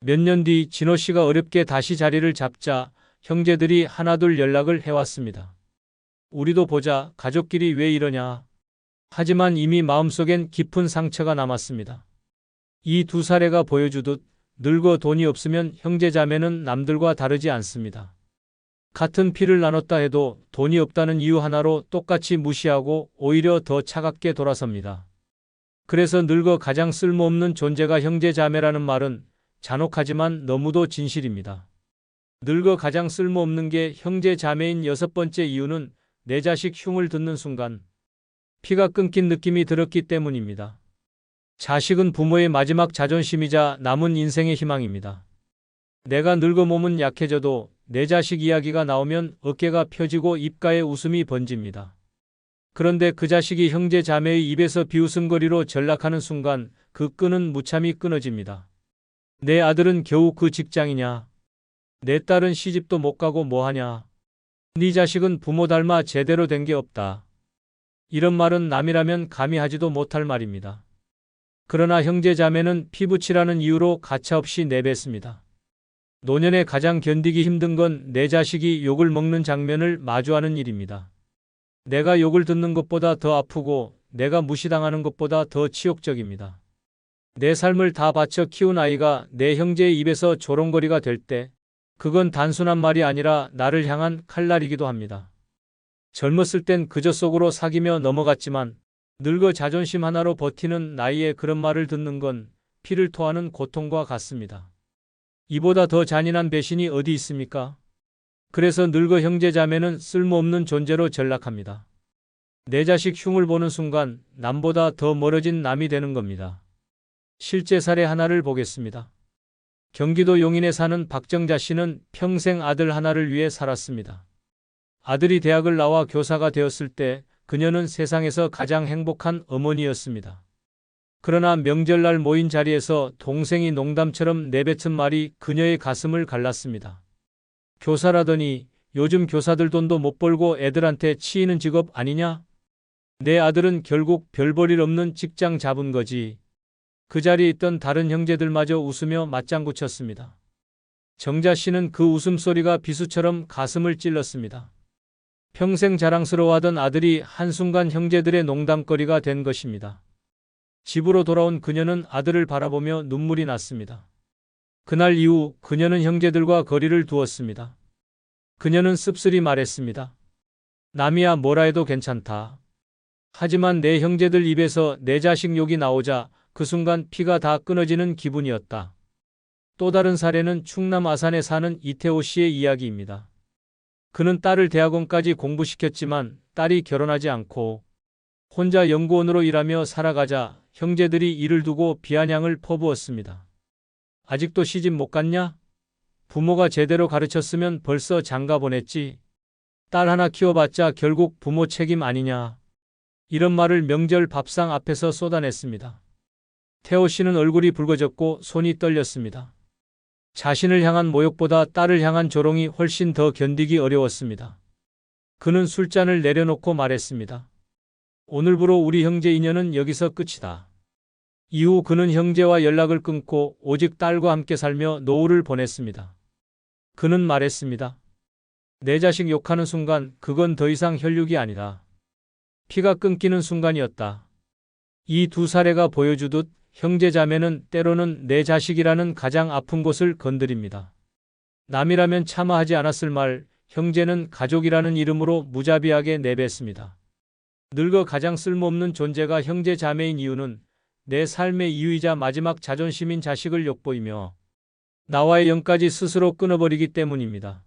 몇 년 뒤 진호 씨가 어렵게 다시 자리를 잡자 형제들이 하나둘 연락을 해왔습니다. 우리도 보자, 가족끼리 왜 이러냐. 하지만 이미 마음속엔 깊은 상처가 남았습니다. 이 두 사례가 보여주듯 늙어 돈이 없으면 형제자매는 남들과 다르지 않습니다. 같은 피를 나눴다 해도 돈이 없다는 이유 하나로 똑같이 무시하고 오히려 더 차갑게 돌아섭니다. 그래서 늙어 가장 쓸모없는 존재가 형제자매라는 말은 잔혹하지만 너무도 진실입니다. 늙어 가장 쓸모없는 게 형제자매인 여섯 번째 이유는 내 자식 흉을 듣는 순간 피가 끊긴 느낌이 들었기 때문입니다. 자식은 부모의 마지막 자존심이자 남은 인생의 희망입니다. 내가 늙어 몸은 약해져도 내 자식 이야기가 나오면 어깨가 펴지고 입가에 웃음이 번집니다. 그런데 그 자식이 형제 자매의 입에서 비웃음거리로 전락하는 순간 그 끈은 무참히 끊어집니다. 내 아들은 겨우 그 직장이냐? 내 딸은 시집도 못 가고 뭐하냐? 네 자식은 부모 닮아 제대로 된 게 없다. 이런 말은 남이라면 감히 하지도 못할 말입니다. 그러나 형제자매는 피부치라는 이유로 가차없이 내뱉습니다. 노년에 가장 견디기 힘든 건 내 자식이 욕을 먹는 장면을 마주하는 일입니다. 내가 욕을 듣는 것보다 더 아프고 내가 무시당하는 것보다 더 치욕적입니다. 내 삶을 다 바쳐 키운 아이가 내 형제의 입에서 조롱거리가 될 때 그건 단순한 말이 아니라 나를 향한 칼날이기도 합니다. 젊었을 땐 그저 속으로 사귀며 넘어갔지만 늙어 자존심 하나로 버티는 나이에 그런 말을 듣는 건 피를 토하는 고통과 같습니다. 이보다 더 잔인한 배신이 어디 있습니까? 그래서 늙어 형제 자매는 쓸모없는 존재로 전락합니다. 내 자식 흉을 보는 순간 남보다 더 멀어진 남이 되는 겁니다. 실제 사례 하나를 보겠습니다. 경기도 용인에 사는 박정자 씨는 평생 아들 하나를 위해 살았습니다. 아들이 대학을 나와 교사가 되었을 때 그녀는 세상에서 가장 행복한 어머니였습니다. 그러나 명절날 모인 자리에서 동생이 농담처럼 내뱉은 말이 그녀의 가슴을 갈랐습니다. 교사라더니 요즘 교사들 돈도 못 벌고 애들한테 치이는 직업 아니냐? 내 아들은 결국 별 볼 일 없는 직장 잡은 거지. 그 자리에 있던 다른 형제들마저 웃으며 맞장구 쳤습니다. 정자 씨는 그 웃음소리가 비수처럼 가슴을 찔렀습니다. 평생 자랑스러워하던 아들이 한순간 형제들의 농담거리가 된 것입니다. 집으로 돌아온 그녀는 아들을 바라보며 눈물이 났습니다. 그날 이후 그녀는 형제들과 거리를 두었습니다. 그녀는 씁쓸히 말했습니다. 남이야 뭐라 해도 괜찮다. 하지만 내 형제들 입에서 내 자식 욕이 나오자 그 순간 피가 다 끊어지는 기분이었다. 또 다른 사례는 충남 아산에 사는 이태호 씨의 이야기입니다. 그는 딸을 대학원까지 공부시켰지만 딸이 결혼하지 않고 혼자 연구원으로 일하며 살아가자 형제들이 이를 두고 비아냥을 퍼부었습니다. 아직도 시집 못 갔냐? 부모가 제대로 가르쳤으면 벌써 장가 보냈지. 딸 하나 키워봤자 결국 부모 책임 아니냐. 이런 말을 명절 밥상 앞에서 쏟아냈습니다. 태호 씨는 얼굴이 붉어졌고 손이 떨렸습니다. 자신을 향한 모욕보다 딸을 향한 조롱이 훨씬 더 견디기 어려웠습니다. 그는 술잔을 내려놓고 말했습니다. 오늘부로 우리 형제 인연은 여기서 끝이다. 이후 그는 형제와 연락을 끊고 오직 딸과 함께 살며 노후를 보냈습니다. 그는 말했습니다. 내 자식 욕하는 순간 그건 더 이상 혈육이 아니라 피가 끊기는 순간이었다. 이 두 사례가 보여주듯 형제자매는 때로는 내 자식이라는 가장 아픈 곳을 건드립니다. 남이라면 차마 하지 않았을 말, 형제는 가족이라는 이름으로 무자비하게 내뱉습니다. 늙어 가장 쓸모없는 존재가 형제자매인 이유는 내 삶의 이유이자 마지막 자존심인 자식을 욕보이며 나와의 연까지 스스로 끊어버리기 때문입니다.